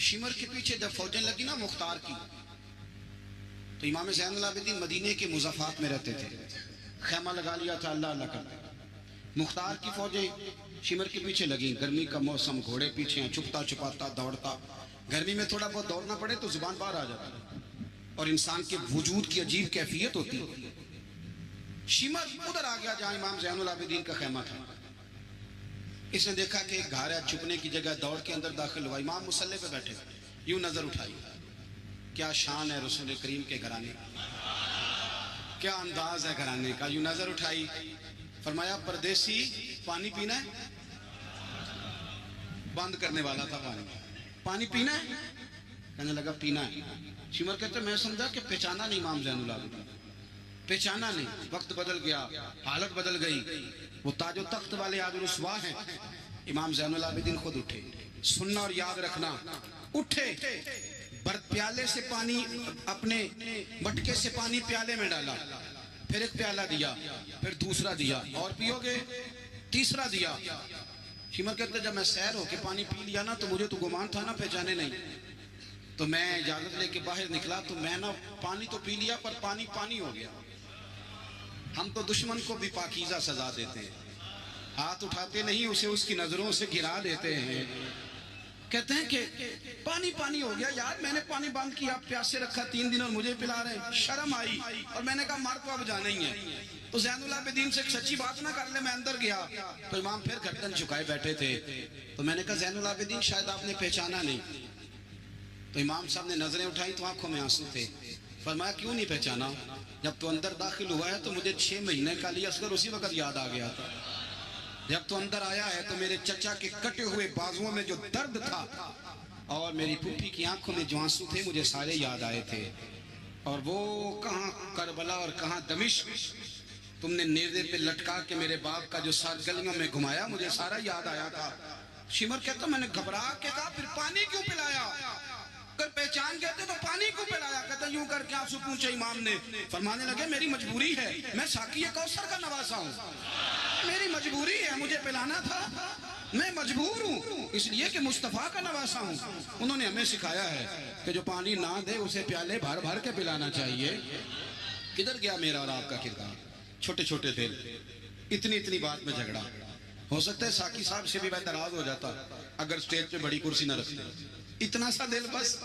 شمر کے پیچھے جب فوجیں لگی نا مختار کی، تو امام زین العابدین مدینے کے مضافات میں رہتے تھے، خیمہ لگا لیا تھا، اللہ اللہ کرتے۔ مختار کی فوجیں شمر کے پیچھے لگیں، گرمی کا موسم، گھوڑے پیچھے ہیں، چھپتا چھپاتا دوڑتا، گرمی میں تھوڑا بہت دوڑنا پڑے تو زبان باہر آ جاتی اور انسان کے وجود کی عجیب کیفیت ہوتی۔ شمر ادھر آ گیا جہاں امام زین العابدین کا خیمہ تھا۔ اس نے دیکھا کہ ایک گھر ہے، چھپنے کی جگہ، دوڑ کے اندر داخل ہوا۔ امام مصلی پہ بیٹھے، یوں نظر اٹھائی، کیا شان ہے رسول کریم کے گھرانے، کیا انداز ہے گھرانے کا، یوں نظر اٹھائی، فرمایا پردیسی پانی پینا ہے؟ بند کرنے والا تھا پانی پینا ہے؟ کہنے لگا پینا ہے۔ شمر کہتے میں سمجھا کہ پہچانا نہیں امام زین العابدین، پہچانا نہیں۔ وقت بدل گیا، حالت بدل گئی، وہ تاج و تخت والے آج رسوا ہیں۔ امام زین العابدین خود اٹھے، سننا اور یاد رکھنا، اٹھے، پیالے سے پانی، اپنے مٹکے سے پانی پیالے میں ڈالا، پھر ایک پیالہ دیا، پھر دوسرا دیا، اور پیو گے؟ تیسرا دیا۔ شمر کہتے جب میں سیر ہو کے پانی پی لیا نا تو مجھے تو گمان تھا نا پہچانے نہیں، تو میں اجازت لے کے باہر نکلا تو میں نا پانی تو پی لیا پر پانی پانی ہو گیا۔ ہم تو دشمن کو بھی پاکیزہ سزا دیتے ہیں، ہاتھ اٹھاتے نہیں، اسے اس کی نظروں سے گرا دیتے ہیں۔ کہتے ہیں کہ پانی پانی ہو گیا، یار میں نے پانی بند کیا، پیاسے رکھا 3 دن اور مجھے پلا رہے ہیں۔ شرم آئی اور میں نے کہا مار تو اب جانا ہی ہے، تو زین العابدین سے سچی بات نہ کر لے۔ میں اندر گیا تو امام پھر گردن جھکائے بیٹھے تھے، تو میں نے کہا زین العابدین شاید آپ نے پہچانا نہیں۔ تو امام صاحب نے نظریں اٹھائی تو آنکھوں میں آنسو تھے۔ فرمایا کیوں نہیں پہچانا؟ جب تو اندر داخل ہوا ہے تو مجھے 6 مہینے کا علی اصغر اسی وقت یاد آ گیا تھا۔ جب تو اندر آیا ہے تو میرے چچا کے کٹے ہوئے بازوؤں میں جو درد تھا اور میری پھوپھی کی آنکھوں میں جو آنسو تھے مجھے سارے یاد آئے تھے، اور وہ کہاں کربلا اور کہاں دمشق تم نے نیزے پہ لٹکا کے میرے باپ کا جو سار گلیوں میں گھمایا مجھے سارا یاد آیا تھا۔ شمر کہتا میں نے گھبرا کے کہا پھر پانی کیوں پلایا؟ اگر پہچان گئے تھے تو پانی کیوں پلایا؟ کہتا یوں کر کے آنسو پوچھے امام نے۔ فرمانے لگے میری مجبوری ہے، میں ساقی کوثر کا نواسا ہوں، میری مجبوری ہے، مجھے پلانا تھا، میں مجبور ہوں اس لیے کہ مصطفیٰ کا نواسا ہوں۔ انہوں نے ہمیں سکھایا ہے کہ جو پانی نہ دے اسے پیالے بھر بھر کے پلانا چاہیے۔ کدھر گیا میرا اور آپ کا کردار؟ چھوٹے چھوٹے دل، اتنی اتنی بات میں جھگڑا۔ ہو سکتا ہے ساقی صاحب سے بھی میں ناراض ہو جاتا اگر سٹیج پہ بڑی کرسی نہ رکھتے، اتنا سا دل بس۔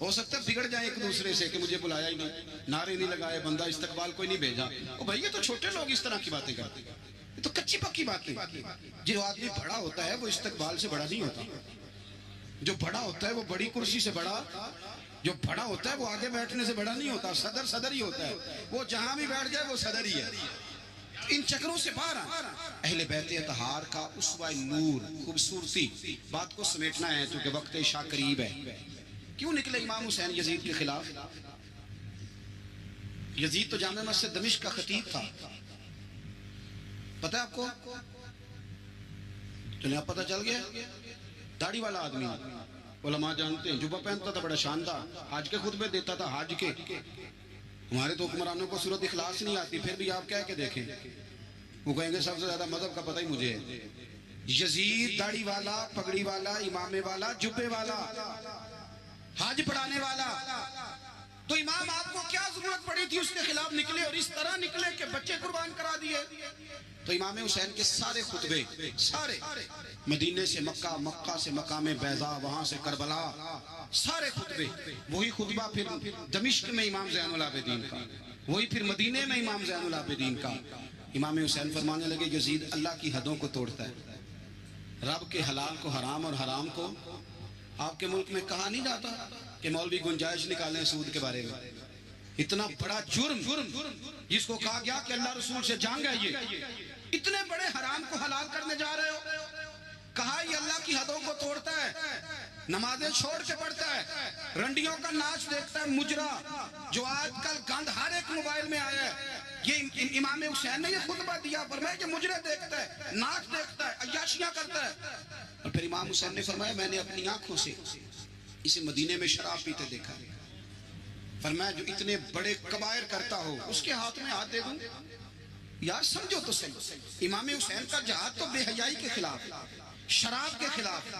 ہو سکتا ہے بگڑ جائے ایک دوسرے سے کہ مجھے بلایا ہی نہیں، نعرے نہیں لگائے، بندہ استقبال کوئی نہیں بھیجا۔ او بھائی یہ تو چھوٹے لوگ اس طرح کی باتیں کرتے ہیں، یہ تو کچی پکی باتیں۔ جو آدمی بڑا ہوتا ہے وہ استقبال سے بڑا نہیں ہوتا، جو بڑا ہوتا ہے وہ بڑی کرسی سے بڑا، جو بڑا ہوتا ہے وہ آگے بیٹھنے سے بڑا نہیں ہوتا، صدر صدر ہی ہوتا ہے، وہ جہاں بھی بیٹھ جائے وہ صدر ہی ہے۔ ان چکروں سے باہر اہل بیت اطہار کا اسوہ نور، خوبصورتی، بات کو سمیٹنا ہے چونکہ وقت عشاء قریب ہے۔ کیوں نکلے امام حسین یزید کے خلاف؟ یزید تو جامع مسجد دمشق کا خطیب تھا، پتہ ہے آپ کو؟ چلیں آپ پتہ چل گیا؟ داڑھی والا آدمی، علماء جانتے ہیں، جبہ پہنتا تھا بڑا شاندار، حج کے خطبے دیتا تھا، حج کے۔ ہمارے تو حکمرانوں کو سورۃ اخلاص نہیں آتی، پھر بھی آپ کہہ کے دیکھیں، وہ کہیں گے سب سے زیادہ مذہب کا پتہ ہی مجھے ہے۔ یزید داڑھی والا، پگڑی والا، امامے والا، جبے والا، حج پڑھانے والا، تو امام آپ کو کیا ضرورت پڑی تھی اس کے خلاف نکلے اور اس طرح نکلے کہ بچے قربان کرا دیے؟ تو امام حسین کے سارے خطبے، سارے مدینے سے مکہ، مکہ سے مقام بیضا، وہاں سے کربلا، سارے خطبے، وہی خطبہ پھر دمشق میں امام زین العابدین کا، وہی پھر مدینے میں امام زین العابدین کا۔ امام حسین فرمانے لگے یزید اللہ کی حدوں کو توڑتا ہے، رب کے حلال کو حرام اور حرام کو، آپ کے ملک میں کہا نہیں جاتا کہ مولوی گنجائش نکالیں سود کے بارے میں؟ اتنا بڑا جرم جس کو کہا گیا کہ اللہ رسول سے جنگ ہے، یہ اتنے بڑے حرام کو حلال کرنے جا رہے ہو؟ کہا یہ اللہ کی حدوں کو توڑتا ہے، نمازیں چھوڑ کے پڑھتا ہے، رنڈیوں کا ناچ دیکھتا ہے، مجرا جو آج کل گند ہر ایک موبائل میں آیا ہے۔ یہ امام حسین نے یہ خطبہ دیا، فرمایا کہ مجرے دیکھتا ہے، ناچ دیکھتا ہے، عیاشیاں کرتا ہے۔ اور پھر امام حسین نے فرمایا میں نے اپنی آنکھوں سے اسے مدینے میں شراب پیتے دیکھا ہے۔ فرمایا جو اتنے بڑے کبائر کرتا ہو اس کے ہاتھ میں ہاتھ دے دوں؟ یار سمجھو تو صحیح، امام حسین کا جہاد تو بے حیائی کے خلاف، شراب کے خلاف،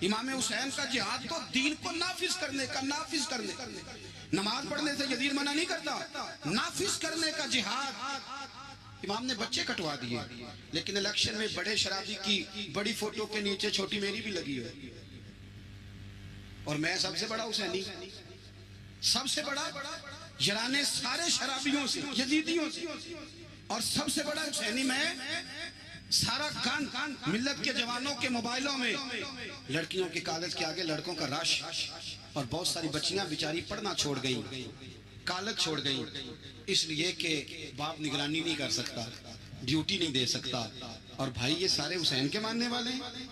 امام حسین کا جہاد تو دین کو نافذ کرنے کا، نافذ کرنے کا، نماز پڑھنے سے یزید منع نہیں کرتا، نافذ کرنے کا جہاد۔ امام نے بچے کٹوا دیے، لیکن الیکشن میں بڑے شرابی کی بڑی فوٹو کے نیچے چھوٹی میری بھی لگی ہے، اور میں سب سے بڑا حسینی، سب سے بڑا، یرانے سارے شرابیوں سے، یزیدیوں سے، اور سب سے بڑا حسینی میں۔ سارا گند ملت کے جوانوں کے موبائلوں میں، لڑکیوں کے کالج کے آگے لڑکوں کا رش، اور بہت ساری بچیاں بیچاری پڑھنا چھوڑ گئیں، کالج چھوڑ گئیں، اس لیے کہ باپ نگرانی نہیں کر سکتا، ڈیوٹی نہیں دے سکتا۔ اور بھائی یہ سارے حسین کے ماننے والے ہیں،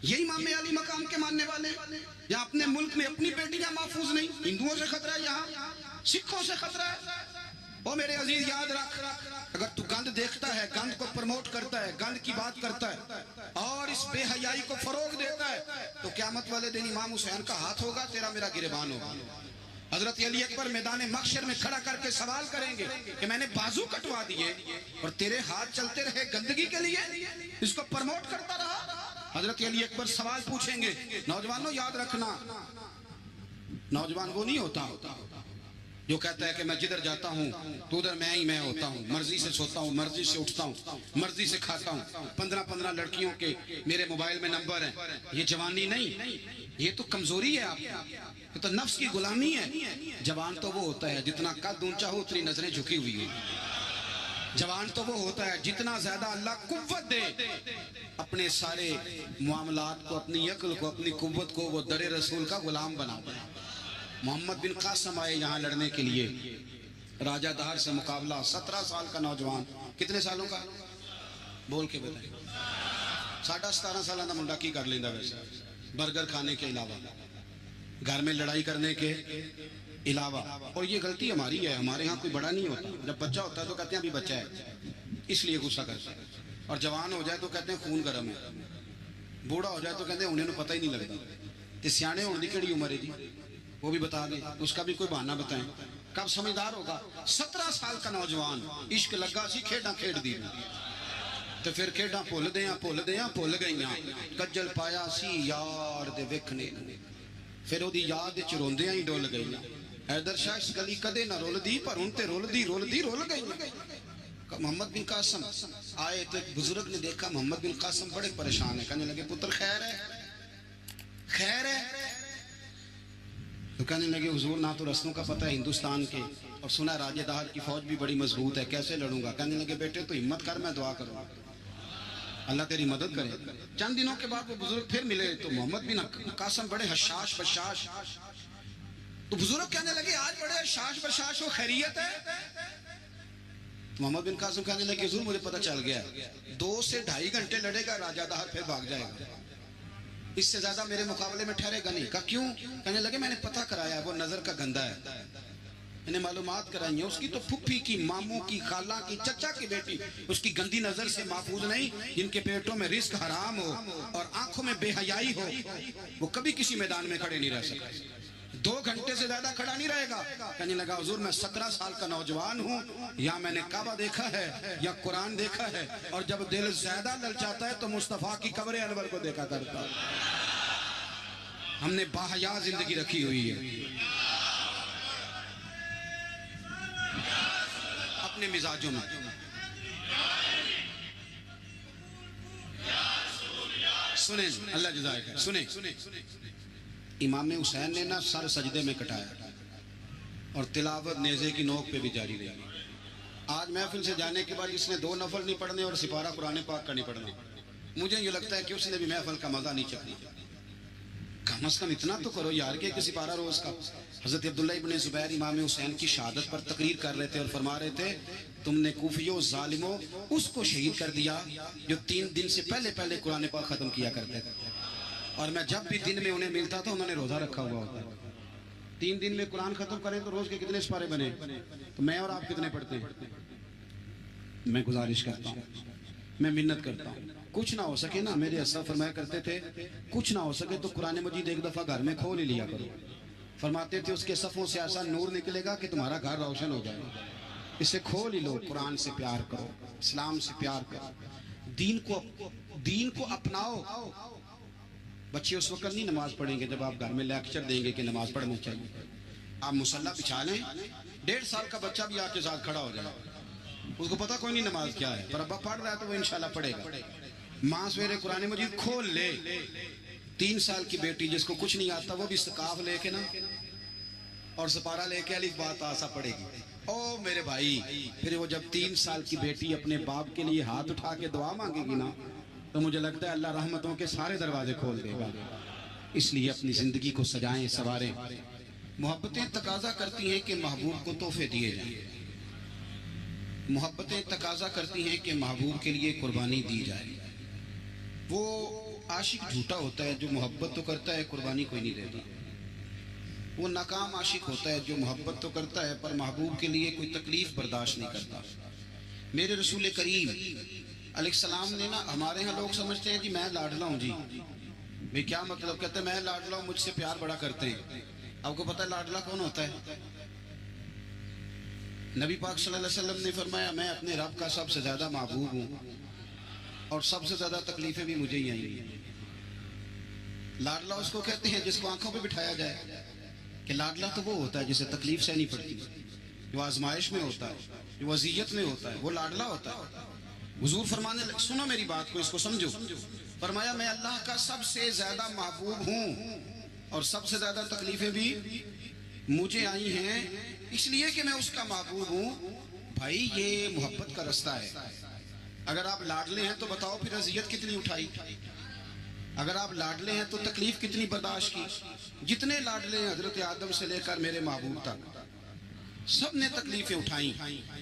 یہ امام علی مقام کے ماننے والے ہیں۔ یا اپنے ملک میں اپنی بیٹیاں محفوظ نہیں، ہندوؤں سے خطرہ ہے، یہاں سکھوں سے خطرہ ہے۔ وہ میرے عزیز یاد رکھ، اگر تو گند دیکھتا ہے، گند کو پروموٹ کرتا ہے، گند کی بات کرتا ہے اور اس بے حیائی کو فروغ دیتا ہے، تو قیامت والے دن امام حسین کا ہاتھ ہوگا، تیرا میرا گریبان ہوگا۔ حضرت علی اکبر میدان محشر میں کھڑا کر کے سوال کریں گے کہ میں نے بازو کٹوا دیے اور تیرے ہاتھ چلتے رہے گندگی کے لیے، اس کو پروموٹ کرتا رہا۔ حضرت علی اکبر سوال پوچھیں گے۔ نوجوانوں یاد رکھنا، نوجوان وہ نہیں ہوتا جو کہتا ہے کہ میں جدھر جاتا ہوں تو ادھر میں ہی میں ہوتا ہوں، مرضی سے سوتا ہوں، مرضی سے اٹھتا ہوں، مرضی سے کھاتا ہوں، 15 لڑکیوں کے میرے موبائل میں نمبر ہیں۔ یہ جوانی نہیں، یہ تو کمزوری ہے، آپ یہ تو نفس کی غلامی ہے۔ جوان تو وہ ہوتا ہے جتنا قد اونچا ہو اتنی نظریں جھکی ہوئی ہیں۔ جوان تو وہ ہوتا ہے جتنا زیادہ اللہ قوت دے، اپنے سارے معاملات کو، اپنی عقل کو، اپنی قوت کو وہ در رسول کا غلام بنا دے۔ محمد بن قاسم آئے یہاں لڑنے کے لیے، راجہ دہر سے مقابلہ، 17 سال کا نوجوان، کتنے سالوں کا بول کے بتائیں؟ 17.5 سالہ منڈا کی کر لیندہ ویسے، برگر کھانے کے علاوہ، گھر میں لڑائی کرنے کے علاوہ۔ اور یہ غلطی ہماری ہے، ہمارے ہاں کوئی بڑا نہیں ہوتا، جب بچہ ہوتا ہے تو کہتے ہیں ابھی بچہ ہے، اس لیے غصہ کرتا ہے، اور جوان ہو جائے تو کہتے ہیں خون گرم ہے، بوڑھا ہو جائے تو کہتے ہیں انہیں پتہ ہی نہیں لگتا۔ تے سیانے ہونے دی کیڑی عمر ہے جی، وہ بھی بتا دیں، اس کا بھی کوئی بہانہ بتائیں، کب سمجھدار ہوگا؟ 17 سال کا نوجوان، عشق لگا سی کھیڈاں کھیڈ دی، تو پھر کھیڈاں بھول گئیاں، کجل پایا سی یار دے ویکھنے، پھر وہ یاد وچ روندیاں ہی ڈول گئیاں۔ حیدر شاہ اس گلی کدے نہ رول دی، پر ہن تے رول گئی۔ محمد بن قاسم آئے تو ایک بزرگ نے دیکھا محمد بن قاسم بڑے پریشان ہیں، کہنے لگے پتر خیر ہے، خیر ہے؟ تو کہنے لگے حضور نہ تو رسموں کا پتہ ہے ہندوستان کے، اور سنا راجہ دہر کی فوج بھی بڑی مضبوط ہے، کیسے لڑوں گا؟ کہنے لگے بیٹے تو ہمت کر، میں دعا کروں، اللہ تیری مدد کرے۔ چند دنوں کے بعد وہ بزرگ پھر ملے تو محمد بن قاسم بڑے حشاش بشاش، تو بزرگ کہنے لگے آج بڑے حشاش بشاش ہو، خیریت ہے؟ محمد بن قاسم کہنے لگے حضور مجھے پتہ چل گیا 2 سے 2.5 گھنٹے لڑے گا، راجہ دہر پھر بھاگ جائے گا، اس سے زیادہ میرے مقابلے میں ٹھہرے گا نہیں۔ کہا کیوں؟ کہنے لگے میں نے پتہ کرایا وہ نظر کا گندہ ہے، میں نے معلومات کرائی ہیں، اس کی تو پھپھی کی، ماموں کی، خالہ کی، چچا کی بیٹی اس کی گندی نظر سے محفوظ نہیں، جن کے پیٹوں میں رزق حرام ہو اور آنکھوں میں بے حیائی ہو، وہ کبھی کسی میدان میں کھڑے نہیں رہ سکتے، 2 گھنٹے سے زیادہ کھڑا نہیں رہے گا۔ کہنے لگا حضور میں 17 سال کا نوجوان ہوں، یا میں نے کعبہ دیکھا ہے یا قرآن دیکھا ہے، اور جب دل زیادہ للچاتا ہے تو مصطفیٰ کی قبر انور کو دیکھا کرتا ہے۔ ہم نے باحیا زندگی رکھی ہوئی ہے اپنے مزاجوں میں۔ سنیں اللہ جزائے خیر، سنیں امام حسین نے نا سر سجدے میں کٹایا اور تلاوت نیزے کی نوک پہ بھی جاری رہی۔ آج محفل سے جانے کے بعد اس نے 2 نفل نہیں پڑھنے اور سپارہ قرآن پاک کا نہیں پڑھنا، مجھے یہ لگتا ہے کہ اس نے بھی محفل کا مزہ نہیں چکھا۔ کم از کم اتنا تو کرو یار کہ سپارہ روز کا۔ حضرت عبداللہ ابن زبیر امام حسین کی شہادت پر تقریر کر رہے تھے اور فرما رہے تھے تم نے کوفیوں ظالموں اس کو شہید کر دیا جو 3 دن سے پہلے قرآن پاک ختم کیا کرتے تھے، اور میں جب بھی دن میں انہیں ملتا تھا انہوں نے روزہ رکھا ہوا ہوتا ہے۔ 3 دن میں قرآن ختم کریں تو روز کے کتنے سپارے بنے؟ تو میں اور آپ کتنے پڑھتے ہیں؟ میں گزارش کرتا ہوں، میں منت کرتا ہوں، کچھ نہ ہو سکے نا، میرے اسلاف فرمایا کرتے تھے کچھ نہ ہو سکے تو قرآن مجید ایک دفعہ گھر میں کھول ہی لیا کرو۔ فرماتے تھے اس کے صفوں سے ایسا نور نکلے گا کہ تمہارا گھر روشن ہو جائے گا، اسے کھول ہی لو۔ قرآن سے پیار کرو، اسلام سے پیار کرو، دین کو اپناؤ۔ بچے اس وقت نہیں نماز پڑھیں گے جب آپ گھر میں لیکچر دیں گے کہ نماز پڑھنا چاہیے. آپ مصلی بچھا لیں, 1.5 سال کا بچہ بھی آپ کے ساتھ کھڑا ہو جائے, اس کو پتا کوئی نہیں نماز کیا ہے, پر ابا پڑھ رہا ہے تو وہ انشاءاللہ پڑھے گا. ماں سویرے قرآن مجید کھول لے, 3 سال کی بیٹی جس کو کچھ نہیں آتا وہ بھی سکاف لے کے نا اور سپارہ لے کے الف با تا سا پڑھے گی. او میرے بھائی, پھر وہ جب 3 سال کی بیٹی اپنے باپ کے لیے ہاتھ اٹھا کے دعا مانگے گی نا, تو مجھے لگتا ہے اللہ رحمتوں کے سارے دروازے کھول دے گا. اس لیے اپنی زندگی کو سجائیں, سنواریں. محبتیں تقاضا کرتی ہیں کہ محبوب کو تحفے دیے جائیں. محبتیں تقاضا کرتی ہیں کہ محبوب کے لیے قربانی دی جائے. وہ عاشق جھوٹا ہوتا ہے جو محبت تو کرتا ہے قربانی کوئی نہیں دیتا. وہ ناکام عاشق ہوتا ہے جو محبت تو کرتا ہے پر محبوب کے لیے کوئی تکلیف برداشت نہیں کرتا. میرے رسول کریم علیہ السلام نے نا, ہمارے ہاں لوگ سمجھتے ہیں جی میں لاڈلا ہوں. جی بھئی کیا مطلب, کہتے ہیں میں لاڈلا ہوں, مجھ سے پیار بڑا کرتے ہیں. آپ کو پتہ ہے لاڈلا کون ہوتا ہے؟ نبی پاک صلی اللہ علیہ وسلم نے فرمایا میں اپنے رب کا سب سے زیادہ محبوب ہوں اور سب سے زیادہ تکلیفیں بھی مجھے ہی آئیں گی. لاڈلا اس کو کہتے ہیں جس کو آنکھوں پہ بٹھایا جائے, کہ لاڈلا تو وہ ہوتا ہے جسے تکلیف سہنی پڑتی, جو آزمائش میں ہوتا ہے, جو اذیت میں ہوتا ہے, وہ لاڈلا ہوتا ہے. حضور فرمانے لگے, سنو میری بات کو, اس کو سمجھو. فرمایا میں اللہ کا سب سے زیادہ محبوب ہوں اور سب سے زیادہ تکلیفیں بھی مجھے آئی ہیں, اس لیے کہ میں اس کا محبوب ہوں. بھائی یہ محبت کا رستہ ہے. اگر آپ لاڈلے ہیں تو بتاؤ پھر اذیت کتنی اٹھائی, اگر آپ لاڈلے ہیں تو تکلیف کتنی برداشت کی. جتنے لاڈلے ہیں حضرت آدم سے لے کر میرے محبوب تک, سب نے تکلیفیں اٹھائیں.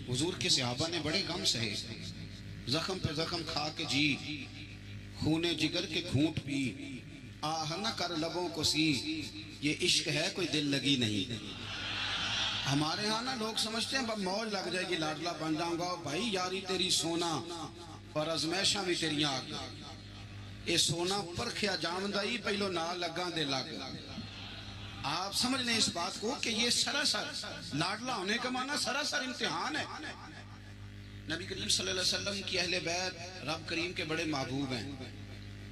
حضور کے صحابہ نے بڑے غم سہے, زخم پہ زخم کھا کے جی, خونے جگر کے گھونٹ پی, آہ نہ کر لبوں کو سی, یہ عشق ہے کوئی دل لگی نہیں. ہمارے ہاں نا لوگ سمجھتے ہیں موج لگ جائے گی لاڈلا بن جاؤں گا. بھائی یاری تیری سونا اور ازمیشاں بھی تیری آگ, اے سونا پرکھیا جامدائی پہلو نہ لگاں دے لگ. آپ سمجھ لیں اس بات کو کہ یہ سراسر لاڈلا ہونے کا معنی سراسر امتحان ہے. نبی کریم صلی اللہ علیہ وسلم کی اہل بیت رب کریم کے بڑے محبوب ہیں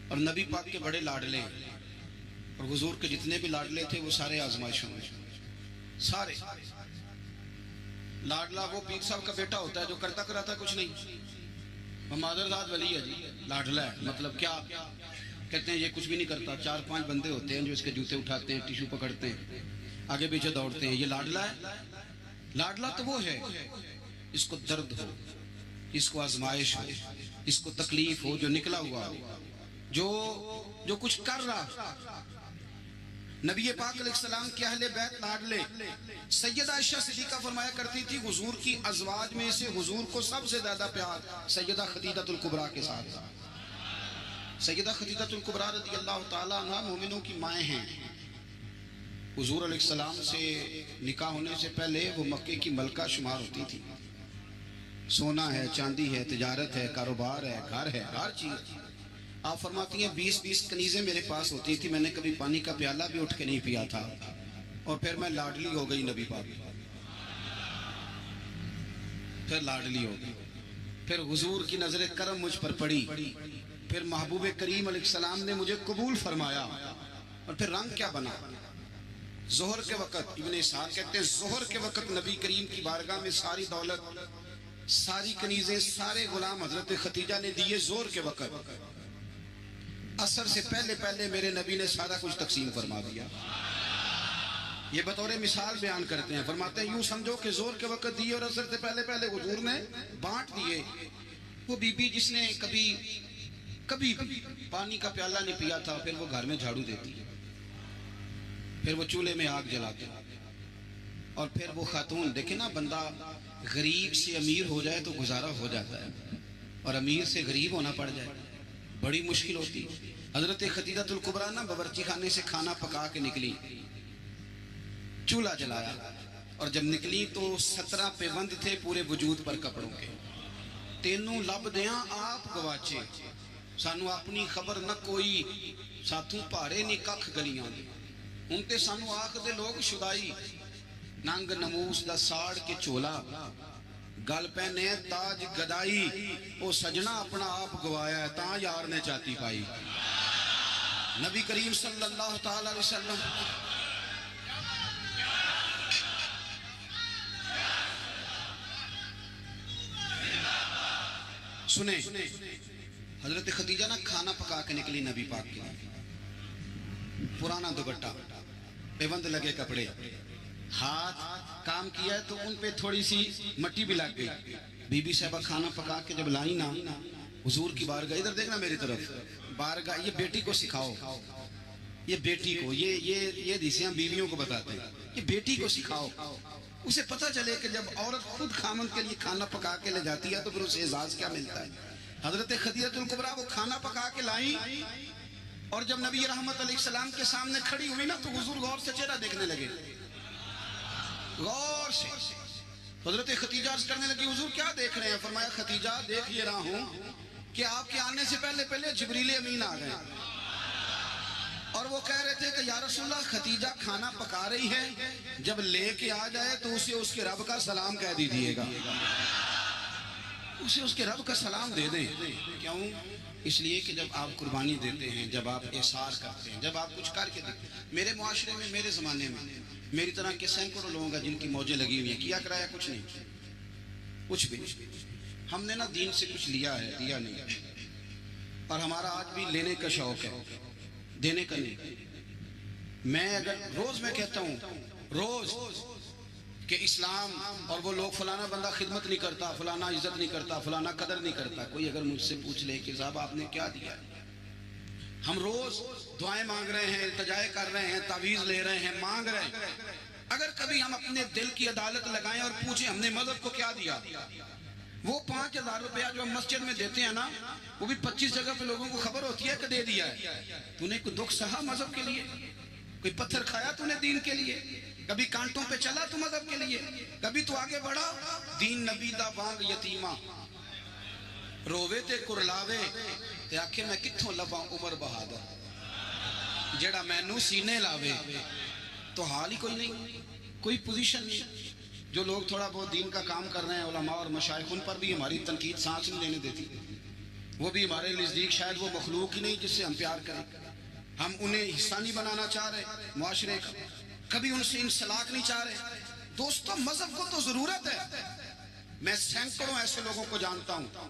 اور نبی پاک کے بڑے لاڈلے ہیں, اور حضور کے جتنے بھی لاڈلے تھے وہ سارے آزمائشوں میں, سارے. لاڈلا وہ پیر صاحب کا بیٹا ہوتا ہے جو کرتا کراتا کچھ نہیں, وہ مادرزاد ولی ہے جی, لاڈلا ہے. مطلب کیا کہتے ہیں یہ کچھ بھی نہیں کرتا, 4-5 بندے ہوتے ہیں جو اس کے جوتے اٹھاتے ہیں, ٹیشو پکڑتے ہیں, آگے پیچھے دوڑتے ہیں. یہ لاڈلا ہے. لاڈلا تو وہ ہے اس کو درد ہو, اس کو آزمائش ہو, اس کو تکلیف ہو, جو نکلا ہوا ہو, جو کچھ کر رہا. نبی پاک علیہ السلام کے اہل بیت لاڈلے. سیدہ عائشہ صدیقہ فرمایا کرتی تھی حضور کی ازواج میں سے حضور کو سب سے زیادہ پیار سیدہ خدیجہ الکبریٰ کے ساتھ. سیدہ خدیجہ الکبریٰ رضی اللہ تعالیٰ عنہ مومنوں کی مائیں ہیں. حضور علیہ السلام سے نکاح ہونے سے پہلے وہ مکے کی ملکہ شمار ہوتی تھی. سونا ہے, چاندی ہے, تجارت ہے, کاروبار ہے, گھر ہے, ہر چیز. آپ فرماتی ہیں 20 کنیزیں میرے پاس ہوتی تھی, میں نے کبھی پانی کا پیالہ بھی اٹھ کے نہیں پیا تھا, اور پھر میں لاڈلی ہو گئی نبی پاک, پھر لاڈلی ہو گئی, پھر حضور کی نظر کرم مجھ پر پڑی, پھر محبوب کریم علیہ السلام نے مجھے قبول فرمایا, اور پھر رنگ کیا بنا. ظہر کے وقت, ابن اسحاق کہتے ہیں ظہر کے وقت نبی کریم کی بارگاہ میں ساری دولت, ساری کنیزیں, سارے غلام حضرت خدیجہ نے دیے. ظہر کے وقت, عصر سے پہلے میرے نبی نے سارا کچھ تقسیم فرما دیا. یہ بطور مثال بیان کرتے ہیں, فرماتے ہیں یوں سمجھو کہ ظہر کے وقت دیے اور عصر سے پہلے حضور نے بانٹ دیے. وہ بی بی جس نے کبھی پانی کا پیالہ نہیں پیا تھا, پھر وہ گھر میں جھاڑو دیتی, پھر وہ چولہے میں آگ جلاتے, اور پھر وہ خاتون, دیکھیں نا بندہ غریب سے امیر ہو جائے تو گزارا ہو جاتا ہے, اور امیر سے غریب ہونا پڑ جائے بڑی مشکل ہوتی. حضرت خدیجہ الکبریٰ نا باورچی خانے سے کھانا پکا کے نکلی, چولہا جلایا, اور جب نکلی تو 17 پیوند تھے پورے وجود پر کپڑوں کے. تینوں لب دیاں آپ گواچے, سانو اپنی خبر نہ کوئی, ساتھوں پہاڑے نہیں ککھ گلیاں دی. ہن تے سانو آکھ دے لوگ شدائی, ننگ نموس دا ساڑ کے چولا, گل پہنے تاج گدائی, او سجنا اپنا آپ گوایا ہے تاں یار نے چاتی پائی. نبی کریم صلی اللہ تعالی علیہ وسلم سنیں، حضرت خدیجہ نا کھانا پکا کے نکلی نبی پاک کے لیے، پرانا دوپٹہ، پیوند لگے کپڑے، ہاتھ کام کیا ہے تو ان پہ تھوڑی سی مٹی بھی لگ گئی۔ بی بی صاحبہ کھانا پکا کے جب لائی نا حضور کی بارگاہ، ادھر دیکھنا میری طرف، بارگاہ، یہ بیٹی کو سکھاؤ، یہ بیٹی کو، یہ دیسے ہم بیویوں کو بتاتے ہیں، یہ بیٹی کو سکھاؤ، اسے پتہ چلے کہ جب عورت خود خامند کے لیے کھانا پکا کے لے جاتی ہے تو پھر اسے اعزاز کیا ملتا ہے۔ حضرت خدیجہ الکبریٰ وہ کھانا پکا کے لائیں، اور جب نبی رحمت علیہ السلام کے سامنے کھڑی ہوئی نا تو حضور غور سے چہرہ دیکھنے لگے، غور سے۔ حضرت خدیجہ عرض کرنے لگی حضور کیا دیکھ رہے ہیں؟ فرمایا خدیجہ دیکھ یہ رہا ہوں کہ آپ کے آنے سے پہلے جبریل امین آ گئے، اور وہ کہہ رہے تھے کہ یا رسول اللہ خدیجہ کھانا پکا رہی ہے، جب لے کے آ جائے تو اسے اس کے رب کا سلام کہہ دیجیے گا، اسے اس کے رب کا سلام دے دیں۔ کیوں؟ اس لیے کہ جب آپ قربانی دیتے ہیں، جب آپ احسار کرتے ہیں، جب آپ کچھ کر کے دیتے ہیں، میرے معاشرے میں، میرے زمانے میں میری طرح کے سینکڑوں لوگوں کا جن کی موجیں لگی ہوئی ہیں، کیا کرایا کچھ نہیں، کچھ بھی نہیں۔ ہم نے نا دین سے کچھ لیا ہے، دیا نہیں، اور ہمارا آج بھی لینے کا شوق ہے، دینے کا نہیں۔ میں اگر روز میں کہتا ہوں روز کہ اسلام اور وہ لوگ فلانا بندہ خدمت نہیں کرتا، فلانا عزت نہیں کرتا، فلانا قدر نہیں کرتا، کوئی اگر مجھ سے پوچھ لے کہ صاحب آپ نے کیا دیا، ہم روز دعائیں مانگ رہے ہیں، التجائے کر رہے ہیں، تعویذ لے رہے ہیں، مانگ رہے ہیں، اگر کبھی ہم اپنے دل کی عدالت لگائیں اور پوچھیں ہم نے مذہب کو کیا دیا، وہ 5,000 روپیہ جو ہم مسجد میں دیتے ہیں نا، وہ بھی 25 جگہ پہ لوگوں کو خبر ہوتی ہے کہ دے دیا ہے۔ تو نے کوئی دکھ سہا مذہب کے لیے؟ کوئی پتھر کھایا تو نے دین کے لیے؟ کبھی کانٹوں پہ چلا تو مذہب کے لیے؟ کبھی تو آگے بڑھا؟ دین نبی دا وانگ یتیمہ رووے تے کرلاوے تے آکھے میں کتھوں لباں عمر بہادر، جڑا مینوں سینے لاوے۔ تو حال ہی کوئی نہیں، کوئی پوزیشن نہیں۔ جو لوگ تھوڑا بہت دین کا کام کر رہے ہیں، علماء اور مشائخ، ان پر بھی ہماری تنقید سانس نہیں لینے دیتی، وہ بھی ہمارے نزدیک شاید وہ مخلوق ہی نہیں جس سے ہم پیار کریں، ہم انہیں حصہ نہیں بنانا چاہ رہے معاشرے کا، کبھی ان سے انسلاک نہیں چاہ رہے۔ دوستو مذہب کو تو ضرورت ہے۔ میں سینکڑوں ایسے لوگوں کو جانتا ہوں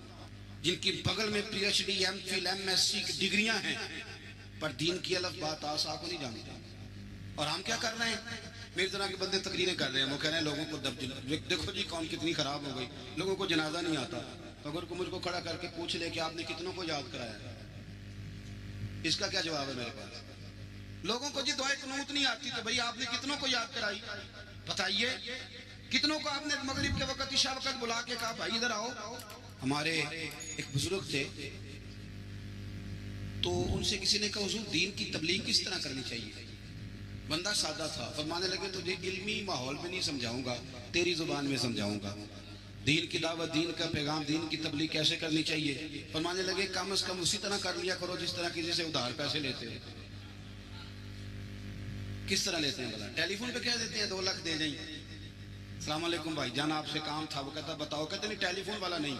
جن کی بغل میں P H D, M Phil, M S C کی ڈگریاں ہیں، پر دین کی الف بات آسا کو نہیں جانتے۔ اور ہم کیا کر رہے ہیں؟ میری طرح کے بندے تقریریں کر رہے ہیں، وہ کہہ رہے ہیں لوگوں کو دیکھو جی قوم کتنی خراب ہو گئی، لوگوں کو جنازہ نہیں آتا۔ اگر کوئی مجھ کو کھڑا کر کے پوچھ لے کہ آپ نے کتنوں کو یاد کرایا، اس کا کیا جواب ہے میرے پاس؟ لوگوں کو جی دعائے قنوت نہیں آتی تو بھئی آپ نے کتنوں کو یاد کرائی؟ بتائیے کتنوں کو آپ نے مغرب کے وقت، عشاء وقت بلا کے کہا بھائی ادھر آؤ؟ ہمارے ایک بزرگ تھے تو ان سے کسی نے کہا حضور دین کی تبلیغ کس طرح کرنی چاہیے؟ بندہ سادہ تھا، فرمانے لگے تجھے علمی ماحول میں نہیں سمجھاؤں گا، تیری زبان میں سمجھاؤں گا، دین کی دعوت، دین کا پیغام، دین کی تبلیغ کیسے کرنی چاہیے۔ فرمانے لگے کم از کم اسی طرح کر لیا کرو جس طرح کسی سے ادھار پیسے لیتے ہیں۔ کس طرح لیتے ہیں بلا؟ ٹیلی فون پہ کہہ دیتے ہیں 2 لاکھ دے جائیں، السلام علیکم بھائی جان آپ سے کام تھا، وہ کہتا بتاؤ، کہتے نہیں ٹیلی فون والا نہیں،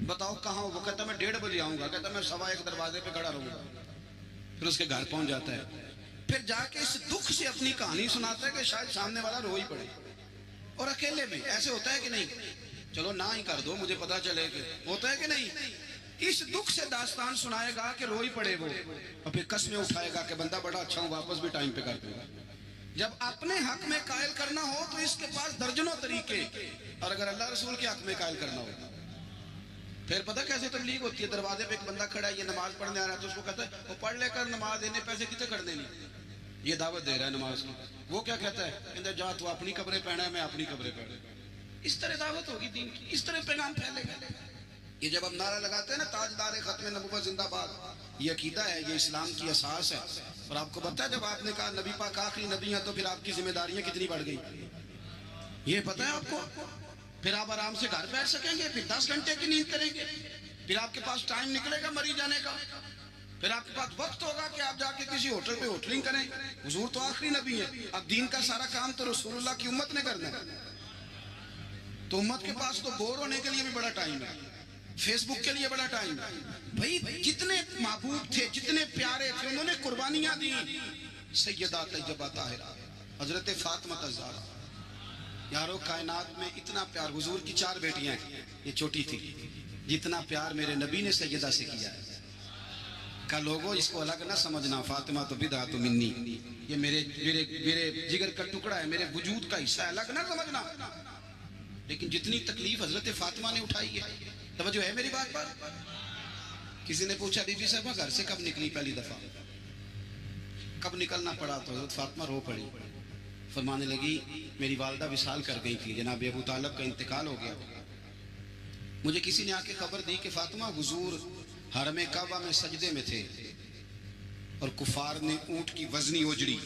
بتاؤ کہاں ہو؟ وہ کہتا میں 1:30 بجے آؤں گا، کہتا میں 1:15 دروازے پہ کھڑا رہوں گا، پھر اس کے گھر پہنچ جاتا ہے، پھر جا کے اس دکھ سے اپنی کہانی سناتا ہے کہ شاید سامنے والا رو ہی پڑے، اور اکیلے میں۔ ایسے ہوتا ہے کہ نہیں؟ چلو نہ ہی کر دو مجھے پتا چلے کہ ہوتا ہے کہ نہیں؟ اس دکھ سے داستان سنائے گا کہ رو ہی پڑے وہ، اور پھر قسمیں اٹھائے گا کہ بندہ بڑا اچھا ہوں، واپس بھی ٹائم پہ کر دے گا۔ جب اپنے حق میں قائل کرنا ہو تو اس کے پاس درجنوں طریقے، اور اگر اللہ رسول کے حق میں قائل کرنا ہو پھر پتہ کیسے تبلیغ ہوتی ہے؟ دروازے پہ ایک بندہ کھڑا ہے، یہ نماز پڑھنے آ رہا ہے تو اس کو کہتا ہے وہ پڑھ لے کر نماز دینے پیسے کتنے کر دینی، یہ دعوت دے رہا ہے نماز کی، وہ کیا کہتا ہے؟ کہتا ہے جا تو اپنی قبریں پہنا ہے، میں اپنی قبریں پہنا۔ اس طرح دعوت ہوگی دین کی، اس طرح پیغام پھیلے گا۔ یہ جب ہم نعرہ لگاتے ہیں نا تاجدار ختم نبوت زندہ باد، یہ عقیدہ ہے، یہ اسلام کی اساس ہے۔ اور آپ کو پتہ ہے جب آپ نے کہا نبی پاک آخری نبی ہیں تو پھر آپ کی ذمہ داریاں کتنی بڑھ گئی، یہ پتہ ہے آپ کو؟ پھر آپ آرام سے گھر بیٹھ سکیں گے، پھر 10 گھنٹے کی نیند کریں گے، پھر آپ کے پاس ٹائم نکلے گا مری جانے کا، پھر آپ کے پاس وقت ہوگا کہ آپ جا کے کسی ہوٹل پہ ہوٹلنگ کریں۔ حضور تو آخری نبی ہیں، اب دین کا سارا کام تو رسول اللہ کی امت نے کرنا ہے، تو امت کے پاس تو بور ہونے کے لیے بھی بڑا ٹائم ہے۔ فیس بک کے لیے بڑا ٹائم. بھائی جتنے محبوب تھے, جتنے پیارے تھے, انہوں نے قربانیاں دی. سیدہ طیبہ طاہرہ حضرت فاطمہ الزہرا. یارو کائنات میں اتنا پیار, حضور کی 4 بیٹیاں ہیں, یہ چھوٹی تھی. جتنا پیار میرے نبی نے سیدہ سے کیا ہے. کا لوگوں اس کو الگ نہ سمجھنا, فاطمہ تو بدعۃ منی, یہ میرے جگر کا ٹکڑا ہے, میرے وجود کا حصہ ہے, الگ نہ سمجھنا. لیکن جتنی تکلیف حضرت فاطمہ نے اٹھائی ہے, توجہ ہے میری بات پر. کسی نے پوچھا بی بی صاحبہ گھر سے کب نکلی پہلی دفعہ, کب نکلنا پڑا؟ تو حضرت فاطمہ رو پڑی, فرمانے لگی میری والدہ وصال کر گئی تھی, جناب ابو طالب کا انتقال ہو گیا. مجھے کسی نے آ کے خبر دی کہ فاطمہ حضور حرم کعبہ میں سجدے میں تھے اور کفار نے اونٹ کی وزنی اوجڑی,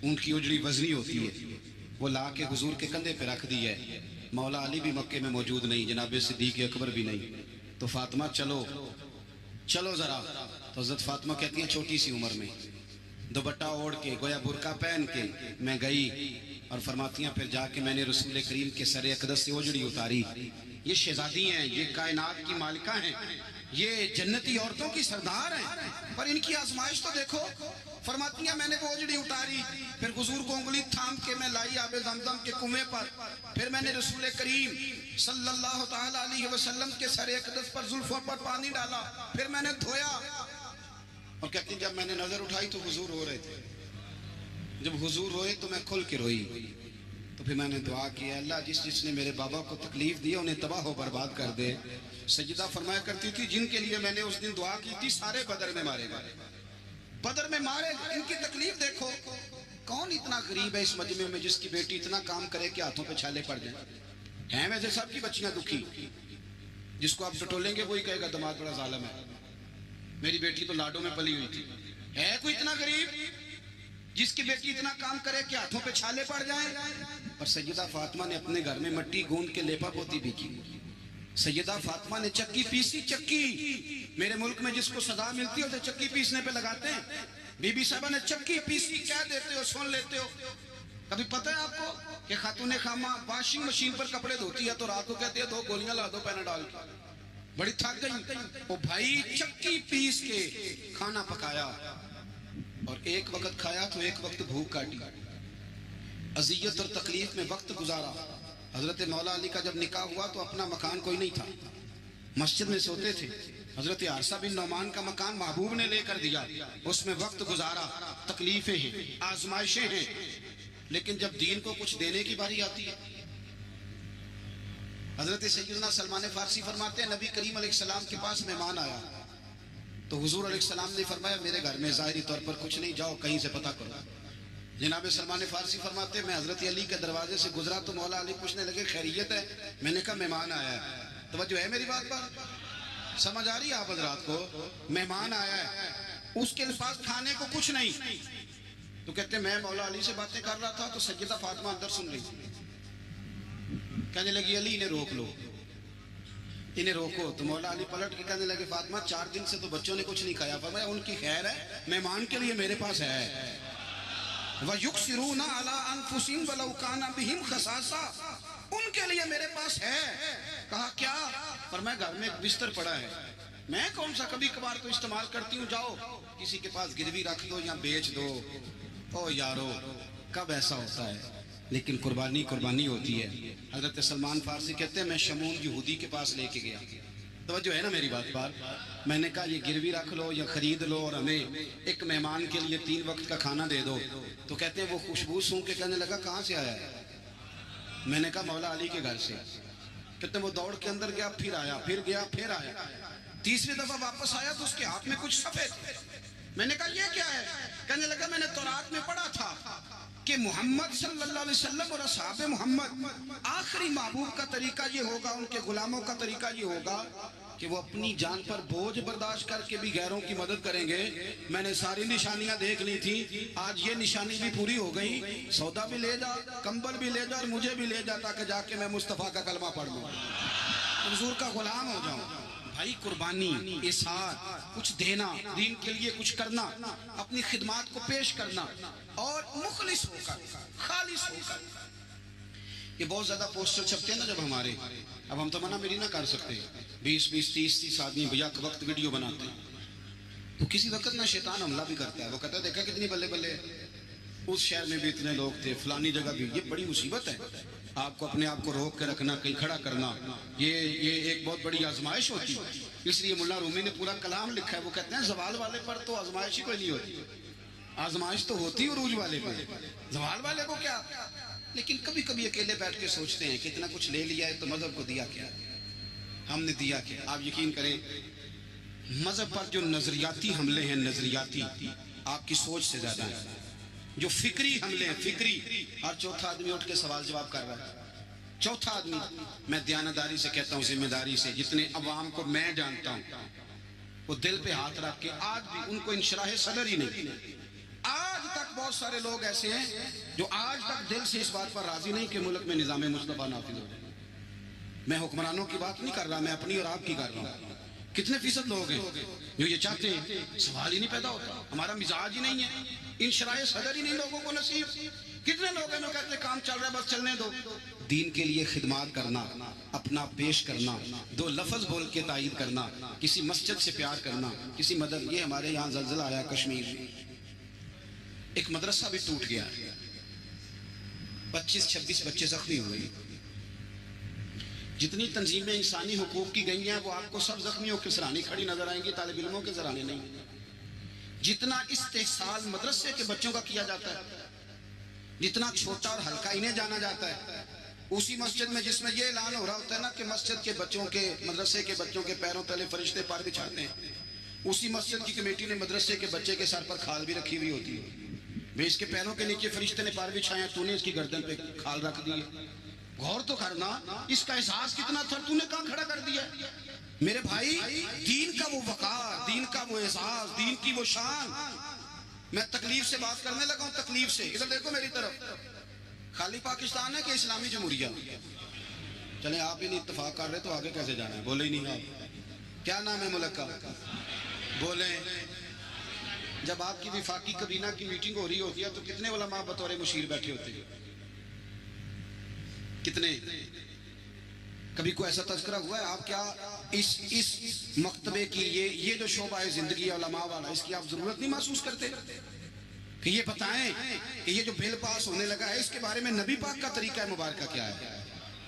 اونٹ کی اوجڑی وزنی ہوتی ہے, وہ لا کے حضور کے کندھے پہ رکھ دی ہے. مولا علی بھی مکے میں موجود نہیں, جناب صدیق اکبر بھی نہیں. تو فاطمہ چلو چلو ذرا. تو حضرت فاطمہ کہتی ہیں چھوٹی سی عمر میں دوپٹہ اوڑھ کے, گویا برقع پہن کے میں گئی, اور فرماتی ہیں پھر جا کے میں نے رسول کریم کے سر اقدس سے اوجڑی اتاری. یہ شہزادی ہیں, یہ کائنات کی مالکہ ہیں, یہ جنتی عورتوں کی سردار ہیں, پر ان کی آزمائش تو دیکھو. فرماتی ہیں میں نے وہ اوجڑی اتاری, پھر حضور کو انگلی تھام کے میں لائی آب زمزم کے کنویں پر, پھر میں نے رسول کریم صلی اللہ تعالی علیہ وسلم کے سر اقدس پر زلفوں پر پانی ڈالا, پھر میں نے دھویا. اور کہتی ہیں جب میں نے نظر اٹھائی تو حضور رو رہے تھے. جب حضور روئے تو میں کھل کے روئی. تو پھر میں نے دعا کی, اللہ جس نے میرے بابا کو تکلیف دی انہیں تباہ و برباد کر دے. سیدہ فرمایا کرتی تھی جن کے لیے میں نے اس دن دعا کی تھی سارے بدر میں مارے گئے, بدر میں مارے. ان کی تکلیف دیکھو. کون اتنا غریب ہے اس مجمع میں جس کی بیٹی اتنا کام کرے کہ ہاتھوں پہ چھالے پڑ جائیں؟ ہیں ویسے سب کی بچیاں دکھی, جس کو آپ ٹٹولیں گے وہی کہے گا دماد بڑا ظالم ہے, میری بیٹی تو لاڈوں میں پلی ہوئی تھی. ہے کوئی اتنا غریب جس کی بیٹی اتنا کام کرے کہ ہاتھوں پہ چھالے پڑ جائیں؟ اور سیدہ فاطمہ نے اپنے گھر میں مٹی گوند کے لیپا پوتی بھی کی. سیدہ فاطمہ نے چکی پیسی, چکی میرے ملک میں جس کو سزا ملتی ہے اسے چکی پیسنے پہ لگاتے ہیں. بی بی صاحبہ نے چکی پیسی, کہہ دیتے ہو سن لیتے ہو. کبھی پتہ ہے آپ کو کہ خاتون خامہ واشنگ مشین پر کپڑے دھوتی ہے تو رات کو کہتے ہیں 2 گولیاں لا دو پیناڈول کی, بڑی تھک گئی. وہ بھائی چکی پیس کے کھانا پکایا, اور ایک وقت کھایا تو ایک وقت بھوک کاٹی, اذیت اور تکلیف میں وقت گزارا. حضرت مولا علی کا جب نکاح ہوا تو اپنا مکان کوئی نہیں تھا, مسجد میں سوتے تھے. حضرت عارصہ بن نعمان کا مکان محبوب نے لے کر دیا, اس میں وقت گزارا. تکلیفیں ہیں, آزمائشیں ہیں, لیکن جب دین کو کچھ دینے کی باری آتی ہے. حضرت سیدنا سلمان فارسی فرماتے ہیں نبی کریم علیہ السلام کے پاس مہمان آیا تو حضور علیہ السلام نے فرمایا میرے گھر میں ظاہری طور پر کچھ نہیں, جاؤ کہیں سے پتہ کرو. جناب سلمان فارسی فرماتے ہیں میں حضرت علی کے دروازے سے گزرا تو مولا علی پوچھنے لگے خیریت ہے؟ میں نے کہا مہمان آیا ہے. توجہ ہے میری بات پر, سمجھ آ رہی ہے آپ حضرات کو؟ مہمان آیا ہے, اس کے پاس کھانے کو کچھ نہیں. تو کہتے ہیں میں مولا علی سے باتیں کر رہا تھا تو سیدہ فاطمہ اندر سن رہی تھی. کہنے لگی علی انہیں روک لو, انہیں روکو. تو مولا علی پلٹ کے کہنے لگے فاطمہ 4 دن سے تو بچوں نے کچھ نہیں کھایا. فرمایا ان کی خیر ہے, مہمان کے لیے میرے پاس ہے. وَيُكْسِرُونَ عَلَىٰ أَنفُسِهِمْ وَلَوْ كَانَ بِهِمْ خَصَاصَةٌ, ان کے لیے میرے پاس ہے. کہا کیا؟ فرمایا گھر میں ایک بستر پڑا ہے, میں کون سا کبھی کبھار تو استعمال کرتی ہوں, جاؤ کسی کے پاس گروی رکھ دو یا بیچ دو. او یارو کب ایسا ہوتا ہے, لیکن قربانی قربانی ہوتی ہے. حضرت سلمان فارسی کہتے ہیں میں شمون یہودی کے پاس لے کے گیا. توجہ ہے نا میری بات پر؟ میں نے کہا یہ گروی رکھ لو یا خرید لو اور ہمیں ایک مہمان کے لیے 3 وقت کا کھانا دے دو. تو کہتے ہیں وہ خوشبو سونگھ کے کہنے لگا کہاں سے آیا ہے؟ میں نے کہا مولا علی کے گھر سے. کہتے ہیں وہ دوڑ کے اندر گیا, پھر آیا, پھر گیا, پھر آیا. 3ویں دفعہ واپس آیا تو اس کے ہاتھ میں کچھ صفحے تھے. میں نے کہا یہ کیا ہے؟ کہنے لگا میں نے تورات میں پڑھا تھا کہ محمد صلی اللہ علیہ وسلم اور اصحاب محمد آخری محبوب کا طریقہ یہ ہوگا, ان کے غلاموں کا طریقہ یہ ہوگا کہ وہ اپنی جان پر بوجھ برداشت کر کے بھی غیروں کی مدد کریں گے. میں نے ساری نشانیاں دیکھ لی تھی, آج یہ نشانی بھی پوری ہو گئی. سودا بھی لے جا, کمبل بھی لے جا, اور مجھے بھی لے جا تاکہ جا کے میں مصطفیٰ کا کلمہ پڑھ لوں, حضور کا غلام ہو جاؤں. بھائی قربانی, اظہار, کچھ دینا, دین کے لیے کچھ کرنا, اپنی خدمات کو پیش کرنا, اور مخلص ہو کر, خالص ہو کر. یہ بہت زیادہ پوسٹر چھپتے ہیں نا جب ہمارے، اب ہم تو منع میری نہ کر سکتے، 20 30 آدمی بیک وقت ویڈیو بناتے ہیں، تو کسی وقت نہ شیطان حملہ بھی کرتا ہے، وہ کہتا ہے دیکھا کتنی بلے بلے، اس شہر میں بھی اتنے لوگ تھے، فلانی جگہ بھی، یہ بڑی مصیبت ہے، آپ کو اپنے آپ کو روک کے رکھنا، کہیں کھڑا کرنا، یہ ایک بہت بڑی آزمائش ہوتی ہے۔ اس لیے مولا رومی نے پورا کلام لکھا ہے، وہ کہتے ہیں زوال والے پر تو آزمائش ہی کوئی نہیں ہوتی، آزمائش تو ہوتی عروج والے پر، زوال والے کو کیا۔ لیکن کبھی کبھی اکیلے بیٹھ کے سوچتے ہیں کہ اتنا کچھ لے لیا ہے تو مذہب کو دیا کیا، ہم نے دیا کیا۔ آپ یقین کریں مذہب پر جو نظریاتی حملے ہیں، نظریاتی، آپ کی سوچ سے زیادہ ہیں، جو فکری حملے ہیں، فکری، ہر چوتھا آدمی اٹھ کے سوال جواب کر رہا ہے، چوتھا آدمی۔ میں دیانتداری سے کہتا ہوں، ذمہ داری سے، جتنے عوام کو میں جانتا ہوں وہ دل پہ ہاتھ رکھ کے آج بھی ان کو انشراح صدر ہی نہیں، آج تک بہت سارے لوگ ایسے ہیں جو آج تک دل سے اس بات پر راضی نہیں کہ ملک میں نظام مصطفیٰ نافذ ہو جائے۔ میں حکمرانوں کی بات نہیں کر رہا، میں اپنی اور آپ کی کر رہا ہوں۔ کتنے فیصد لوگ ہیں جو یہ چاہتے ہیں؟ سوال ہی نہیں پیدا ہوتا، ہمارا مزاج ہی نہیں ہے، انشراح صدر ہی نہیں لوگوں کو نصیب۔ کتنے لوگ ہیں جو کہتے ہیں کام چل رہا ہے بس چلنے دو۔ دین کے لیے خدمات کرنا، اپنا پیش کرنا، دو لفظ بول کے تائید کرنا، کسی مسجد سے پیار کرنا، کسی مدد۔ یہ ہمارے یہاں زلزلہ آیا کشمیر میں، ایک مدرسہ بھی ٹوٹ گیا، 25-26 بچے زخمی ہوئے۔ جتنی تنظیمیں انسانی حقوق کی گئی ہیں وہ آپ کو سب زخمیوں کے سرانے کھڑی نظر آئیں گی، طالب علموں کے سرانے نہیں۔ جتنا استحصال مدرسے کے بچوں کا کیا جاتا ہے، جتنا چھوٹا اور ہلکا انہیں جانا جاتا ہے، اسی مسجد میں جس میں یہ اعلان ہو رہا ہوتا ہے نا کہ مسجد کے بچوں کے، مدرسے کے بچوں کے پیروں تلے فرشتے پر بچھاتے ہیں، اسی مسجد کی کمیٹی نے مدرسے کے بچے کے سر پر کھال بھی رکھی ہوئی ہوتی ہے، بھئی اس کے پیروں کے نیچے فرشتے نے پار بچھایا، تو نے اس کی گردن پہ کھال رکھ دی۔ غور تو کرنا اس کا احساس کتنا تھا، تو نے کہاں کھڑا کر دیا۔ میرے بھائی، دین کا وہ وقار، دین کا وہ احساس، دین کی وہ شان۔ میں تکلیف سے بات کرنے لگا ہوں، تکلیف سے، ادھر دیکھو میری طرف۔ خالی پاکستان ہے کہ اسلامی جمہوریہ؟ چلیں آپ ہی نہیں اتفاق کر رہے تو آگے کیسے جانا ہے؟ بولے ہی نہیں آپ، کیا نام ہے ملک کا؟ بولیں۔ جب آپ کی وفاقی کابینہ کی میٹنگ ہو رہی ہوتی ہے تو کتنے علماء بطور مشیر بیٹھے ہوتے ہیں؟ کتنے؟ کبھی کوئی ایسا تذکرہ ہوا ہے؟ آپ کیا اس مکتبے کی یہ جو شعبہ ہے زندگی علماء والا، اس کی آپ ضرورت نہیں محسوس کرتے کہ یہ بتائیں کہ یہ جو بل پاس ہونے لگا ہے اس کے بارے میں نبی پاک کا طریقہ مبارکہ کیا ہے،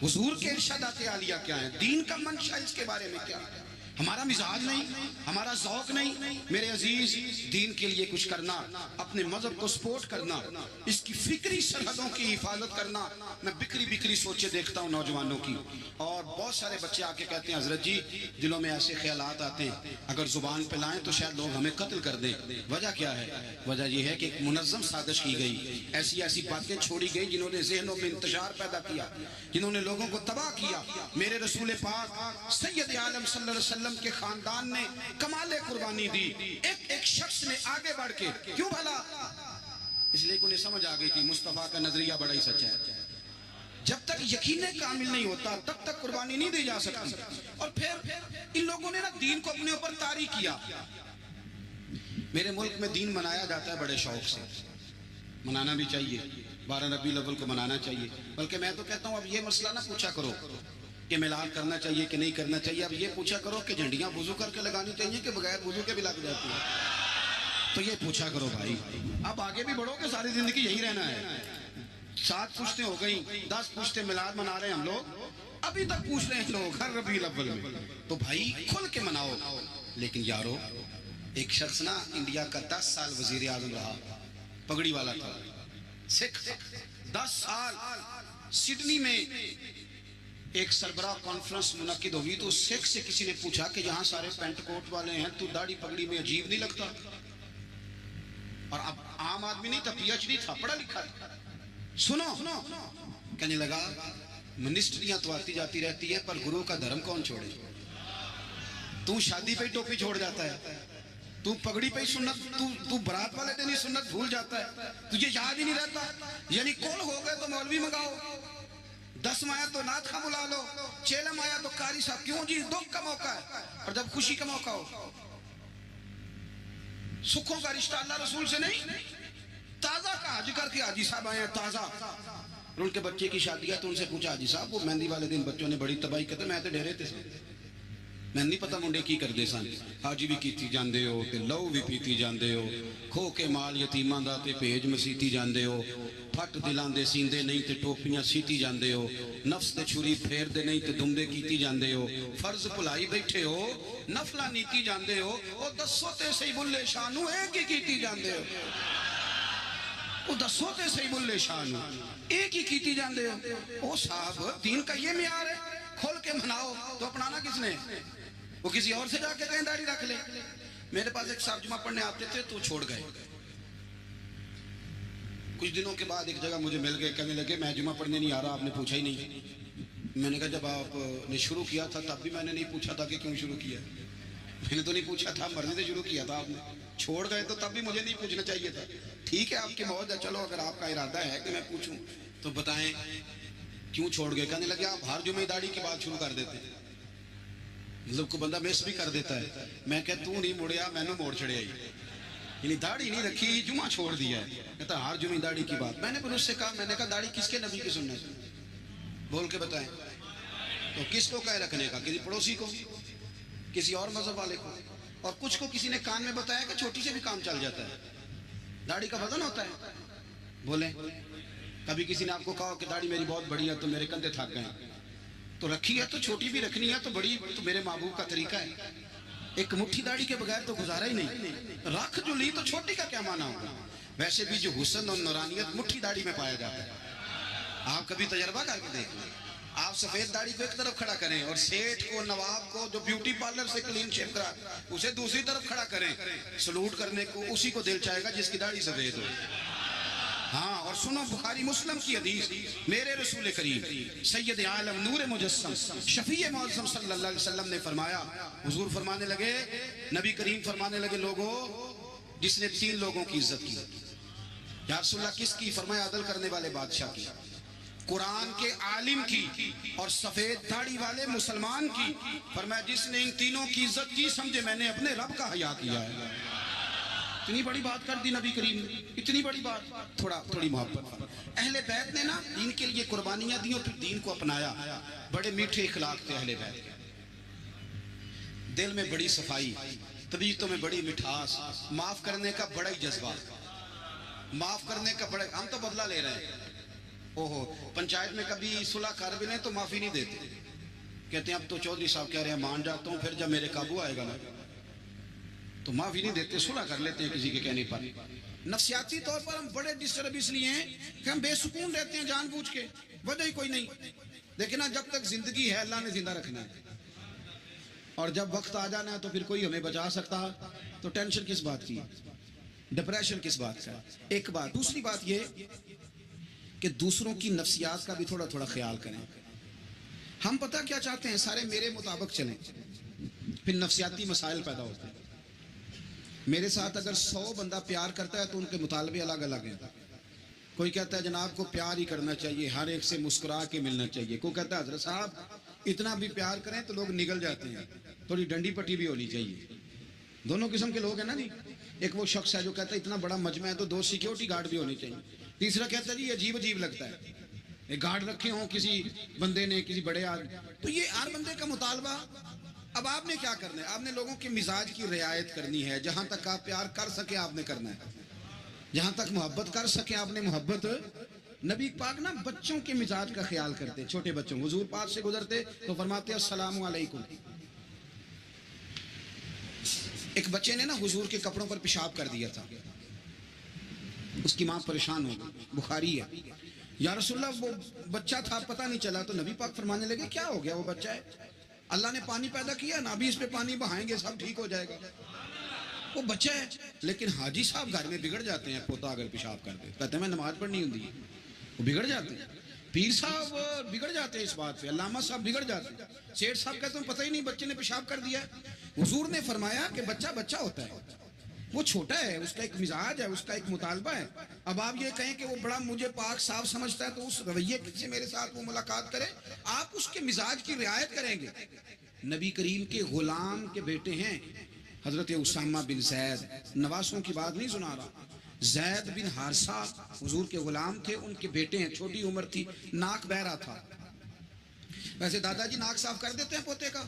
حضور کے ارشادات عالیہ کیا ہیں، دین کا منشا اس کے بارے میں کیا ہے؟ ہمارا مزاج نہیں، ہمارا ذوق نہیں۔ میرے عزیز، دین کے لیے کچھ کرنا، اپنے مذہب کو سپورٹ کرنا، اس کی فکری سرحدوں کی حفاظت کرنا۔ میں بکری سوچے دیکھتا ہوں نوجوانوں کی، اور بہت سارے بچے آ کے کہتے ہیں حضرت جی دلوں میں ایسے خیالات آتے ہیں اگر زبان پہ لائیں تو شاید لوگ ہمیں قتل کر دیں۔ وجہ کیا ہے؟ وجہ یہ ہے کہ ایک منظم سازش کی گئی، ایسی باتیں چھوڑی گئی جنہوں نے ذہنوں میں انتشار پیدا کیا، جنہوں نے لوگوں کو تباہ کیا۔ میرے رسول پاک سید عالم صلی اللہ علیہ وسلم کے خاندان نے کمال قربانی دی، ایک شخص نے آگے بڑھ کے، کیوں بھلا؟ اس لیے انہیں سمجھ آ گئی تھی مصطفیٰ کا نظریہ بڑا ہی سچا ہے۔ جب تک یقین کامل نہیں ہوتا تب تک قربانی نہیں دی جا سکتی۔ اور پھر ان لوگوں نے نا دین کو اپنے اوپر طاری کیا۔ میرے ملک میں دین منایا جاتا ہے بڑے شوق سے، منانا بھی چاہیے، 12 ربیع الاول کو منانا چاہیے، بلکہ میں تو کہتا ہوں اب یہ مسئلہ نہ پوچھا کرو کہ میلاد کرنا چاہیے کہ نہیں کرنا چاہیے، اب یہ پوچھا کرو کہ جھنڈیاں وضو کر کے لگانی چاہیے کہ بغیر وضو کے بھی لگ جاتی ہیں، تو یہ پوچھا کرو بھائی۔ اب آگے بھی بڑھو کہ ساری زندگی یہی رہنا ہے؟ 7 پشتیں ہو گئیں، 10 پشتیں میلاد منا رہے ہیں ہم لوگ، ابھی تک پوچھ رہے ہیں لوگ ہر ربیع الاول میں، تو بھائی کھل کے مناؤ۔ لیکن یارو، ایک شخص نا انڈیا کا 10 سال وزیر اعظم رہا، پگڑی والا تھا، سکھ، 10 سال۔ سڈنی میں ایک سربراہ کانفرنس منعقد ہوئی تو سکھ سے کسی نے پوچھا کہ یہاں سارے پینٹ کوٹ والے ہیں، تو داڑھی پگڑی میں عجیب نہیں لگتا؟ اور اب عام آدمی نہیں تھا، پی ایچ ڈی تھا، پڑھا لکھا تھا۔ سنو، کہنے لگا منسٹریاں تو آتی جاتی رہتی ہے پر گرو کا دھرم کون چھوڑے؟ تو شادی پہ ٹوپی چھوڑ جاتا ہے، تو پگڑی پہ سنت، تو برات والے دن ہی سنت بھول جاتا ہے، تجھے یاد ہی نہیں رہتا۔ یعنی کول ہو گئے تو مولوی منگاؤ، 10 آیا تو نعت خواہ بلا لو، 6 آیا تو قاری صاحب۔ کیوں جی؟ دکھ کا موقع ہے، اور جب خوشی کا موقع ہو، سکھوں کا رشتہ اللہ رسول سے نہیں، تازہ کا حج کر کے حاجی صاحب آئے ہیں، تازہ اور ان کے بچے کی شادی ہے تو ان سے پوچھا حاجی صاحب وہ مہندی والے دن بچوں نے بڑی تباہی کرتے میں تو ڈیرے تھے میں نہیں پتا منڈے کی کرتے سن حاجی بھی کیتی جاندے ہو تے لو بھی پیتی جاندے ہو کھو کے مال یتیماں دا تے بھیج مسیتی جاندے ہو پھٹ دلاں دے سیندے نہیں تے ٹوپیاں سیتی جاندے ہو نفس دے چھری پھیر دے نہیں تے دمبے کیتی جاندے ہو فرض بھلائی بیٹھے ہو نفلا نیتی جاندے ہو او دسو تے صحیح بلے شانو ایک ہی کیتی جاندے ہو او دسو تے صحیح بلے شانو ایک ہی کیتی جاندے ہو او صاحب دین کا یہ معیار ہے کھول کے مناؤ تو اپنانا کس نے وہ کسی اور سے جا کے کہیں داڑھی رکھ لے میرے پاس ایک صاحب جمعہ پڑھنے آتے تھے تو چھوڑ گئے کچھ دنوں کے بعد ایک جگہ مجھے مل گئے کہنے لگے میں جمعہ پڑھنے نہیں آ رہا آپ نے پوچھا ہی نہیں میں نے کہا جب آپ نے شروع کیا تھا تب بھی میں نے نہیں پوچھا تھا کہ کیوں شروع کیا میں نے تو نہیں پوچھا تھا مرضی سے شروع کیا تھا آپ نے چھوڑ گئے تو تب بھی مجھے نہیں پوچھنا چاہیے تھا ٹھیک ہے آپ کی موت ہے چلو اگر آپ کا ارادہ ہے کہ میں پوچھوں تو بتائیں کیوں چھوڑ گئے کہنے لگے آپ ہر جمعہ داڑھی کی بات شروع کر دیتے مطلب کو بندہ مس بھی کر دیتا ہے میں کہ تو نہیں مڑیا میں نے موڑ چڑھیا یعنی داڑھی نہیں رکھی جمعہ چھوڑ دیا ہے کہتا ہر جمعہ داڑھی کی بات میں نے پھر اس سے کہا میں نے کہا داڑھی کس کے نبی کی سنت بول کے بتائیں تو کس کو کہہ رکھنے کا کسی پڑوسی کو کسی اور مذہب والے کو اور کچھ کو کسی نے کان میں بتایا کہ چھوٹی سے بھی کام چل جاتا ہے داڑھی کا وزن ہوتا ہے بولیں کبھی کسی نے آپ کو کہا کہ داڑھی میری بہت بڑی ہے تو میرے کندھے تھک گئے تو رکھی ہے تو چھوٹی بھی رکھنی ہے تو بڑی تو میرے محبوب کا طریقہ ہے ایک مٹھی داڑھی کے بغیر تو گزارا ہی نہیں رکھ جو لی تو چھوٹی کا کیا معنی ہوگا ویسے بھی جو حسن اور نورانیت مٹھی داڑھی میں پایا جاتا ہے آپ کبھی تجربہ کر کے دیکھ لیں آپ سفید داڑھی کو ایک طرف کھڑا کریں اور سیٹھ کو نواب کو جو بیوٹی پارلر سے کلین شیو کرا اسے دوسری طرف کھڑا کریں سلوٹ کرنے کو اسی کو دل چاہے گا جس کی داڑھی سفید ہو ہاں اور سنو بخاری مسلم کی حدیث میرے رسول کریم سید عالم نور مجسم شفیع معظم صلی اللہ علیہ وسلم نے فرمایا حضور فرمانے لگے نبی کریم فرمانے لگے لوگوں جس نے 3 لوگوں کی عزت کی یا رسول اللہ کس کی فرمایا عدل کرنے والے بادشاہ کی قرآن کے عالم کی اور سفید داڑھی والے مسلمان کی فرمایا جس نے ان تینوں کی عزت کی سمجھے میں نے اپنے رب کا حیا کیا ہے اتنی بڑی بات کر دی نبی کریم نے اتنی بڑی بات تھوڑی محبت اہل بیت نے نا دین کے لیے قربانیاں دی اور پھر دین کو اپنایا بڑے میٹھے اخلاق تھے اہل بیت دل میں بڑی صفائی طبیعتوں میں بڑی مٹھاس معاف کرنے کا بڑا ہی جذبہ معاف کرنے کا بڑا ہم تو بدلہ لے رہے ہیں اوہو پنچایت میں کبھی صلح کر بھی لیں تو معافی نہیں دیتے کہتے ہیں اب تو چودھری صاحب کہہ رہے ہیں مان جاتا ہوں پھر جب میرے قابو آئے گا نا تو معافی نہیں دیتے صلح کر لیتے ہیں کسی کے کہنے پر نفسیاتی طور پر ہم بڑے ڈسٹرب اس لیے ہیں کہ ہم بے سکون رہتے ہیں جان بوجھ کے وجہ ہی کوئی نہیں لیکن جب تک زندگی ہے اللہ نے زندہ رکھنا ہے اور جب وقت آ جانا ہے تو پھر کوئی ہمیں بچا سکتا تو ٹینشن کس بات کی ڈپریشن کس بات کا ایک بات دوسری بات یہ کہ دوسروں کی نفسیات کا بھی تھوڑا تھوڑا خیال کریں ہم پتہ کیا چاہتے ہیں سارے میرے مطابق چلیں پھر نفسیاتی مسائل پیدا ہوتے ہیں میرے ساتھ اگر 100 بندہ پیار کرتا ہے تو ان کے مطالبے الگ الگ ہیں کوئی کہتا ہے جناب کو پیار ہی کرنا چاہیے ہر ایک سے مسکرا کے ملنا چاہیے کوئی کہتا ہے حضرت صاحب اتنا بھی پیار کریں تو لوگ نگل جاتے ہیں تھوڑی ڈنڈی پٹی بھی ہونی چاہیے دونوں قسم کے لوگ ہیں نا جی ایک وہ شخص ہے جو کہتا ہے اتنا بڑا مجمع ہے تو 2 سیکیورٹی گارڈ بھی ہونے چاہیے تیسرا کہتا ہے جی عجیب عجیب لگتا ہے ایک گارڈ رکھے ہوں کسی بندے نے کسی بڑے آدمی تو یہ ہر بندے کا مطالبہ اب آپ نے کیا کرنا ہے آپ نے لوگوں کے مزاج کی رعایت کرنی ہے جہاں تک آپ پیار کر سکیں آپ نے کرنا ہے جہاں تک محبت کر سکیں آپ نے محبت نبی پاک نا بچوں کے مزاج کا خیال کرتے چھوٹے بچوں حضور پاک سے گزرتے تو فرماتے السلام علیکم ایک بچے نے نا حضور کے کپڑوں پر پیشاب کر دیا تھا اس کی ماں پریشان ہو گئی بخاری ہے یا رسول اللہ وہ بچہ تھا پتہ نہیں چلا تو نبی پاک فرمانے لگے کیا ہو گیا وہ بچہ ہے اللہ نے پانی پیدا کیا نا ابھی اس پہ پانی بہائیں گے سب ٹھیک ہو جائے گا وہ بچہ ہے لیکن حاجی صاحب گھر میں بگڑ جاتے ہیں پوتا اگر پیشاب کر دے کہتے ہیں میں نماز پڑھنی ہوتی ہے وہ بگڑ جاتے ہیں پیر صاحب بگڑ جاتے ہیں اس بات پہ علامہ صاحب بگڑ جاتے ہیں سیٹھ صاحب کہتے ہیں پتہ ہی نہیں بچے نے پیشاب کر دیا حضور نے فرمایا کہ بچہ بچہ ہوتا ہے وہ چھوٹا ہے اس کا ایک مزاج ہے اس کا ایک مطالبہ ہے اب آپ یہ کہیں کہ وہ بڑا مجھے پاک صاف سمجھتا ہے تو اس رویے سے میرے ساتھ وہ ملاقات کرے آپ اس کے مزاج کی رعایت کریں گے نبی کریم کے غلام کے بیٹے ہیں حضرت اسامہ بن زید نواسوں کی بات نہیں سنا رہا زید بن حارثہ حضور کے غلام تھے، ان کے بیٹے ہیں، چھوٹی عمر تھی، ناک بہ رہا تھا. ویسے دادا جی ناک صاف کر دیتے ہیں پوتے کا؟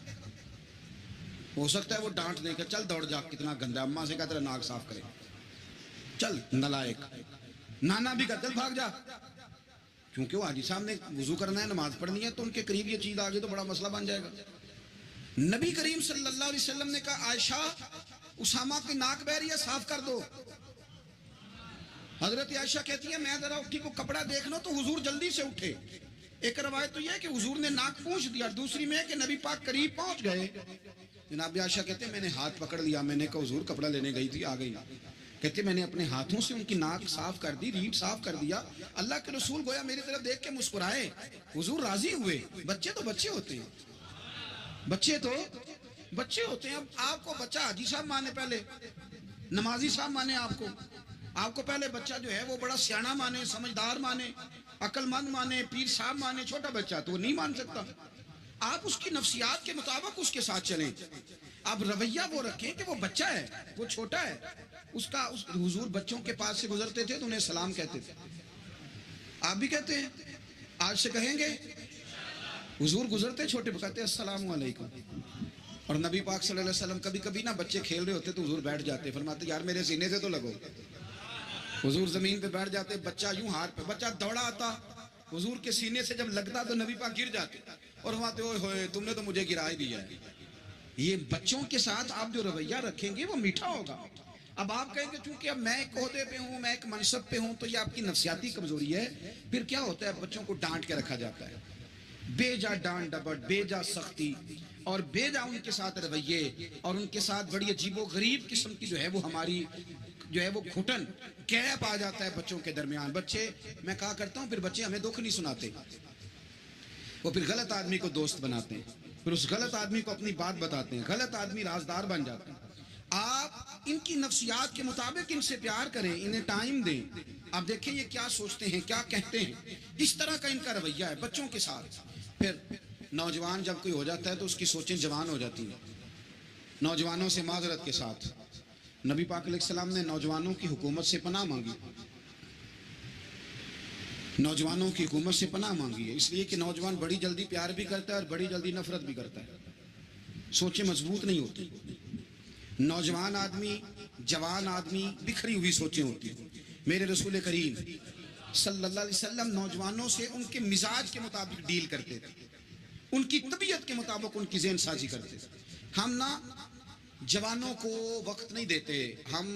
ہو سکتا ہے وہ ڈانٹ دیں کہ چل دوڑ جا، کتنا گندا، اماں سے کہا تیرا ناک صاف کرے، چل نالائق. نانا بھی کہتے بھاگ جا، کیونکہ وہ حاجی صاحب نے وضو کرنا ہے، نماز پڑھنی ہے، تو ان کے قریب یہ چیز آ گئی تو بڑا مسئلہ بن جائے گا. نبی کریم صلی اللہ علیہ وسلم نے کہا عائشہ اسامہ کی ناک بہ رہی ہے، صاف کر دو. حضرت عائشہ کہتی ہے میں ذرا اٹھی کو کپڑا دیکھنا تو حضور جلدی سے اٹھے. ایک روایت تو یہ ہے کہ حضور نے ناک پوچھ دیا، دوسری میں ہے کہ نبی پاک قریب پہنچ گئے. جناب عائشہ کہتے ہیں میں نے ہاتھ پکڑ لیا، میں نے کہا حضور کپڑا لینے گئی تھی، آ گئی. کہتے میں نے اپنے ہاتھوں سے ان کی ناک صاف کر دی، ریڑھ صاف کر دیا. اللہ کے رسول گویا میری طرف دیکھ کے مسکرائے، حضور راضی ہوئے. بچے تو بچے ہوتے ہیں، بچے تو بچے ہوتے ہیں. اب آپ کو بچہ حاجی صاحب مانے، پہلے نمازی صاحب مانے، آپ کو پہلے بچہ جو ہے وہ بڑا سیانا مانے، سمجھدار مانے، عقل مند مانے، پیر صاحب مانے. چھوٹا بچہ تو وہ نہیں مان سکتا. آپ اس کی نفسیات کے مطابق اس کے ساتھ چلیں. آپ رویہ وہ رکھیں کہ وہ بچہ ہے، وہ چھوٹا ہے. حضور بچوں کے پاس سے گزرتے تھے تو انہیں سلام کہتے تھے. آپ بھی کہتے ہیں، آج سے کہیں گے. حضور گزرتے چھوٹے کہتے السلام علیکم. اور نبی پاک صلی اللہ علیہ وسلم کبھی کبھی نا بچے کھیل رہے ہوتے تو حضور بیٹھ جاتے، فرماتے یار میرے سینے سے تو لگو. حضور زمین پہ بیٹھ جاتے، بچہ یوں ہاتھ پہ، بچہ دوڑا آتا، حضور کے سینے سے جب لگتا تو نبی پاک گر جاتے اور فرماتے اوئے ہوئے تم نے تو مجھے گرا ہی دیا ہے. یہ بچوں کے ساتھ آپ جو رویہ رکھیں گے وہ میٹھا ہوگا. اب آپ کہیں گے چونکہ اب میں ایک عہدے پہ ہوں، میں ایک منصب پہ ہوں، تو یہ آپ کی نفسیاتی کمزوری ہے. پھر کیا ہوتا ہے، بچوں کو ڈانٹ کے رکھا جاتا ہے، بے جا ڈانٹ ڈپٹ، بے جا سختی اور بے جا ان کے ساتھ رویے اور ان کے ساتھ بڑی عجیب و غریب قسم کی جو ہے وہ ہماری جو ہے وہ گھٹن گیپ آ جاتا ہے بچوں کے درمیان. بچے، میں کہا کرتا ہوں، پھر بچے ہمیں دکھ نہیں سناتے، وہ پھر غلط آدمی کو دوست بناتے ہیں، پھر اس غلط آدمی کو اپنی بات بتاتے ہیں، غلط آدمی رازدار بن جاتے ہیں. آپ ان کی نفسیات کے مطابق ان سے پیار کریں، انہیں ٹائم دیں. آپ دیکھیں یہ کیا سوچتے ہیں، کیا کہتے ہیں، اس طرح کا ان کا رویہ ہے بچوں کے ساتھ. پھر نوجوان جب کوئی ہو جاتا ہے تو اس کی سوچیں جوان ہو جاتی ہیں. نوجوانوں سے معذرت کے ساتھ نبی پاک علیہ السلام نے نوجوانوں کی حکومت سے پناہ مانگی، نوجوانوں کی حکومت سے پناہ مانگی ہے، اس لیے کہ نوجوان بڑی جلدی پیار بھی کرتا ہے اور بڑی جلدی نفرت بھی کرتا ہے. سوچیں مضبوط نہیں ہوتی. نوجوان آدمی، جوان آدمی، بکھری ہوئی سوچیں ہوتی ہیں. میرے رسول کریم صلی اللہ علیہ وسلم نوجوانوں سے ان کے مزاج کے مطابق ڈیل کرتے تھے، ان کی طبیعت کے مطابق ان کی ذہن سازی کرتے تھے. ہم نا جوانوں کو وقت نہیں دیتے، ہم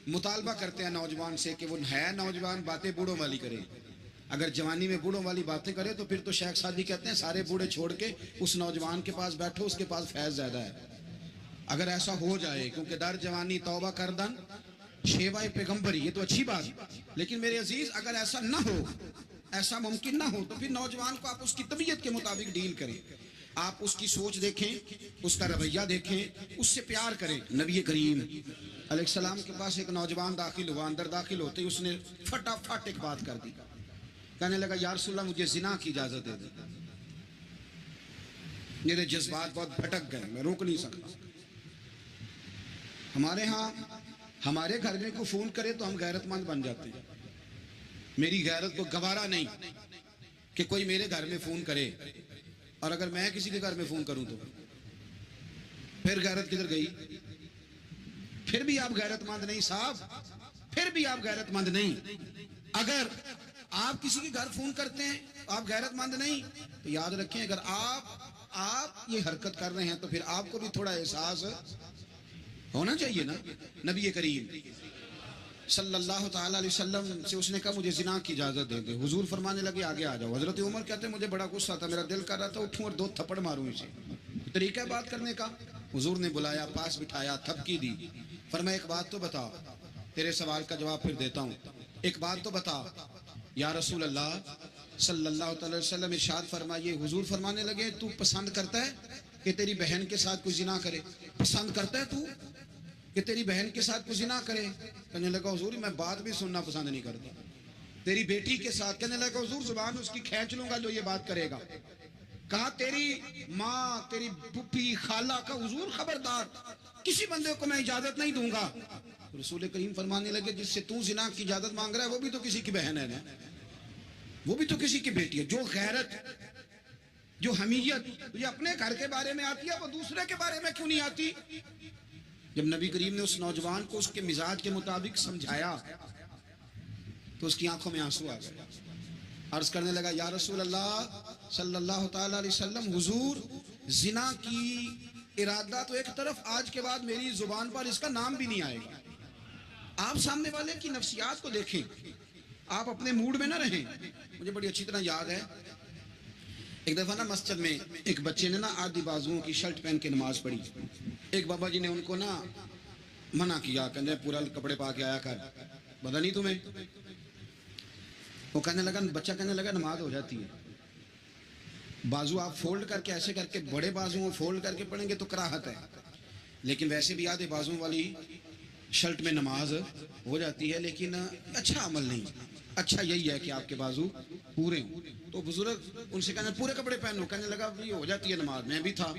مطالبہ کرتے ہیں نوجوان سے کہ وہ ہے نوجوان، باتیں بوڑھوں والی کرے. اگر جوانی میں بوڑھوں والی باتیں کرے تو پھر تو شیخ سعدی کہتے ہیں سارے بوڑھے چھوڑ کے اس نوجوان کے پاس بیٹھو، اس کے پاس فیض زیادہ ہے. اگر ایسا ہو جائے، کیونکہ در جوانی توبہ کردن شیوائے پیغمبری، یہ تو اچھی بات. لیکن میرے عزیز اگر ایسا نہ ہو، ایسا ممکن نہ ہو، تو پھر نوجوان کو آپ اس کی طبیعت کے مطابق ڈیل کریں. آپ اس کی سوچ دیکھیں، اس کا رویہ دیکھیں، اس سے پیار کریں. نبی کریم علیہ السلام کے پاس ایک نوجوان داخل ہوا، اندر داخل ہوتے ہی اس نے فٹافٹ ایک بات کر دی. کہنے لگا یا رسول اللہ مجھے زنا کی اجازت دے دیں. میرے جذبات بہت بھٹک گئے، میں روک نہیں سکتا. ہمارے ہاں ہمارے گھر میں کوئی فون کرے تو ہم غیرت مند بن جاتے ہیں. میری غیرت کو گوارا نہیں کہ کوئی میرے گھر میں فون کرے، اور اگر میں کسی کے گھر میں فون کروں تو پھر غیرت کدھر گئی؟ پھر بھی آپ غیرت مند نہیں صاحب، پھر بھی آپ غیرت مند نہیں. اگر آپ کسی کے گھر فون کرتے ہیں آپ غیرت مند نہیں، تو یاد رکھیں اگر آپ یہ حرکت کر رہے ہیں تو پھر آپ کو بھی تھوڑا احساس ہونا چاہیے نا. نبی کریم صلی اللہ تعالی علیہ وسلم سے اس نے کہا مجھے زنا کی اجازت دے دے. حضور فرمانے لگے آگے آ جاؤ. حضرت عمر کہتے ہیں مجھے بڑا غصہ تھا، میرا دل کر رہا تھا اٹھوں اور 2 تھپڑ ماروں اسے. طریقہ بات کرنے کا. حضور نے بلایا، پاس بٹھایا، تھپکی دی. فرمایا ایک بات تو بتا، تیرے سوال کا جواب پھر دیتا ہوں، ایک بات تو بتا. یا رسول اللہ صلی اللہ تعالی وسلم ارشاد فرمائیے. حضور فرمانے لگے تو پسند کرتا ہے کہ تیری بہن کے ساتھ کوئی زنا کرے؟ پسند کرتا ہے تو کہ تیری بہن کے ساتھ کوئی زنا کرے؟ کہنے لگا حضور میں بات بھی سننا پسند نہیں کرتا. تیری بیٹی کے ساتھ؟ کہنے لگا حضور زبان اس کی کھینچ لوں گا جو یہ بات کرے گا. کہا تیری ماں، تیری پھوپھی، خالہ کا؟ حضور خبردار کسی بندے کو میں اجازت نہیں دوں گا. رسول کریم فرمانے لگے جس سے تو زنا کی اجازت مانگ رہا ہے وہ بھی تو کسی کی بہن ہے نا، وہ بھی تو کسی کی بیٹی ہے. جو غیرت، جو حمیت تجھے اپنے گھر کے بارے میں آتی ہے وہ دوسرے کے بارے میں کیوں نہیں آتی؟ جب نبی کریم نے اس نوجوان کو اس کے مزاج کے مطابق سمجھایا تو اس کی آنکھوں میں آنسو آ گئے. عرض کرنے لگا یا رسول اللہ صلی اللہ تعالی علیہ وسلم، حضور زنا کی ارادہ تو ایک طرف، آج کے بعد میری زبان پر اس کا نام بھی نہیں آئے گا. آپ سامنے والے کی نفسیات کو دیکھیں، آپ اپنے موڈ میں نہ رہیں. مجھے بڑی اچھی طرح یاد ہے ایک دفعہ نا مسجد میں ایک بچے نے نا آدھی بازوؤں کی شرٹ پہن کے نماز پڑھی. ایک بابا جی نے ان کو نا منع کیا، کہنے پورا کپڑے پا کے آیا کر، پتا نہیں تمہیں. وہ کہنے لگا، بچہ کہنے لگا نماز ہو جاتی ہے، بازو آپ فولڈ کر کے ایسے کر کے، بڑے بازو فولڈ کر کے پڑھیں گے تو کراہت ہے، لیکن ویسے بھی آدھے بازو والی شرٹ میں نماز ہو جاتی ہے. لیکن اچھا عمل نہیں، اچھا یہی ہے کہ آپ کے بازو پورے ہوں. تو بزرگ ان سے کہنے پورے کپڑے پہنو، کہنے لگا یہ ہو جاتی ہے نماز. میں بھی تھا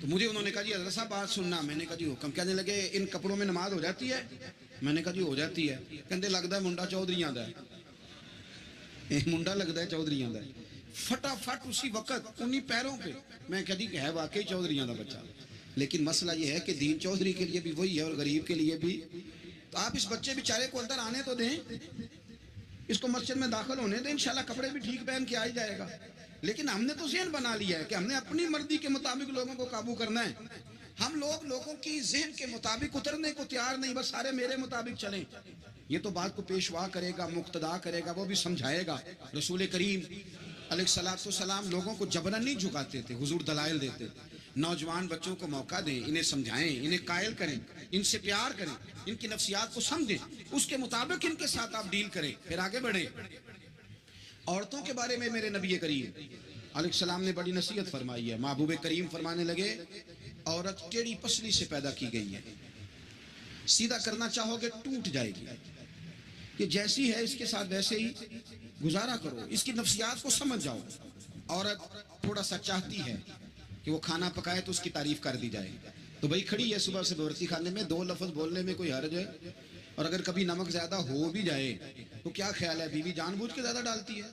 تو مجھے انہوں نے کہا جی حضرت صاحب بات سننا. میں نے کہا جی حکم. کہنے لگے ان کپڑوں میں نماز ہو جاتی ہے؟ میں نے کہا جی ہو جاتی ہے. کہنے لگتا ہے منڈا چودھریاں دا ہے، منڈا لگتا ہے چودھریاں دا ہے. فٹافٹ اسی وقت انہی پیروں پہ میں کہا جی ہے واقعی چودھریاں دا بچہ. لیکن مسئلہ یہ ہے کہ دین چودھری کے لیے بھی وہی ہے اور غریب کے لیے بھی. تو آپ اس بچے بیچارے کو اندر آنے تو دیں، اس کو مسجد میں داخل ہونے دیں، انشاءاللہ کپڑے بھی ٹھیک پہن کے آ ہی جائے گا. لیکن ہم نے تو ذہن بنا لیا ہے کہ ہم نے اپنی مرضی کے مطابق لوگوں کو قابو کرنا ہے. ہم لوگ لوگوں کی ذہن کے مطابق اترنے کو تیار نہیں، بس سارے میرے مطابق چلیں. یہ تو بات کو پیشوا کرے گا، مقتدا کرے گا، وہ بھی سمجھائے گا. رسول کریم علیہ السلام لوگوں کو جبرن نہیں جھکاتے تھے، حضور دلائل دیتے. نوجوان بچوں کو موقع دیں، انہیں سمجھائیں، انہیں قائل کریں، ان سے پیار کریں، ان کی نفسیات کو سمجھیں، اس کے مطابق ان کے ساتھ آپ ڈیل کریں، پھر آگے بڑھیں. عورتوں کے بارے میں میرے نبی کریم علیہ السلام نے بڑی نصیحت فرمائی ہے. محبوب کریم فرمانے لگے عورت ٹیڑھی پسلی سے پیدا کی گئی ہے، سیدھا کرنا چاہو گے ٹوٹ جائے گی. کہ جیسی ہے اس کے ساتھ ویسے ہی گزارا کرو، اس کی نفسیات کو سمجھ جاؤ. عورت تھوڑا سا چاہتی ہے کہ وہ کھانا پکائے تو اس کی تعریف کر دی جائے. تو بھائی کھڑی ہے صبح سے باورچی خانے میں، دو لفظ بولنے میں کوئی حرج ہے؟ اور اگر کبھی نمک زیادہ ہو بھی جائے تو کیا خیال ہے بیوی جان بوجھ کے زیادہ ڈالتی ہے؟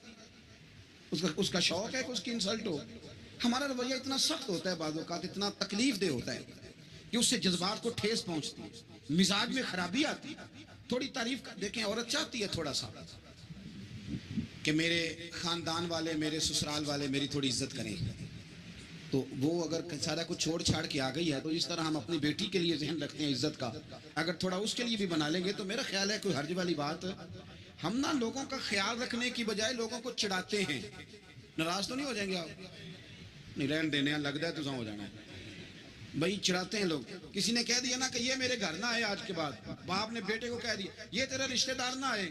اس کا شوق ہے کہ اس کی انسلٹ ہو. ہمارا رویہ اتنا سخت ہوتا ہے، بعض اوقات اتنا تکلیف دہ ہوتا ہے کہ اس سے جذبات کو ٹھیس پہنچتی ہے، مزاج میں خرابی آتی ہے. تھوڑی تعریف دیکھیں، عورت چاہتی ہے تھوڑا سا کہ میرے خاندان والے، میرے سسرال والے میری تھوڑی عزت کریں. تو وہ اگر سارا کچھ چھوڑ چھاڑ کے آ گئی ہے تو جس طرح ہم اپنی بیٹی کے لیے ذہن رکھتے ہیں عزت کا، اگر تھوڑا اس کے لیے بھی بنا لیں گے تو میرا خیال ہے کوئی حرج والی بات. ہم نا لوگوں کا خیال رکھنے کی بجائے لوگوں کو چڑھاتے ہیں. ناراض تو نہیں ہو جائیں گے آپ؟ نہیں رہن دینے، لگتا ہے تو ہو جانا ہے بھائی. چڑھاتے ہیں لوگ. کسی نے کہہ دیا نا کہ یہ میرے گھر نہ آئے، آج کے بعد باپ نے بیٹے کو کہہ دیا یہ تیرا رشتہ دار نہ آئے،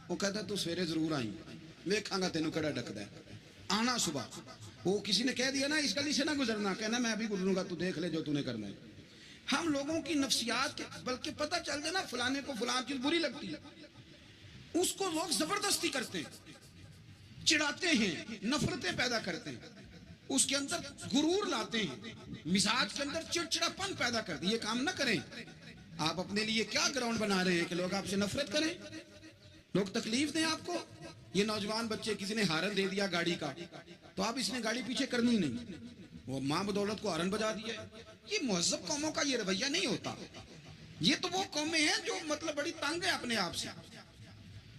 وہ کہتا ہے تو سویرے ضرور آئی، دیکھاں گا تینوں کڑا ڈکدا ہے آنا صبح. وہ کسی نے کہہ دیا نا اس گلی سے نہ گزرنا، کہنا میں ابھی گزروں گا، تو دیکھ لے جو تو نے کرنا ہے. ہم لوگوں کی نفسیات کے بلکہ پتہ چل جائے نا فلانے کو فلان چیز بری لگتی ہے، اس کو لوگ زبردستی کرتے ہیں، چڑھاتے ہیں، نفرتیں پیدا کرتے ہیں، اس کے اندر غرور لاتے ہیں، مزاج کے اندر چڑچڑاپن پیدا کرتے ہیں. یہ کام نہ کریں. آپ اپنے لیے کیا گراؤنڈ بنا رہے ہیں کہ لوگ آپ سے نفرت کریں، لوگ تکلیف دیں آپ کو. یہ نوجوان بچے کسی نے ہارن دے دیا گاڑی کا تو آپ اس نے گاڑی پیچھے کرنی نہیں، وہ ماں بدولت کو ہارن بجا دیا. یہ مہذب قوموں کا یہ رویہ نہیں ہوتا. یہ تو وہ قومیں ہیں جو مطلب بڑی تنگ ہیں اپنے آپ سے،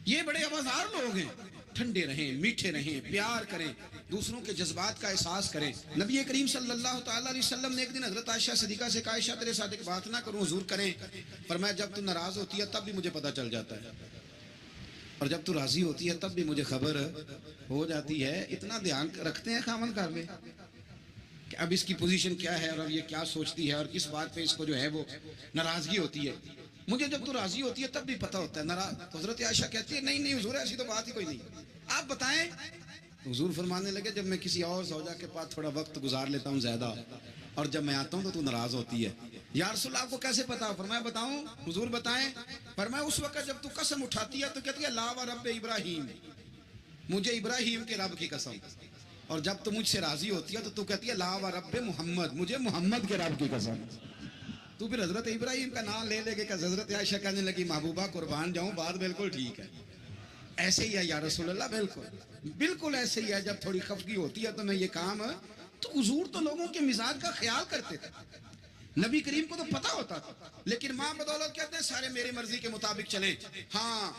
یہ بڑے آوازار لوگ ہیں. ٹھنڈے رہیں، میٹھے رہیں، پیار کریں، دوسروں کے جذبات کا احساس کریں. نبی کریم صلی اللہ تعالیٰ علیہ وسلم نے ایک دن حضرت عائشہ صدیقہ سے کہا عائشہ تیرے ساتھ ایک بات نہ کروں، حضور کریں. فرمایا جب تو ناراض ہوتی ہے تب بھی مجھے پتہ چل جاتا ہے، اور جب تو راضی ہوتی ہے تب بھی مجھے خبر ہو جاتی ہے. اتنا دھیان رکھتے ہیں خامن کر لے کہ اب اس کی پوزیشن کیا ہے اور اب یہ کیا سوچتی ہے اور کس بات پہ اس کو جو ہے وہ ناراضگی ہوتی ہے. مجھے جب تو راضی ہوتی ہے تب بھی پتہ ہوتا ہے ناراض. تو حضرت عائشہ کہتی ہے نہیں حضور ایسی تو بات ہی کوئی نہیں، آپ بتائیں. حضور فرمانے لگے جب میں کسی اور زوجہ کے پاس تھوڑا وقت گزار لیتا ہوں زیادہ اور جب میں آتا ہوں تو ناراض ہوتی ہے. یا رسول اللہ آپ کو کیسے پتا؟ فرمایا بتاؤں حضور بتائیں. فرمایا اس وقت جب تو قسم اٹھاتی ہے تو کہتی ہے لا و رب ابراہیم، مجھے ابراہیم کے رب کی قسم. اور جب تو مجھ سے راضی ہوتی ہے تو کہتی ہے لا و رب محمد، مجھے محمد کے رب کی قسم. تو پھر حضرت ابراہیم کا نام لے لے کے حضرت عائشہ کہنے لگی محبوبہ قربان جاؤں، بات بالکل ٹھیک ہے، ایسے ہی ہے یا رسول اللہ، بالکل ایسے ہی ہے۔ جب تھوڑی خفگی ہوتی ہے تو میں یہ کام، تو حضور تو لوگوں کے مزاج کا خیال کرتے تھے، نبی کریم کو تو پتا ہوتا تھا، لیکن ماں بدولت کہتے ہیں سارے میری مرضی کے مطابق چلیں۔ ہاں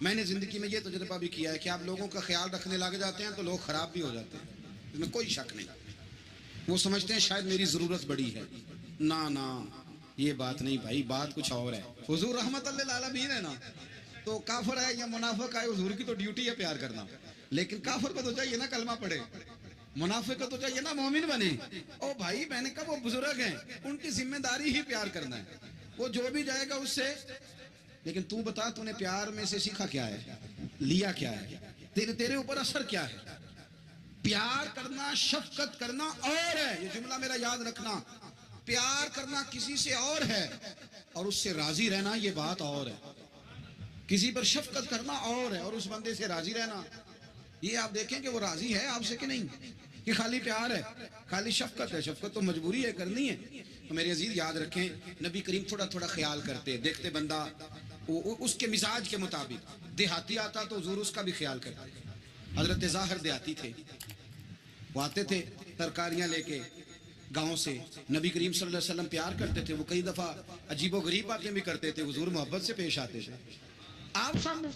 میں نے زندگی میں یہ تجربہ بھی کیا ہے کہ آپ لوگوں کا خیال رکھنے لگ جاتے ہیں تو لوگ خراب بھی ہو جاتے ہیں، اس میں کوئی شک نہیں۔ وہ سمجھتے ہیں شاید میری ضرورت بڑی ہے، نا یہ بات نہیں بھائی، بات کچھ اور ہے۔ حضور رحمت اللہ العالمین ہے نا، تو کافر ہے یا منافق ہے، حضور کی تو ڈیوٹی ہے پیار کرنا، لیکن کافر کو تو چاہیے نا کلمہ پڑھے، منافق کو تو چاہیے نا مومن بنے۔ او بھائی میں نے کہا وہ بزرگ ہیں، ان کی ذمہ داری ہی پیار کرنا ہے، وہ جو بھی جائے گا اس سے۔ لیکن تو بتا تو نے پیار میں سے سیکھا کیا ہے، لیا کیا ہے، تیرے اوپر اثر کیا ہے؟ پیار کرنا، شفقت کرنا اور ہے، یہ جملہ میرا یاد رکھنا، پیار کرنا کسی سے اور ہے اور اس سے راضی رہنا یہ بات اور ہے۔ کسی پر شفقت کرنا اور ہے اور اس بندے سے راضی رہنا، یہ آپ دیکھیں کہ وہ راضی ہے آپ سے کہ نہیں، کہ خالی پیار ہے، خالی شفقت ہے۔ شفقت تو مجبوری ہے، کرنی ہے۔ تو میرے عزیز یاد رکھیں، نبی کریم تھوڑا تھوڑا خیال کرتے، دیکھتے بندہ اس کے مزاج کے مطابق، دیہاتی آتا تو حضور اس کا بھی خیال کرتے۔ حضرت ظاہر دیہاتی تھے، وہ آتے تھے ترکاریاں لے کے گاؤں سے، نبی کریم صلی اللہ علیہ وسلم پیار کرتے تھے، وہ کئی دفعہ عجیب و غریب باتیں بھی کرتے تھے، حضور محبت سے پیش آتے تھے۔ آپ سامنے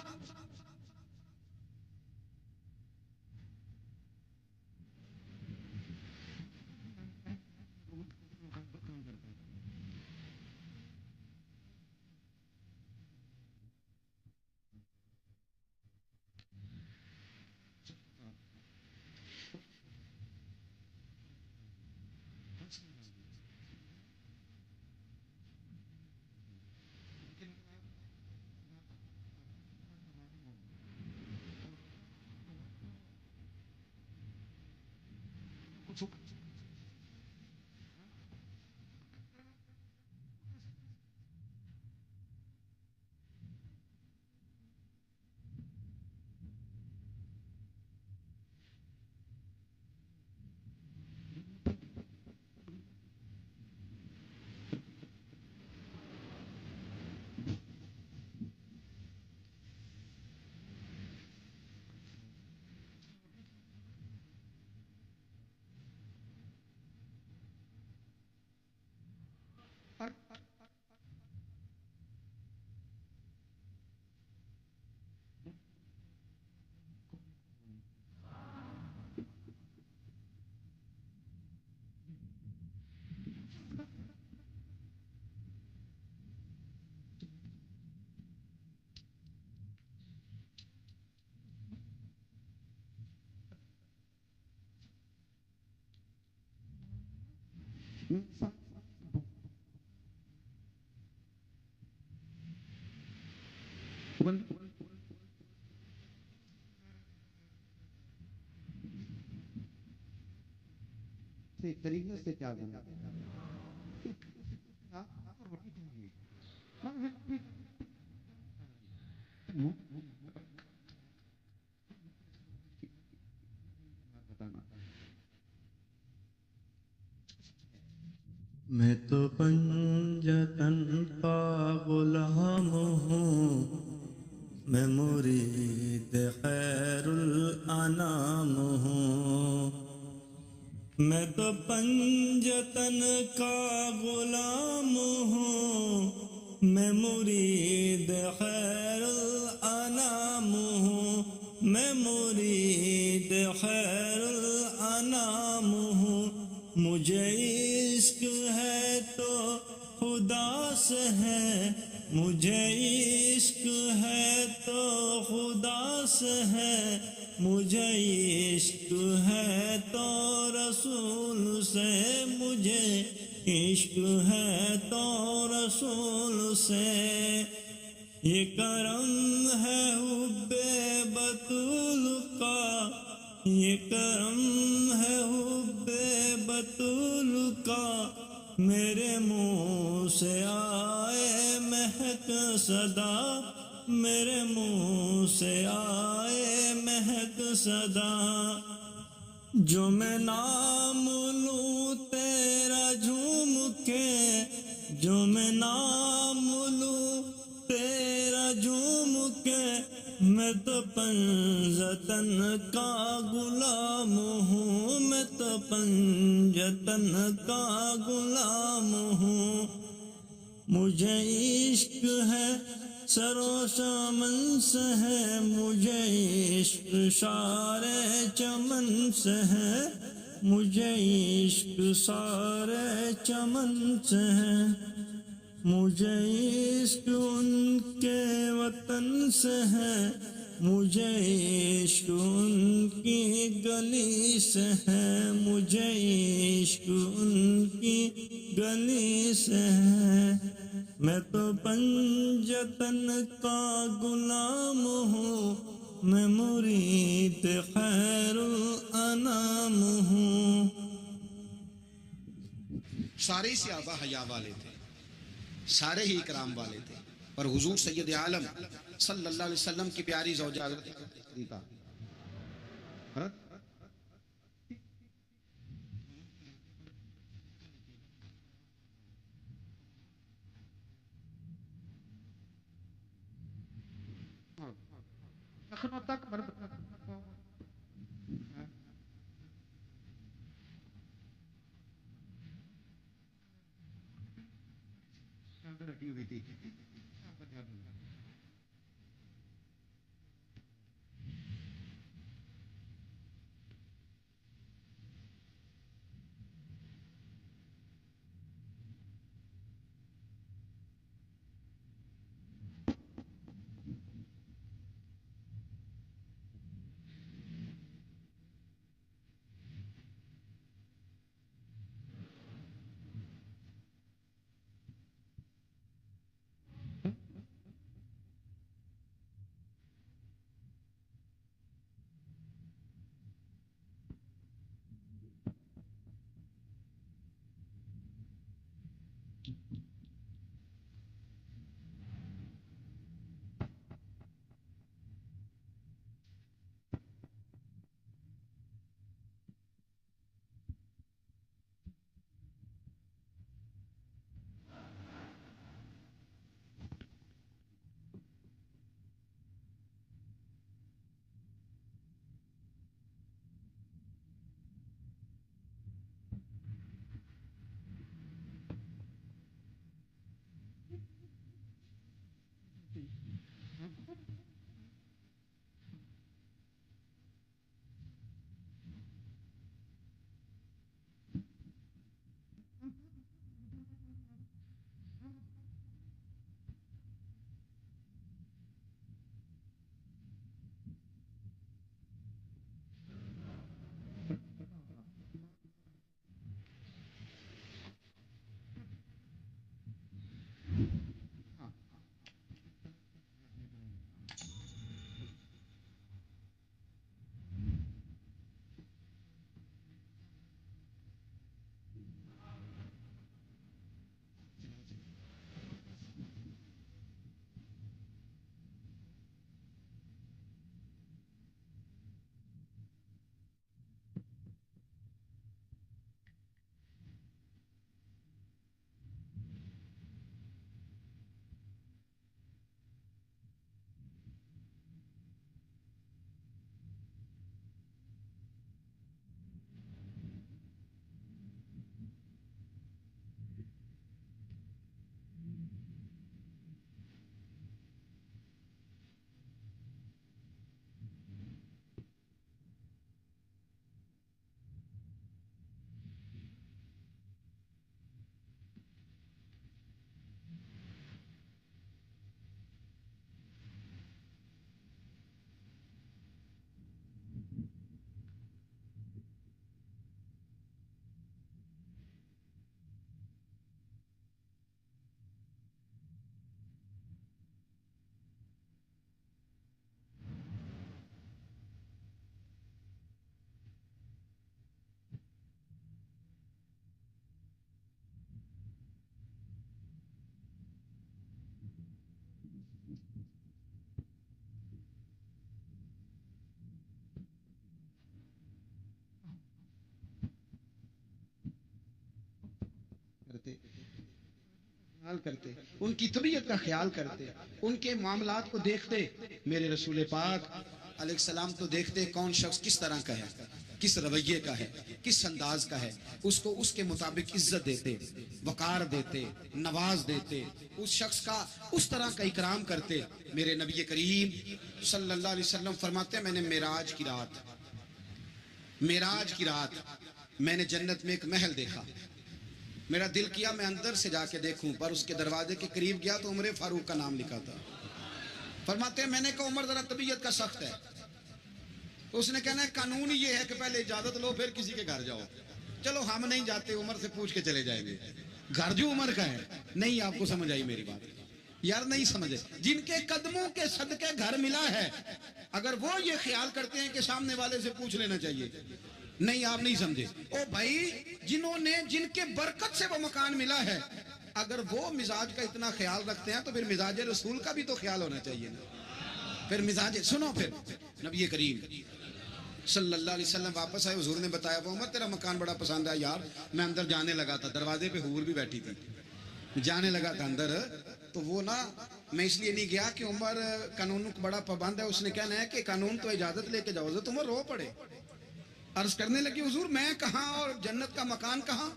طریقے سے کیا کرنا میں تو پنجتن کا غلام ہوں، میں مرید خیر الانام ہوں، میں تو پنجتن کا غلام ہوں، میں مرید خیر الانام ہوں، میں مرید خیر الانام ہوں، مجھے عشق ہے تو خدا سے ہے، مجھے عشق ہے تو خدا سے ہے، مجھے عشق ہے تو رسول سے، مجھے عشق ہے تو رسول سے، یہ کرم ہے حب بطول کا، یہ کرم ہے حب بطول کا، میرے منہ سے آئے مہک صدا، میرے منہ سے آئے مہک صدا، جو میں نام لوں تیرا جھوم کے، جو میں نام لوں تیرا جھوم کے، میں تو پنجتن کا غلام ہوں، میں تو پنجتن کا غلام ہوں۔ مجھے عشق ہے سرو سامن سے ہے، مجھے عشق سارے چمن سے ہے، مجھے عشق سارے چمن سے ہے، مجھے عشق ان کے وطن سے ہے، مجھے عشق ان کی گلی سے ہے، مجھے عشق ان کی گلی سے ہے۔ میں تو پنجتن کا غلام ہوں، میں مرید خیر الانام ہوں۔ سارے ہی صحابہ حیا والے تھے، سارے ہی اکرام والے تھے، پر حضور سید عالم صلی اللہ علیہ وسلم کی پیاری زوجہ حضرت صدیقہ لکھنؤ تک رکھی ہوئی تھی۔ خیال کرتے, ان کی طبیعت کا خیال کرتے, ان کے معاملات کو دیکھتے. میرے رسول پاک علیہ السلام تو دیکھتے کون شخص کس طرح کا ہے, کس رویے کا ہے, کس انداز کا ہے, اس کو اس کے مطابق عزت دیتے, وقار دیتے, نواز دیتے, اس شخص کا اس طرح کا اکرام کرتے. میرے نبی کریم صلی اللہ علیہ وسلم فرماتے ہیں میں نے معراج کی رات میں نے جنت میں ایک محل دیکھا. میرا دل کیا میں اندر سے جا کے دیکھوں, پر اس کے دروازے کے قریب گیا تو عمر فاروق کا نام لکھا تھا. فرماتے ہیں میں نے کہا عمر ذرا طبیعت کا سخت ہے. اس نے کہنا ہے قانون یہ ہے کہ پہلے اجازت لو پھر کسی کے گھر جاؤ. چلو ہم نہیں جاتے, عمر سے پوچھ کے چلے جائیں گے. گھر جو عمر کا ہے نہیں, آپ کو سمجھ آئی میری بات یار, نہیں سمجھے. جن کے قدموں کے صدقے گھر ملا ہے, اگر وہ یہ خیال کرتے ہیں کہ سامنے والے سے پوچھ لینا چاہیے, نہیں آپ نہیں سمجھے. او بھائی, جن کے برکت سے وہ مکان ملا ہے, اگر وہ مزاج کا اتنا خیال رکھتے ہیں تو پھر مزاج رسول کا بھی تو خیال ہونا چاہیے نا. پھر مزاج سنو, پھر نبی کریم صلی اللہ علیہ وسلم واپس آئے. حضور نے بتایا وہ عمر تیرا مکان بڑا پسند ہے یار. میں اندر جانے لگا تھا, دروازے پہ حور بھی بیٹھی تھی, جانے لگا تھا اندر, تو وہ نا میں اس لیے نہیں گیا کہ عمر قانون کو بڑا پابند ہے. اس نے کہنا ہے کہ قانون تو اجازت لے کے جاؤ. تو عمر رو پڑے, عرض کرنے لگی حضور میں کہاں اور جنت کا مکان کہاں.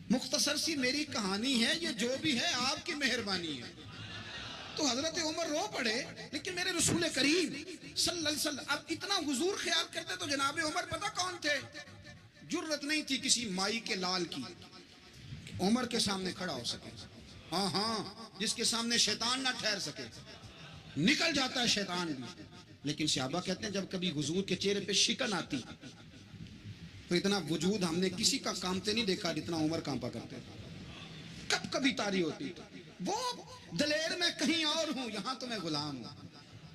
مختصر سی میری کہانی ہے, یہ جو بھی ہے آپ کی مہربانی ہے. تو حضرت عمر رو پڑے. لیکن میرے رسول کریم صلی اللہ علیہ وسلم اب اتنا حضور خیال کرتے تو جناب عمر پتہ کون تھے, جرت نہیں تھی کسی مائی کے لال کی عمر کے سامنے کھڑا ہو سکے. ہاں, جس کے سامنے شیطان نہ ٹھہر سکے, نکل جاتا ہے شیطان بھی. لیکن صحابہ کہتے ہیں جب کبھی حضور کے چہرے پہ شکن آتی تو اتنا وجود ہم نے کسی کا کامتے نہیں دیکھا جتنا عمر کانپا کرتے. کب کبھی تاری ہوتی وہ دلیر میں کہیں اور ہوں, یہاں تو میں غلام ہوں,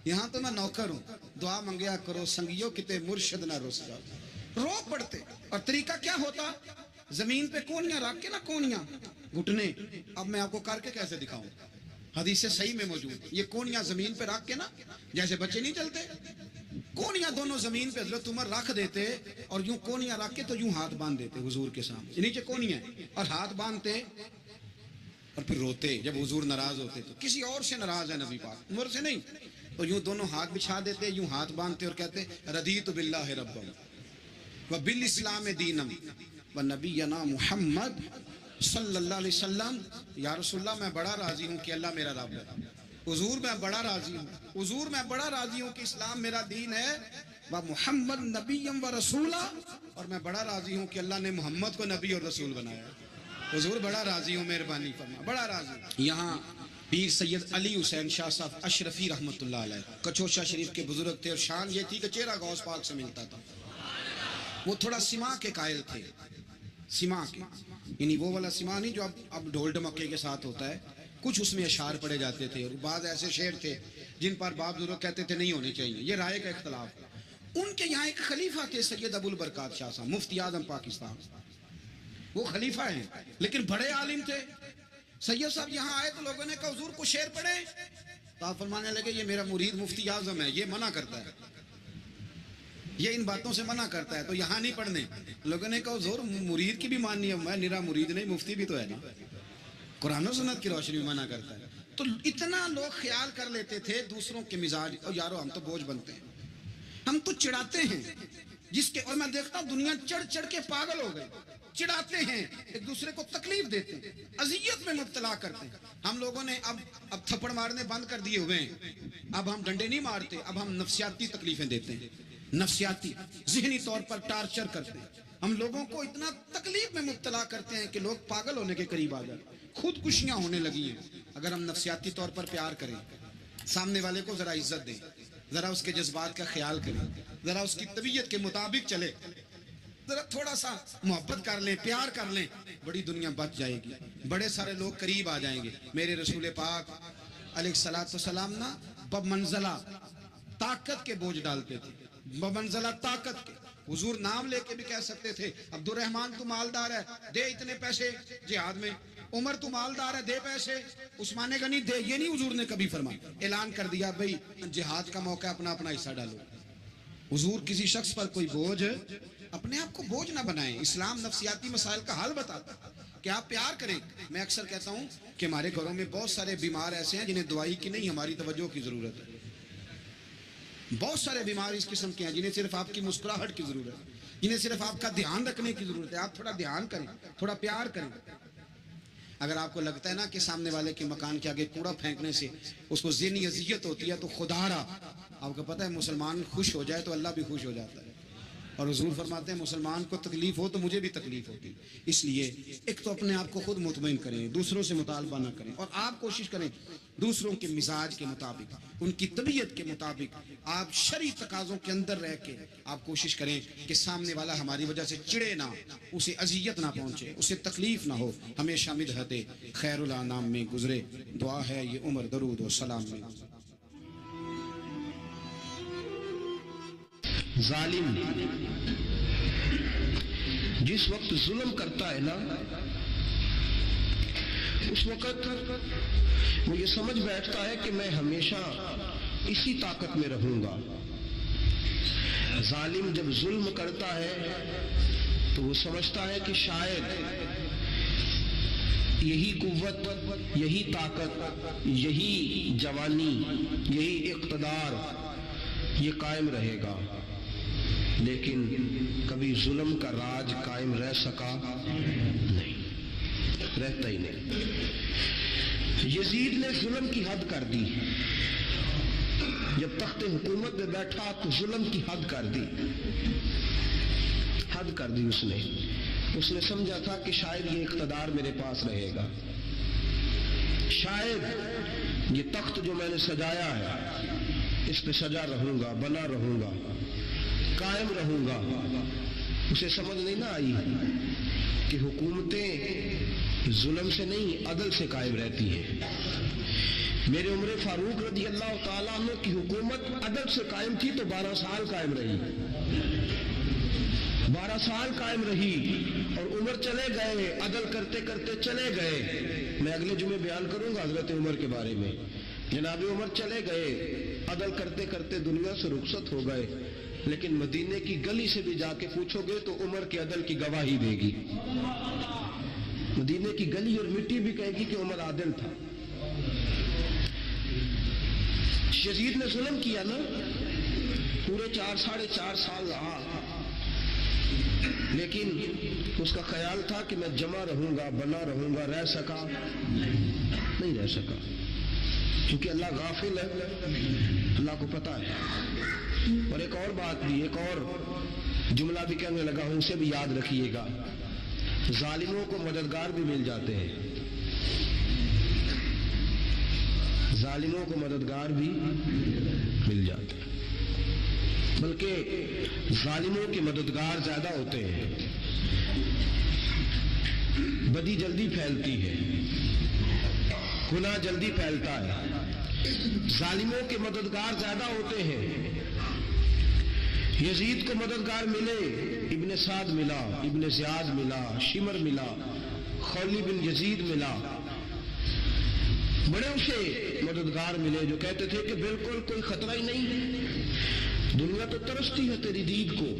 یہاں تو میں نوکر ہوں. دعا منگیا کرو سنگیوں کتے مرشد نہ رس جاؤ. رو پڑتے. اور طریقہ کیا ہوتا, زمین پہ کونیاں رکھ کے نا, کونیاں گھٹنے, اب میں آپ کو کر کے کیسے دکھاؤں, حدیث سے صحیح میں موجود. یہ کونیاں زمین پہ رکھ کے نا, جیسے بچے نہیں چلتے, کونیاں دونوں زمین پہ حضرت عمر رکھ دیتے اور یوں کونیاں رکھ کے تو یوں ہاتھ باندھ دیتے حضور کے سامنے, نیچے کونیاں اور ہاتھ باندھتے اور پھر روتے. جب حضور ناراض ہوتے تو کسی اور سے ناراض ہے نبی پاک, عمر سے نہیں, تو یوں دونوں ہاتھ بچھا دیتے, یوں ہاتھ باندھتے اور کہتے رضیت باللہ ربا وبالاسلام دینا ونبینا محمد صلی اللہ علیہ وسلم. یا رسول اللہ میں بڑا راضی ہوں کہ اللہ میرا رب ہے. حضور میں بڑا راضی ہوں, حضور میں بڑا راضی ہوں کہ اسلام میرا دین ہے. محمد نبی و رسولہ, اور میں بڑا راضی ہوں کہ اللہ نے محمد کو نبی اور رسول بنایا. حضور بڑا راضی ہوں, مہربانی فرما, بڑا راضی ہوں. یہاں پیر سید علی حسین شاہ صاحب اشرفی رحمۃ اللہ علیہ کچوشا شریف کے بزرگ تھے, اور شان یہ تھی کہ چہرہ غوث پاک سے ملتا تھا. وہ تھوڑا سما کے قائل تھے, سما کے, یعنی وہ والا سما نہیں جو اب ڈھول ڈمکے کے ساتھ ہوتا ہے. کچھ اس میں اشعار پڑے جاتے تھے, اور بعض ایسے شعر تھے جن پر باپ بزرگ کہتے تھے نہیں ہونے چاہیے, یہ رائے کا اختلاف. ان کے یہاں ایک خلیفہ تھے سید ابو البرکات شاہ صاحب, مفتی اعظم پاکستان. وہ خلیفہ ہیں لیکن بڑے عالم تھے. سید صاحب یہاں آئے تو لوگوں نے کہا حضور کو شعر پڑھے, تو آپ فرمانے لگے یہ میرا مرید مفتی اعظم ہے, یہ منع کرتا ہے, یہ ان باتوں سے منع کرتا ہے, تو یہاں نہیں پڑھنے. لوگوں نے کہا حضور مرید کی بھی ماننی ہے, میں نرا مرید نہیں, مفتی بھی تو ہے نا, قرآن و سنت کی روشنی میں منع کرتا ہے. تو اتنا لوگ خیال کر لیتے تھے دوسروں کے مزاج, اور یارو ہم تو بوجھ بنتے ہیں, ہم تو چڑھاتے ہیں جس کے, اور میں دیکھتا ہوں دنیا چڑھ چڑھ کے پاگل ہو گئی, چڑھاتے ہیں ایک دوسرے کو تکلیف دیتے ہیں, اذیت میں مبتلا کرتے ہیں. ہم لوگوں نے اب تھپڑ مارنے بند کر دیے ہوئے ہیں, اب ہم ڈنڈے نہیں مارتے, اب ہم نفسیاتی تکلیفیں دیتے ہیں, نفسیاتی ذہنی طور پر ٹارچر کرتے ہیں. ہم لوگوں کو اتنا تکلیف میں مبتلا کرتے ہیں کہ لوگ پاگل ہونے کے قریب آ جائیں, خودکشیاں ہونے لگی ہیں. اگر ہم نفسیاتی طور پر پیار کریں, سامنے والے کو ذرا عزت دیں, ذرا اس کے جذبات کا خیال کریں, ذرا اس کی طبیعت کے مطابق چلے, ذرا تھوڑا سا محبت کر لیں, پیار کر لیں, بڑی دنیا بچ جائے گی, بڑے سارے لوگ قریب آ جائیں گے. میرے رسول پاک علیہ الصلوۃ والسلام نا بمنزلہ طاقت کے بوجھ ڈالتے تھے, بمنزلہ طاقت کے. حضور نام لے کے بھی کہہ سکتے تھے عبد الرحمن تو مالدار ہے, دے اتنے پیسے جہاد میں, عمر تو مالدار ہے, دے پیسے, عثمان غنی دے, یہ نہیں حضور نے کبھی فرمایا. اعلان کر دیا بھئی جہاد کا موقع, اپنا اپنا حصہ ڈالو. حضور کسی شخص پر کوئی بوجھ, اپنے آپ کو بوجھ نہ بنائیں. اسلام نفسیاتی مسائل کا حل بتاتا کہ آپ پیار کریں. میں اکثر کہتا ہوں کہ ہمارے گھروں میں بہت سارے بیمار ایسے ہیں جنہیں دوائی کی نہیں ہماری توجہ کی ضرورت ہے. بہت سارے بیمار اس قسم کے ہیں جنہیں صرف آپ کی مسکراہٹ کی ضرورت ہے, جنہیں صرف آپ کا دھیان رکھنے کی ضرورت ہے. آپ تھوڑا دھیان کریں, تھوڑا پیار کریں. اگر آپ کو لگتا ہے نا کہ سامنے والے کے مکان کے آگے کوڑا پھینکنے سے اس کو ذہنی اذیت ہوتی ہے تو خدا را, آپ کو پتہ ہے مسلمان خوش ہو جائے تو اللہ بھی خوش ہو جاتا ہے. اور حضور فرماتے ہیں مسلمان کو تکلیف ہو تو مجھے بھی تکلیف ہوتی. اس لیے ایک تو اپنے آپ کو خود مطمئن کریں, دوسروں سے مطالبہ نہ کریں, اور آپ کوشش کریں دوسروں کے مزاج کے مطابق, ان کی طبیعت کے مطابق, آپ شرعی تقاضوں کے اندر رہ کے آپ کوشش کریں کہ سامنے والا ہماری وجہ سے چڑے نہ, اسے اذیت نہ پہنچے, اسے تکلیف نہ ہو. ہمیشہ مدحت خیر الانام میں گزرے. دعا ہے یہ عمر درود و سلام میں. ظالم جس وقت ظلم کرتا ہے نا, اس وقت وہ یہ سمجھ بیٹھتا ہے کہ میں ہمیشہ اسی طاقت میں رہوں گا. ظالم جب ظلم کرتا ہے تو وہ سمجھتا ہے کہ شاید یہی قوت, یہی طاقت, یہی جوانی, یہی اقتدار یہ قائم رہے گا. لیکن کبھی ظلم کا راج قائم رہ سکا نہیں, رہتا ہی نہیں. یزید نے ظلم کی حد کر دی. جب تخت حکومت میں بیٹھا تو ظلم کی حد کر دی, حد کر دی. اس نے سمجھا تھا کہ شاید یہ اقتدار میرے پاس رہے گا, شاید یہ تخت جو میں نے سجایا ہے اس پہ سجا رہوں گا, بنا رہوں گا, قائم رہوں گا. اسے سمجھ نہیں نہ آئی کہ حکومتیں ظلم سے نہیں عدل سے قائم رہتی ہیں. میرے عمر فاروق رضی اللہ تعالیٰ عنہ کی حکومت عدل سے قائم تھی تو 12 سال قائم رہی, 12 سال قائم رہی. اور عمر چلے گئے, عدل کرتے کرتے چلے گئے. میں اگلے جمعے بیان کروں گا حضرت عمر کے بارے میں. جناب عمر چلے گئے, عدل کرتے کرتے دنیا سے رخصت ہو گئے. لیکن مدینے کی گلی سے بھی جا کے پوچھو گے تو عمر کے عدل کی گواہی دے گی. مدینے کی گلی اور مٹی بھی کہے گی کہ عمر عادل تھا. یزید نے ظلم کیا نا, پورے 4.5 سال رہا, لیکن اس کا خیال تھا کہ میں جمع رہوں گا, بنا رہوں گا. رہ سکا نہیں, رہ سکا, کیونکہ اللہ غافل ہے, اللہ کو پتا ہے. اور ایک اور بات بھی, ایک اور جملہ بھی کہنے لگا ہوں, اسے بھی یاد رکھیے گا. ظالموں کو مددگار بھی مل جاتے ہیں, ظالموں کو مددگار بھی مل جاتے ہیں, بلکہ ظالموں کے مددگار زیادہ ہوتے ہیں. بدی جلدی پھیلتی ہے, گناہ جلدی پھیلتا ہے. ظالموں کے مددگار زیادہ ہوتے ہیں. یزید کو مددگار ملے, ابن سعد ملا, ابن زیاد ملا, شمر ملا, خولی بن یزید ملا, بڑے اسے مددگار ملے جو کہتے تھے کہ بالکل کوئی خطرہ ہی نہیں, دنیا تو ترستی ہے تیری دید کو,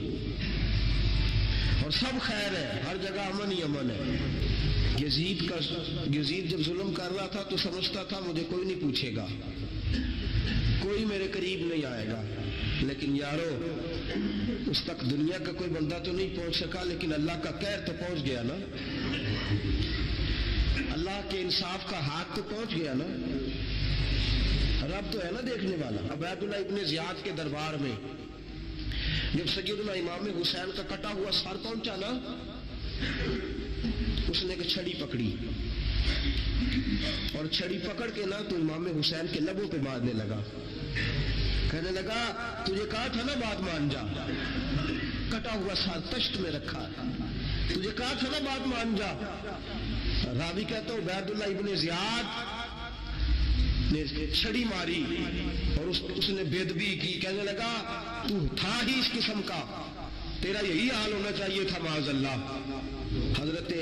اور سب خیر ہے, ہر جگہ امن ہی امن ہے. یزید جب ظلم کر رہا تھا تو سمجھتا تھا مجھے کوئی نہیں پوچھے گا, کوئی میرے قریب نہیں آئے گا. لیکن یارو, اس تک دنیا کا کوئی بندہ تو نہیں پہنچ سکا, لیکن اللہ کا قہر تو پہنچ گیا نا, اللہ کے انصاف کا ہاتھ تو پہنچ گیا نا. رب تو ہے نا دیکھنے والا. عبید اللہ ابن زیاد کے دربار میں جب سیدنا امام حسین کا کٹا ہوا سر پہنچا نا, اس نے ایک چھڑی پکڑی, اور چھڑی پکڑ کے نا تو امام حسین کے لبوں پہ مارنے لگا. کہنے لگا تجھے کہا تھا نا بات مان جا, کٹا ہوا سر تشت میں رکھا, تجھے کہا تھا نا بات مان جا. راوی کہتا ہوں عبید اللہ ابن زیاد نے چھڑی ماری اور اس نے بے ادبی کی. کہنے لگا تو تھا ہی اس قسم کا, تیرا یہی حال ہونا چاہیے تھا معاذ اللہ. حضرت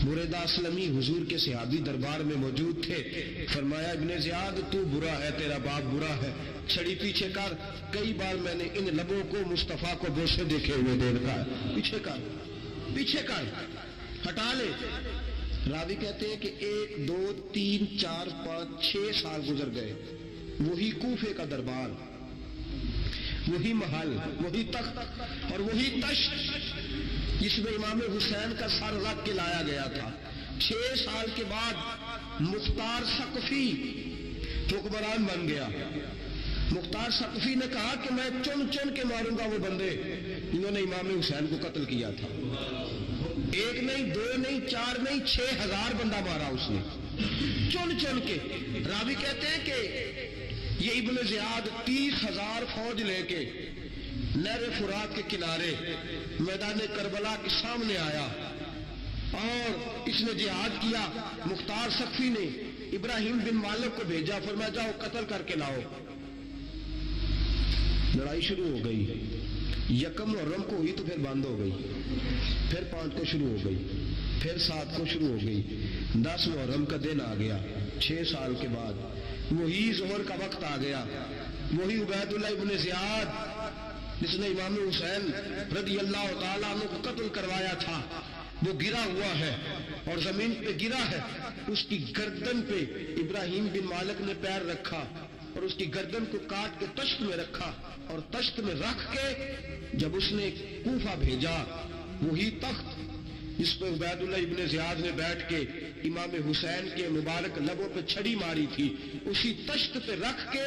بریدہ اسلمی حضور کے صحابی دربار میں موجود تھے. فرمایا ابن زیاد تو برا ہے, تیرا باپ برا ہے, چھڑی پیچھے کر. کئی بار میں نے ان لبوں کو مصطفیٰ کو بوسے دیکھے ہوئے دیکھا ہے, پیچھے کر, پیچھے کر. ہٹا لے. راوی کہتے ہیں کہ 1 2 3 4 5 6 سال گزر گئے. وہی کوفے کا دربار، وہی محل، وہی تخت اور وہی تشت جس میں امام حسین کا سر رکھ کے لایا گیا تھا. 6 سال کے بعد مختار ثقفی حکمران بن گیا. مختار ثقفی نے کہا کہ میں چن چن کے ماروں گا وہ بندے جنہوں نے امام حسین کو قتل کیا تھا. 1 نہیں 2 نہیں 4 نہیں 6000 بندہ مارا اس نے چن چن کے. راوی کہتے ہیں کہ یہ ابن زیاد 30,000 فوج لے کے نہر فرات کے کنارے میدان کربلا کے سامنے آیا اور اس نے جہاد کیا. مختار ثقفی نے ابراہیم بن مالک کو بھیجا، فرمایا جاؤ قتل کر کے لاؤ. لڑائی شروع ہو گئی. 1 محرم کو ہوئی تو پھر بند ہو گئی، پھر 5 کو شروع ہو گئی، پھر 7 کو شروع ہو گئی. 10 محرم کا دن آ گیا 6 سال کے بعد. وہی ظہر کا وقت آ گیا. وہی عبید اللہ ابن زیاد جس نے امام حسین رضی اللہ تعالیٰ عنہ کو قتل کروایا تھا وہ گرا ہوا ہے اور زمین پہ گرا ہے. اس کی گردن پہ ابراہیم بن مالک نے پیر رکھا اور اس کی گردن کو کاٹ کے تشت میں رکھا اور تشت میں رکھ کے جب اس نے کوفہ بھیجا وہی تخت جس پہ عبید اللہ ابن زیاد نے بیٹھ کے امام حسین کے مبارک لبوں پہ چھڑی ماری تھی اسی تشت پہ رکھ کے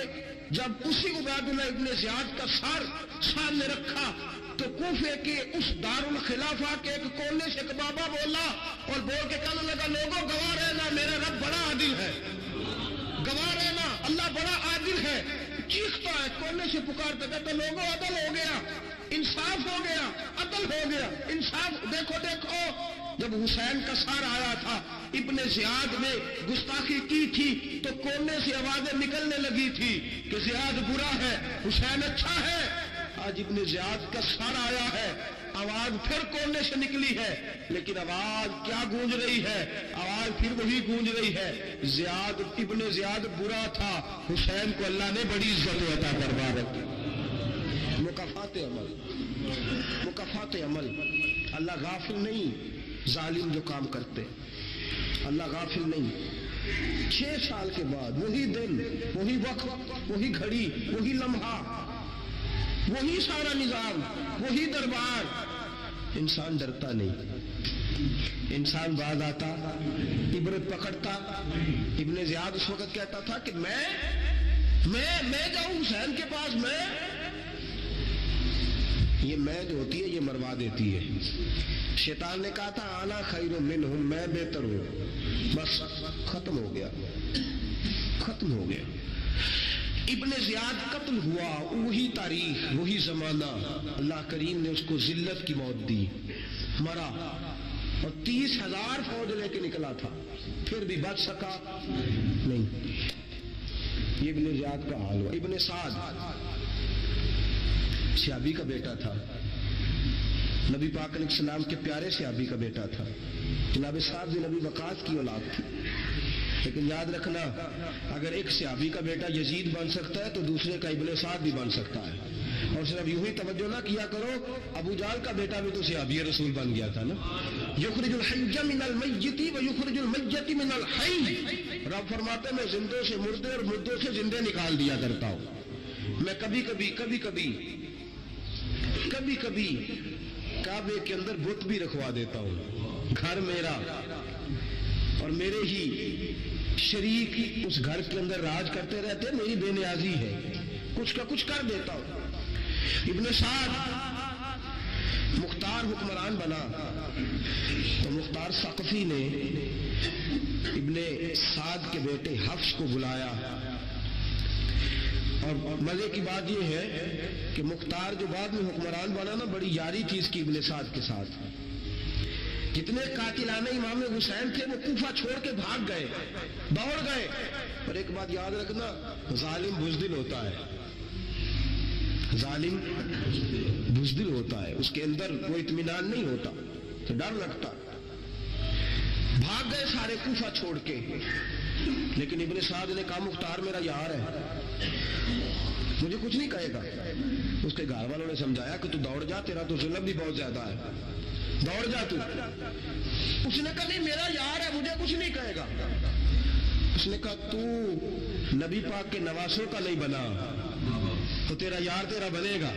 جب اسی عبید اللہ ابن زیاد کا سر سامنے رکھا تو کوفے کے اس دار الخلافہ کے ایک کونے سے ایک بابا بولا اور بول کے کہنے لگا لوگوں گواہ رہنا میرا رب بڑا عادل ہے، گواہ رہنا اللہ بڑا عادل ہے. چیختا ہے کونے سے پکارتا کہتا لوگوں عدل ہو گیا، انصاف ہو گیا، عدل ہو گیا، انصاف. دیکھو دیکھو جب حسین کا سار آیا تھا ابن زیاد نے گستاخی کی تھی تو کونے سے آوازیں نکلنے لگی تھی کہ زیاد برا ہے حسین اچھا ہے. آج ابن زیاد کا سار آیا ہے آواز پھر کونے سے نکلی ہے لیکن آواز کیا گونج رہی ہے؟ آواز پھر وہی گونج رہی ہے زیاد ابن زیاد برا تھا، حسین کو اللہ نے بڑی عزت عطا فرما رکھی. مکافات عمل، مکافات عمل. اللہ غافل نہیں ظالم جو کام کرتے، اللہ غافل نہیں. 6 سال کے بعد وہی دن، وہی وقت، وہی گھڑی، وہی لمحہ، وہی سارا نظام، وہی دربار. انسان ڈرتا نہیں، انسان باز آتا، عبرت پکڑتا. ابن زیاد اس وقت کہتا تھا کہ میں جاؤں حسین کے پاس. یہ میں جو ہوتی ہے یہ مروا دیتی ہے. شیطان نے کہا تھا آنا خیر منہم، میں بہتر ہوں. بس ختم ہو گیا، ختم ہو گیا. ابن زیاد قتل ہوا، وہی تاریخ، وہی زمانہ. اللہ کریم نے اس کو ذلت کی موت دی، مرا اور 30,000 فوج لے کے نکلا تھا پھر بھی بچ سکا نہیں. یہ ابن زیاد کا حال ہوا. ابن سعد صحابی کا بیٹا تھا، نبی پاک علیہ السلام کے پیارے صحابی کا بیٹا تھا. جناب سعد بن نبی وقاص کی اولاد تھی. لیکن یاد رکھنا اگر ایک صحابی کا بیٹا یزید بن سکتا ہے تو دوسرے کا ابن سعد بھی بن سکتا ہے. اور صرف یوں ہی توجہ نہ کیا کرو، ابو جہل کا بیٹا بھی تو صحابی رسول بن گیا تھا نا. یخرج الحی من المیت و یخرج المیت من الحی. رب فرماتے میں زندوں سے مردے اور مردوں سے زندے نکال دیا کرتا ہوں. میں کبھی کبھی کعبے کے اندر بت بھی رکھوا دیتا ہوں. گھر میرا اور میرے ہی شریک اس گھر کے اندر راج کرتے رہتے، میری بے نیازی ہے، کچھ کا کچھ کر دیتا ہوں. ابن سعد مختار حکمران بنا تو مختار ثقفی نے ابن سعد کے بیٹے حفص کو بلایا. اور مزے کی بات یہ ہے کہ مختار جو بعد میں حکمران بنا نا بڑی یاری تھی اس کی ابن سعد کے ساتھ. جتنے قاتلان امام حسین تھے وہ کوفہ چھوڑ کے بھاگ گئے، دوڑ گئے. اور ایک بات یاد رکھنا، ظالم بزدل ہوتا ہے، ظالم بزدل ہوتا ہے، اس کے اندر وہ اطمینان نہیں ہوتا تو ڈر لگتا. بھاگ گئے سارے کوفہ چھوڑ کے. لیکن ابن سعد نے کہا مختار میرا یار ہے، مجھے کچھ نہیں کہے گا. اس کے گھر والوں نے سمجھایا کہ تو دوڑ جا، تیرا تو ظلم بھی بہت زیادہ ہے. دوڑ جا تو. اس نے کہا نہیں میرا یار ہے مجھے کچھ نہیں کہے گا. اس نے کہا تو نبی پاک کے نواسوں کا نہیں بنا تو تیرا یار تیرا بنے گا.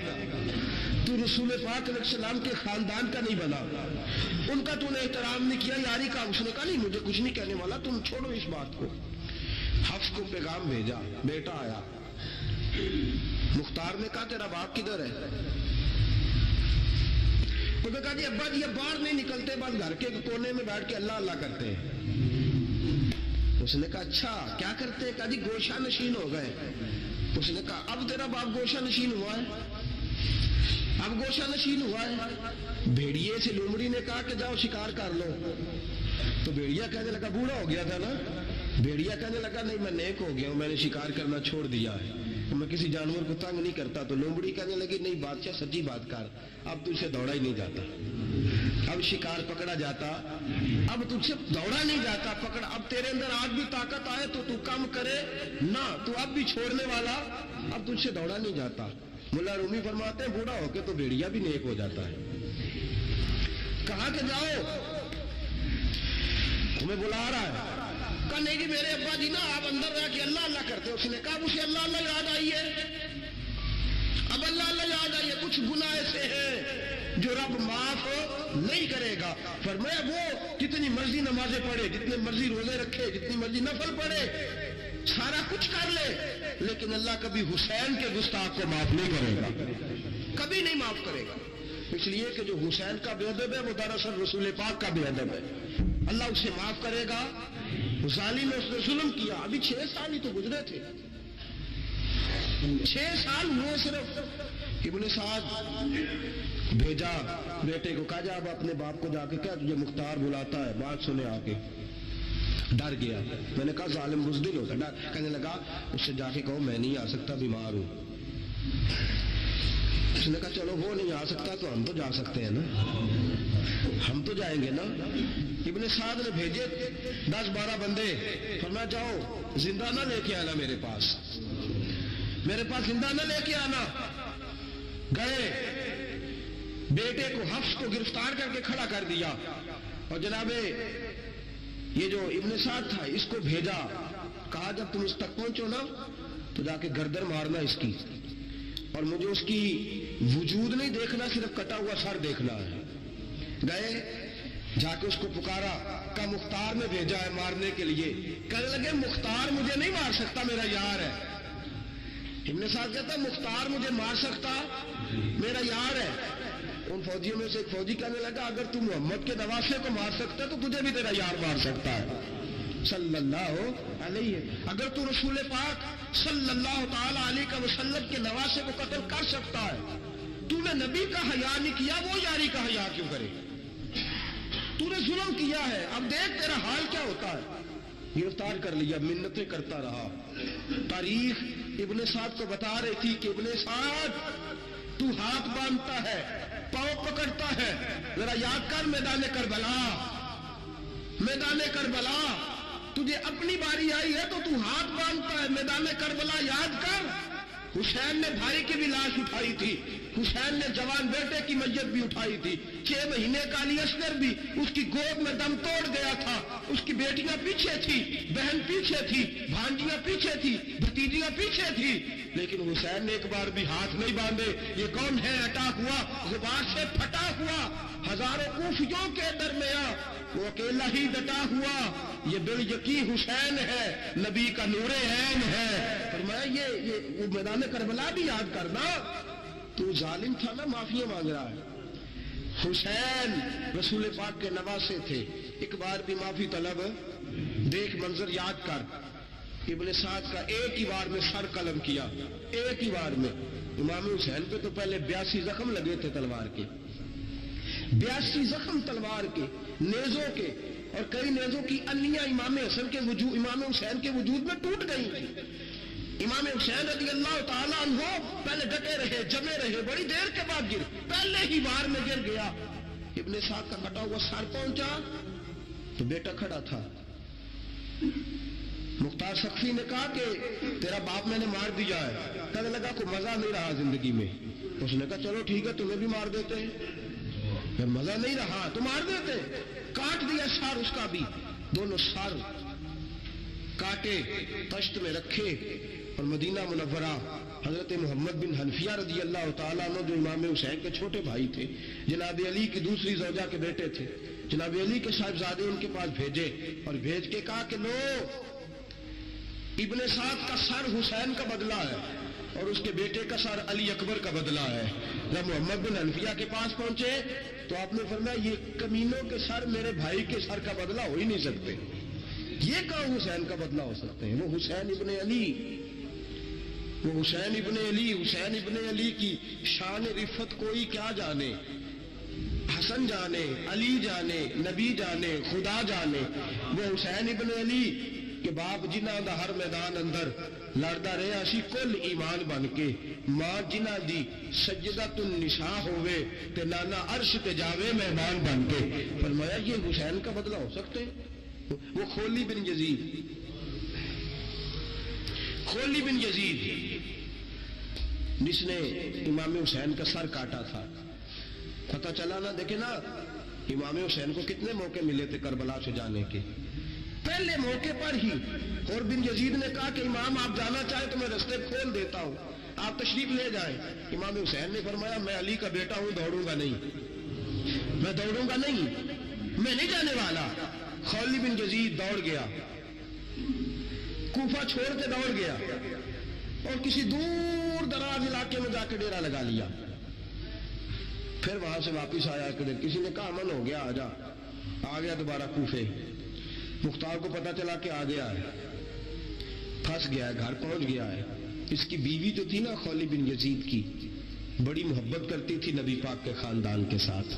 تو رسول پاک علیہ السلام کے خاندان کا نہیں بنا, ان کا تو نے احترام نہیں کیا, یاری کا. اس نے کہا نہیں مجھے کچھ نہیں کہنے والا, تم چھوڑو اس بات کو. حفص کو پیغام بھیجا, بیٹا آیا. مختار نے کہا تیرا باپ کدھر ہے؟ انہوں نے کہا جی ابا جی باہر نہیں نکلتے, بس گھر کے کونے میں بیٹھ کے اللہ اللہ کرتے ہیں. اس نے کہا اچھا کیا کرتے ہیں؟ کہا جی گوشہ نشین ہو گئے. اس نے کہا اب تیرا باپ گوشہ نشین ہوا ہے؟ اب گوشہ نشین ہوا ہے. بھیڑیے سے لومڑی نے کہا کہ جاؤ شکار کر لو. تو بھیڑیا کہنے لگا بوڑھا ہو گیا تھا نا. بھیڑیا کہنے لگا نہیں میں نیک ہو گیا ہوں, میں نے شکار کرنا چھوڑ دیا ہے, میں کسی جانور کو تنگ نہیں کرتا. تو لومڑی کہنے لگی نہیں بادشاہ سچی بات کر, اب تجھ سے دوڑا ہی نہیں جاتا, اب شکار پکڑا جاتا, اب تجھ سے دوڑا نہیں جاتا پکڑا. اب تیرے اندر آج بھی طاقت آئے تو کم کرے نہ, تو اب بھی چھوڑنے والا, اب تجھ سے دوڑا نہیں جاتا. ملا رومی فرماتے ہیں بوڑھا ہو کے تو بھیڑیا بھی نیک ہو جاتا ہے. کہا کہ جاؤ تمہیں بلا رہا ہے. کہا نہیں جی میرے ابا جی نا آپ اندر رہ کے اللہ اللہ کرتے. اس نے کہا اسے اللہ اللہ یاد آئی ہے, اب اللہ اللہ یاد آئی ہے, کچھ گناہ ایسے ہیں جو رب معاف نہیں کرے گا. فرمایا وہ جتنی مرضی نمازیں پڑھے, جتنے مرضی روزے رکھے, جتنی مرضی نفل پڑھے, سارا کچھ کر لے, لیکن اللہ کبھی حسین کے گستاخ کو معاف نہیں کرے گا, کبھی نہیں معاف کرے گا. اس لیے کہ جو حسین کا بے ادب ہے وہ دراصل رسول پاک کا بے ادب ہے. اللہ اسے معاف کرے گا. ظالم نے اس نے ظلم کیا. ابھی 6 سال ہی تو گزرے تھے, 6 سال ہوئے صرف. ابن سعد بھیجا بیٹے کو, کہا جا اب اپنے باپ کو جا کے کیا تجھے مختار بلاتا ہے, بات سنے آ کے. ڈر گیا. میں نے کہا ظالم بزدل ہوتا ہے. کہنے لگا اس سے جا کے کہو میں نہیں آ سکتا, بیمار ہوں. اس نے کہا چلو وہ نہیں آ سکتا تو ہم تو جا سکتے ہیں نا, ہم تو جائیں گے نا. ابن سعد نے بھیجے 10-12 بندے, فرمایا جاؤ زندہ نہ لے کے آنا میرے پاس, میرے پاس زندہ نہ لے کے آنا. گئے, بیٹے کو حفص کو گرفتار کر کے کھڑا کر دیا, اور جناب یہ جو ابن سعد تھا اس کو بھیجا, کہا جب تم اس تک پہنچو نا تو جا کے گردن مارنا اس کی, اور مجھے اس کی وجود نہیں دیکھنا, صرف کٹا ہوا سر دیکھنا ہے. گئے, جا کے اس کو پکارا, کا مختار نے بھیجا ہے مارنے کے لیے. کہنے لگے مختار مجھے نہیں مار سکتا, میرا یار ہے. ابن سعد کہتا ہے مختار مجھے مار سکتا, میرا یار ہے. ان فوجیوں میں سے ایک فوجی کہنے لگا اگر تم محمد کے نواسے کو مار سکتا ہے تو تجھے بھی تیرا یار مار سکتا ہے صلی اللہ علیہ. اگر تو رسول پاک صلی اللہ تعالی علیہ وسلم کے نواسے کو قتل کر سکتا ہے, تو نے نبی کا حیا نہیں کیا, وہ یاری کا حیا کیوں کرے؟ تو نے ظلم کیا ہے, اب دیکھ تیرا حال کیا ہوتا ہے. گرفتار کر لیا, منتیں کرتا رہا. تاریخ ابن سعد کو بتا رہی تھی کہ ابن سعد تو ہاتھ باندھتا ہے, پاؤں پکڑتا ہے, ذرا یاد کر میدان کربلا, میدان کربلا تجھے اپنی باری آئی ہے تو تو ہاتھ باندھتا ہے. میدان کربلا یاد کر, حسین نے بھائی کی بھی لاش اٹھائی تھی, حسین نے جوان بیٹے کی میت بھی اٹھائی تھی. 6 مہینے کا علی اصغر بھی اس کی گود میں دم توڑ گیا تھا. اس کی بیٹیاں پیچھے تھی, بہن پیچھے تھی, بھانجیاں پیچھے تھی, بھتیجیاں پیچھے تھی, لیکن حسین نے ایک بار بھی ہاتھ نہیں باندھے. یہ کون ہے اٹا ہوا, غبار سے پھٹا ہوا, ہزاروں کوفیوں کے درمیان وہ اکیلا ہی ڈٹا ہوا. یہ بال یقین حسین ہے, نبی کا نور عین ہے. فرمایا یہ وہ میدان کربلا بھی یاد کرنا. تو ظالم تھا نا, معافی مانگ رہا ہے. حسین رسول پاک کے نواسے تھے, ایک بار بھی معافی طلب. دیکھ منظر یاد کر, ابن سعد کا ایک ہی بار میں سر قلم کیا, ایک ہی بار میں. امام حسین پہ تو پہلے 82 زخم لگے تھے تلوار کے, 82 زخم تلوار کے, نیزوں کے, اور کئی نیزوں کی انیاں امام حسین کے وجود میں ٹوٹ گئی. امام حسین رضی اللہ تعالیٰ عنہ پہلے ڈٹے رہے, جمے رہے, بڑی دیر کے بعد گر, پہلے ہی بار میں گر گیا. ابن سعد کا کٹا ہوا سر پہنچا تو بیٹا کھڑا تھا. مختار سقفی نے کہا کہ تیرا باپ میں نے مار دیا ہے. کہنے لگا کوئی مزہ نہیں رہا زندگی میں. اس نے کہا چلو ٹھیک ہے تمہیں بھی مار دیتے ہیں. پھر مزہ نہیں رہا تو مار دیتے. کاٹ دیا سر اس کا بھی, دونوں سر کاٹے, تشت میں رکھے, اور مدینہ منورہ حضرت محمد بن حنفیہ رضی اللہ تعالیٰ عنہ جو امام حسین کے چھوٹے بھائی تھے, جناب علی کی دوسری زوجہ کے بیٹے تھے, جناب علی کے صاحبزادے ان کے پاس بھیجے اور بھیج کے کہا کہ لو ابن سعد کا سر حسین کا بدلہ ہے اور اس کے بیٹے کا سر علی اکبر کا بدلہ ہے. جب محمد بن حنفیہ کے پاس پہنچے تو آپ نے فرمایا یہ کمینوں کے سر میرے بھائی کے سر کا بدلہ ہو ہی نہیں سکتے, یہ کہاں حسین کا بدلہ ہو سکتے ہیں. وہ حسین ابن علی, وہ حسین ابن علی, حسین ابن علی کی شان رفت کوئی کیا جانے, حسن جانے, علی جانے, نبی جانے, خدا جانے. وہ حسین ابن علی کہ باپ جنہ دا ہر میدان اندر لڑدا رہا سی کل ایمان بن کے, ماں جنہ دی سجدۃ النساء ہوئے تے نانا عرش تے جاوے مہمان بن کے. فرمایا یہ حسین کا بدلہ ہو سکتے ہیں. وہ خولی بن یزید, خولی بن یزید جس نے امام حسین کا سر کاٹا تھا, پتہ چلا نا, دیکھیں نا امام حسین کو کتنے موقع ملے تھے کربلا سے جانے کے. پہلے موقع پر ہی اور بن یزید نے کہا کہ امام آپ جانا چاہیں تو میں رستے کھول دیتا ہوں, آپ تشریف لے جائیں. امام حسین نے فرمایا میں علی کا بیٹا ہوں, دوڑوں گا نہیں, میں دوڑوں گا نہیں, میں نہیں جانے والا. خولی بن یزید دوڑ گیا, کوفہ چھوڑ کے دوڑ گیا اور کسی دور دراز علاقے میں جا کے ڈیرا لگا لیا. پھر وہاں سے واپس آیا کہ کسی نے کہا امن ہو گیا, آ جا. آ گیا دوبارہ کوفے. مختار کو پتا چلا کہ آ گیا ہے, پھنس گیا ہے, گھر پہنچ گیا ہے. اس کی بیوی جو تھی نا خولی بن یزید کی, بڑی محبت کرتی تھی نبی پاک کے خاندان کے ساتھ,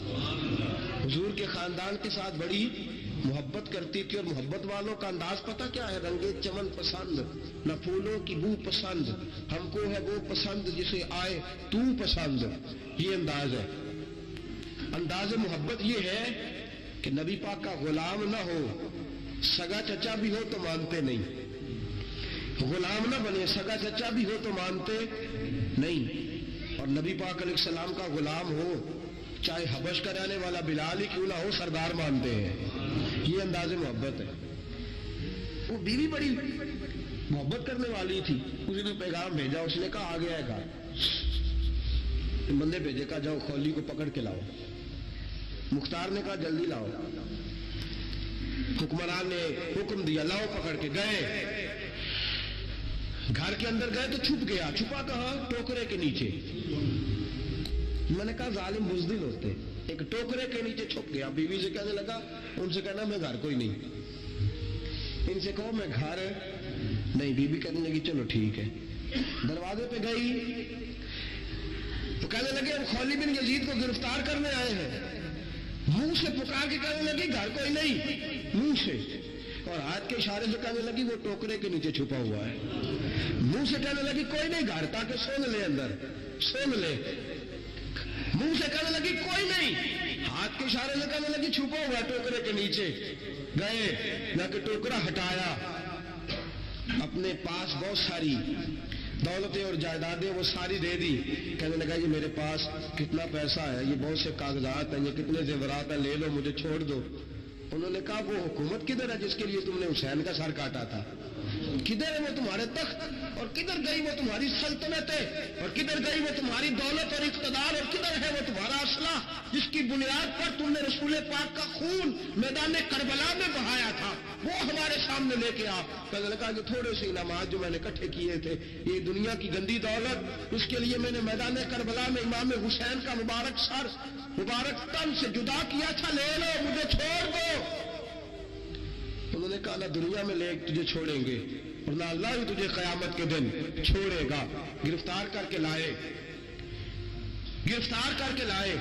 حضور کے خاندان کے ساتھ بڑی محبت کرتی تھی. اور محبت والوں کا انداز پتہ کیا ہے, رنگے چمن پسند, نہ پھولوں کی بو پسند, ہم کو ہے وہ پسند جسے آئے تو پسند. یہ انداز ہے. انداز محبت یہ ہے کہ نبی پاک کا غلام نہ ہو, سگا چچا بھی ہو تو مانتے نہیں, غلام نہ بنے, سگا چچا بھی ہو تو مانتے نہیں. اور نبی پاک علیہ السلام کا غلام ہو, چاہے حبش کا رہنے والا بلال ہی کیوں نہ ہو, سردار مانتے ہیں. یہ انداز محبت ہے. وہ بیوی بڑی محبت کرنے والی تھی, اسی نے پیغام بھیجا, اس نے کہا آ گیا ہے گھر. بندے بھیجے, کہا جاؤ خولی کو پکڑ کے لاؤ. مختار نے کہا جلدی لاؤ. حکمران نے حکم دیا, لاؤ پکڑ کے. گئے گھر کے اندر گئے تو چھپ گیا. چھپا کہاں؟ ٹوکرے کے نیچے. میں نے کہا ظالم بزدل ہوتے, ایک ٹوکرے کے نیچے چھپ گیا. بیوی سے کہنے لگا, ان سے کہنا میں گھر کوئی نہیں, ان سے کہو میں گھر نہیں. بیوی کہنے لگی چلو ٹھیک ہے. دروازے پہ گئی تو کہنے لگے ہم خولی بن یزید کو گرفتار کرنے آئے ہیں. منہ سے پکار کے کہنے لگی گھر کوئی نہیں, منہ سے, اور ہاتھ کے اشارے سے کہنے لگی وہ ٹوکرے کے نیچے چھپا ہوا ہے. منہ سے کہنے لگی کوئی نہیں گھر, تاکہ سون لے اندر, سون لے. منہ سے کہنے لگی کوئی نہیں, ہاتھ کے اشارے سے کہنے لگی چھپا ہوا ٹوکرے کے نیچے. گئے جا کے ٹوکرا ہٹایا, اپنے پاس بہت ساری دولتیں اور جائیدادیں وہ ساری دے دی. کہنے لگا یہ میرے پاس کتنا پیسہ ہے, یہ بہت سے کاغذات ہیں, یہ کتنے زیورات ہیں, لے لو, مجھے چھوڑ دو. انہوں نے کہا وہ حکومت کدھر ہے جس کے لیے تم نے حسین کا سر کاٹا تھا؟ کدھر ہے وہ تمہارے تخت, اور کدھر گئی وہ تمہاری سلطنتیں, اور کدھر گئی وہ تمہاری دولت اور اقتدار, اور کدھر ہے وہ تمہارا اسلحہ جس کی بنیاد پر تم نے رسول پاک کا خون میدان کربلا میں بہایا تھا, وہ ہمارے سامنے لے کے آ. کہنے لگا کہ تھوڑے سے انعامات جو میں نے اکٹھے کیے تھے, یہ دنیا کی گندی دولت, اس کے لیے میں نے میدان کربلا میں امام حسین کا مبارک سر, مبارک تن سے جدا کیا تھا, لے لو, مجھے چھوڑ دو. انہوں نے کہا نہ دنیا میں لے تجھے چھوڑیں گے اور نہ اللہ ہی تجھے قیامت کے دن چھوڑے گا. گرفتار کر کے لائے, گرفتار کر کے لائے.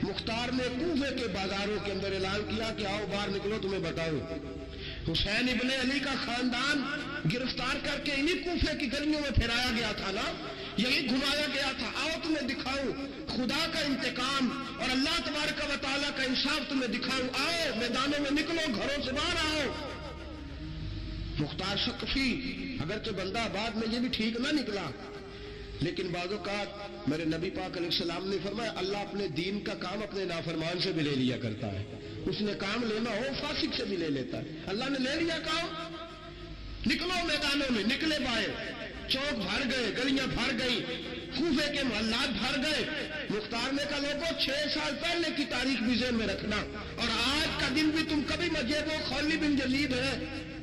مختار نے کوفے کے بازاروں کے اندر اعلان کیا کہ آؤ باہر نکلو, تمہیں بتاؤں. حسین ابن علی کا خاندان گرفتار کر کے انہی کوفے کی گلیوں میں پھیرایا گیا تھا نا, یہی گھمایا گیا تھا. آؤ تمہیں دکھاؤں خدا کا انتقام اور اللہ تبارک و تعالیٰ کا انصاف, تمہیں دکھاؤں. آؤ میدانوں میں نکلو, گھروں سے باہر آؤ. مختار ثقفی اگرچہ بندہ بعد میں یہ بھی ٹھیک نہ نکلا, لیکن بعض اوقات میرے نبی پاک علیہ السلام نے فرمایا اللہ اپنے دین کا کام اپنے نافرمان سے بھی لے لیا کرتا ہے. اس نے کام لینا ہو فاسق سے بھی لے لیتا ہے. اللہ نے لے لیا کام، نکلو میدانوں میں، نکلے باہر، چوک بھر گئے، گلیاں بھر گئی، کوفے کے محلات بھر گئے. مختار نے کہا لوگوں 6 سال پہلے کی تاریخ بھی ذہن میں رکھنا، اور آج کا دن بھی تم کبھی مجھے وہ خولد بن یزید ہے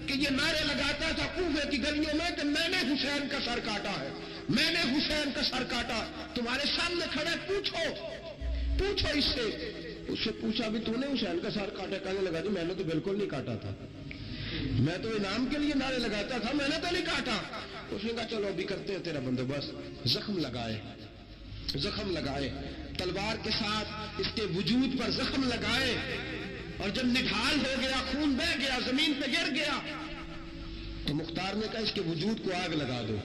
کہ یہ نعرے لگاتا تھا کوفے کی گلیوں میں کہ میں نے حسین کا سر کاٹا ہے، میں نے حسین کا سر کاٹا. تمہارے سامنے کھڑے، پوچھو اس سے پوچھا بھی تو نے حسین کا سر کاٹا؟ کہنے لگا جی میں نے تو بالکل نہیں کاٹا تھا، میں تو انعام کے لیے نعرے لگاتا تھا، میں نے تو نہیں کاٹا. اس نے کہا چلو ابھی کرتے ہیں تیرا بندوبست. زخم لگائے تلوار کے ساتھ، اس کے وجود پر زخم لگائے، اور جب نڈھال ہو گیا، خون بہ گیا، زمین پہ گر گیا، تو مختار نے کہا اس کے وجود کو آگ لگا دو،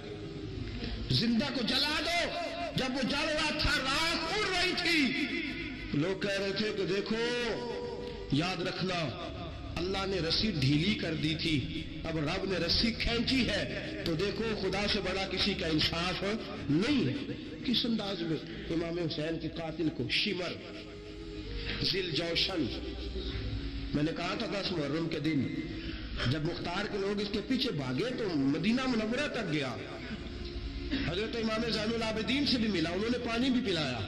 زندہ کو جلا دو. جب وہ جل رہا تھا راکھ اڑ رہی تھی، لوگ کہہ رہے تھے کہ دیکھو یاد رکھنا اللہ نے رسی ڈھیلی کر دی تھی، اب رب نے رسی کھینچی ہے، تو دیکھو خدا سے بڑا کسی کا انصاف نہیں ہے. کس انداز میں امام حسین کے قاتل کو شمر ذل جوشن، میں نے کہا تھا 10 محرم کے دن جب مختار کے لوگ اس کے پیچھے بھاگے تو مدینہ منورہ تک گیا، حضرت امام زین العابدین سے بھی ملا، انہوں نے پانی بھی پلایا.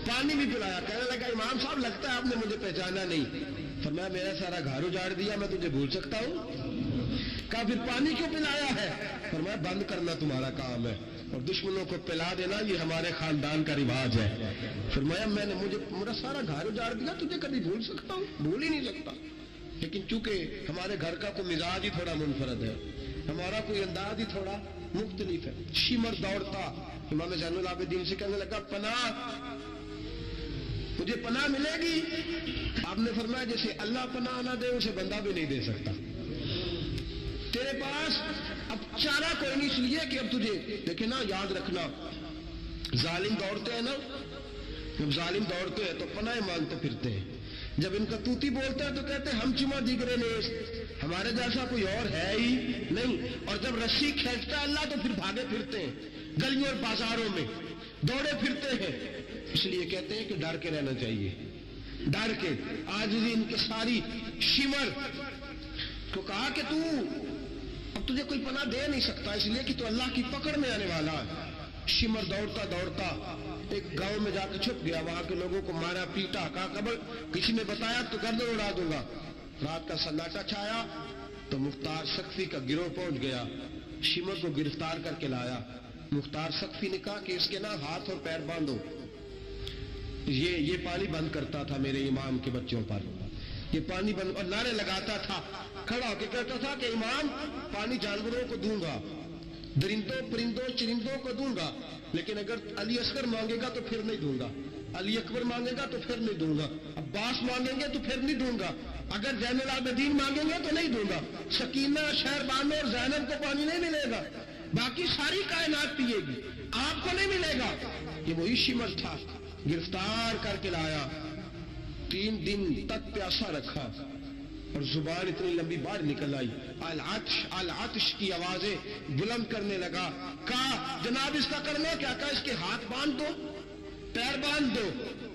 کہنے لگا امام صاحب لگتا ہے آپ نے مجھے پہچانا نہیں. فرمایا میرا سارا گھر اجاڑ دیا، میں تجھے بھول سکتا ہوں؟ کہا پھر پانی کیوں پلایا ہے؟ فرمایا بند کرنا تمہارا کام ہے، اور دشمنوں کو پلا دینا یہ ہمارے خاندان کا رواج ہے. فرمایا میرا سارا گھر اجاڑ دیا، تجھے کبھی بھول سکتا ہوں؟ بھول ہی نہیں سکتا. لیکن چونکہ ہمارے گھر کا کوئی مزاج ہی تھوڑا منفرد ہے، ہمارا کوئی انداز ہی تھوڑا مختلف ہے. شمر دوڑتا امام زین العابدین سے کہنے لگا پناہ، مجھے پناہ ملے گی؟ آپ نے فرمایا جیسے اللہ پناہ نہ دے اسے بندہ بھی نہیں دے سکتا. تیرے پاس اب چارہ کوئی نہیں، اس لیے کہ اب تجھے دیکھے نا، یاد رکھنا ظالم دوڑتے ہیں نا، جب ظالم دوڑتے ہیں تو پناہ مانگتے پھرتے ہیں. جب ان کا توتی بولتا ہے تو کہتے ہیں ہم چما دیگرے نیس، ہمارے جیسا کوئی اور ہے ہی نہیں. اور جب رسی کھینچتا ہے اللہ تو پھر بھاگے پھرتے ہیں گلیوں اور بازاروں میں، دوڑے پھرتے ہیں. اس لیے کہتے ہیں کہ ڈر کے رہنا چاہیے، ڈر کے. آج بھی ان کے ساری شمر کو کہا کہ تو اب تجھے کوئی پناہ دے نہیں سکتا، اس لیے کہ تو اللہ کی پکڑ میں آنے والا ہے. شمر دوڑتا ایک گاؤں میں جا کے چھپ گیا، وہاں کے لوگوں کو مارا پیٹا، کہا قبر کسی نے بتایا تو گردن اڑا دوں گا. رات کا سناٹا چھایا تو مختار سقفی کا گروہ پہنچ گیا، شمر کو گرفتار کر کے لایا. مختار سقفی نے کہا کہ اس کے نا ہاتھ اور پیر باندھو، یہ پانی بند کرتا تھا میرے امام کے بچوں پر، یہ پانی بند، اور نعرے لگاتا تھا، کھڑا ہو کے کہتا تھا کہ امام پانی جانوروں کو دوں گا، درندوں پرندوں چرندوں کو دوں گا، لیکن اگر علی اصغر مانگے گا تو پھر نہیں دوں گا، علی اکبر مانگے گا تو پھر نہیں دوں گا، عباس مانگیں گے تو پھر نہیں دوں گا، اگر زین العابدین مانگیں گے تو نہیں دوں گا، سکینہ شہربانو اور زینب کو پانی نہیں ملے گا، باقی ساری کائنات پیے گی، آپ کو نہیں ملے گا. یہ وہی شمر تھا، گرفتار کر کے لایا، 3 دن تک پیاسا رکھا، اور زبان اتنی لمبی باہر نکل آئی، العطش العطش کی آوازیں بلند کرنے لگا. کہا جناب اس کا کرنا کیا؟ کہا اس کے ہاتھ باندھ دو، پیر باندھ دو،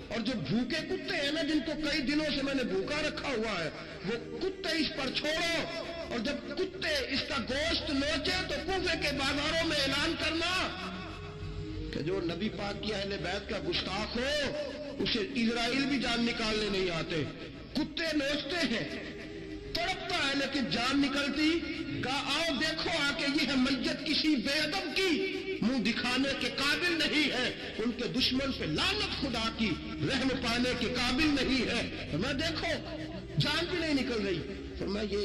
اور جو بھوکے کتے ہیں نا جن کو کئی دنوں سے میں نے بھوکا رکھا ہوا ہے، وہ کتے اس پر چھوڑو، اور جب کتے اس کا گوشت نوچے تو کوفے کے بازاروں میں اعلان کرنا کہ جو نبی پاک کی اہل بیت کا گستاخ ہو اسے اسرائیل بھی جان نکالنے نہیں آتے. کتے نوچتے ہیں، تڑپتا ہے لیکن جان نکلتی. کہا آؤ دیکھو آ کے یہ ہے میت کسی بے ادب کی، منہ دکھانے کے قابل نہیں ہے، ان کے دشمن پہ لعنت خدا کی، رحم پانے کے قابل نہیں ہے. میں دیکھو جان بھی نہیں نکل رہی. فرمایا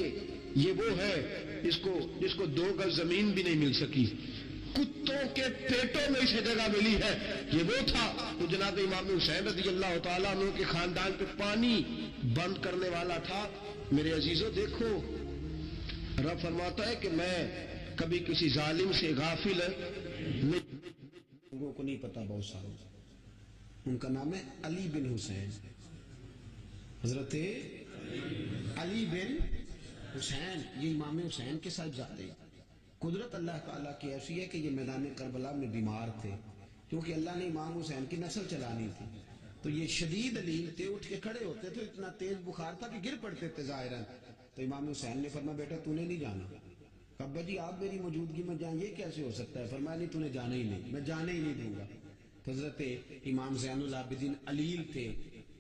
یہ وہ ہے جس کو 2 گز زمین بھی نہیں مل سکی، کتوں کے پیٹوں میں اسے جگہ ملی ہے. یہ وہ تھا تو جناب امام حسین رضی اللہ تعالیٰ عنہ کے خاندان پہ پانی بند کرنے والا تھا. میرے عزیزوں دیکھو، رب فرماتا ہے کہ میں کبھی کسی ظالم سے غافل نہیں. لوگوں کو نہیں پتا، بہت ساروں ان کا نام ہے علی بن حسین، حضرت علی بن حسین، یہ امام حسین کے ساتھ جاتے ہیں. قدرت اللہ تعالیٰ کی ایسی ہے کہ یہ میدان کربلا میں بیمار تھے، کیونکہ اللہ نے امام حسین کی نسل چلانی تھی، تو یہ شدید علیل تھے، اٹھ کے کھڑے ہوتے تھے، اتنا تیز بخار تھا کہ گر پڑتے تھے ظاہراً۔ تو امام حسین نے فرمایا بیٹا تو نے نہیں جانا۔ ابا جی آپ میری موجودگی میں جائیں، یہ کیسے ہو سکتا ہے؟ فرمایا نہیں تو نے جانا ہی نہیں، میں جانے ہی نہیں دوں گا۔ تو حضرت امام زین العابدین علیل تھے،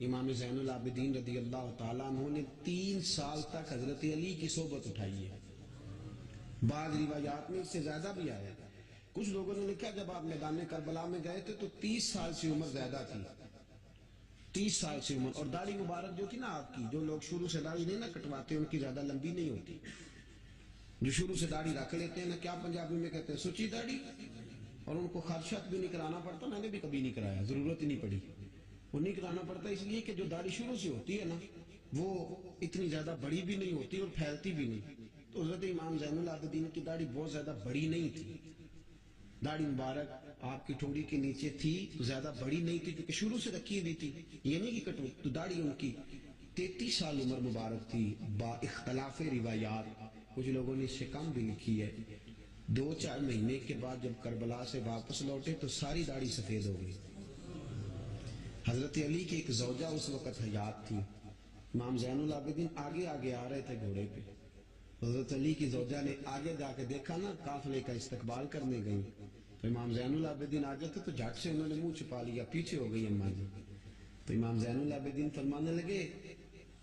امام زین العابدین رضی اللہ تعالیٰ عنہ نے 3 سال تک حضرت علی کی صحبت اٹھائی ہے۔ بعض روایات میں اس سے زیادہ بھی آیا ہے۔ کچھ لوگوں نے لکھا جب آپ میدان کربلا میں گئے تھے تو 30 سال سے عمر زیادہ تھی، 30 سال سے عمر، اور داڑھی مبارک جو تھی نا آپ کی، جو لوگ شروع سے داڑھی نہیں نہ کٹواتے ان کی زیادہ لمبی نہیں ہوتی، جو شروع سے داڑھی رکھ لیتے ہیں نا، کیا پنجابی میں کہتے ہیں سچی داڑھی، اور ان کو خدشات بھی نہیں کرانا پڑتا، میں نے بھی کبھی نہیں کرایا، ضرورت ہی نہیں پڑی، وہ نہیں کرانا پڑتا اس لیے کہ جو داڑھی شروع سے ہوتی ہے نا وہ اتنی زیادہ بڑی بھی نہیں ہوتی اور پھیلتی بھی نہیں۔ تو حضرت امام زین العابدین کی داڑھی بہت زیادہ بڑی نہیں تھی، داڑھی مبارک آپ کی ٹھوڑی کے نیچے تھی تو زیادہ بڑی نہیں تھی کیونکہ شروع سے رکھی ہوئی تھی، یہ نہیں کہ کٹو، تو داڑھی ان کی 33 سال عمر مبارک تھی با اختلاف روایات، کچھ لوگوں نے اس سے کم بھی لکھی ہے۔ 2-4 مہینے کے بعد جب کربلا سے واپس لوٹے تو ساری داڑھی سفید ہو گئی۔ حضرت علی کی ایک زوجہ اس وقت حیات تھی، امام زین العابدین آگے آگے آ رہے تھے گھوڑے پہ، حضرت علی کی زوجہ نے آگے جا کے دیکھا نا قافلے کا استقبال کرنے گئی، تو امام زین العابدین آگے تھے تو جھٹ سے انہوں نے منہ چھپا لیا، پیچھے ہو گئی اماں جی۔ تو امام زین العابدین فرمانے لگے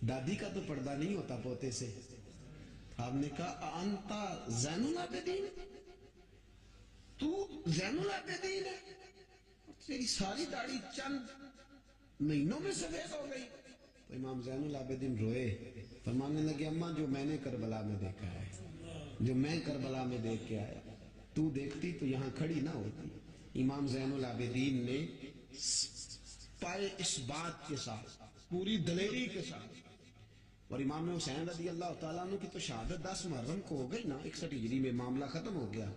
دادی کا تو پردہ نہیں ہوتا پوتے سے۔ آپ نے کہا انتا زین العابدین، تو زین العابدین ہے، تیری ساری داڑھی چند مہینوں میں سفید ہو گئی۔ تو امام زین العابدین روئے، فرمانے لگے اماں جو میں نے کربلا میں دیکھا ہے، جو میں کربلا میں دیکھ کے آیا، تو دیکھتی تو یہاں کھڑی نہ ہوتی۔ امام زین العابدین نے پائے اس بات کے ساتھ، پوری دلیری کے ساتھ، اور امام حسین رضی اللہ تعالیٰ عنہ کی تو شہادت 10 محرم کو ہو گئی نا، 61 ہجری میں معاملہ ختم ہو گیا،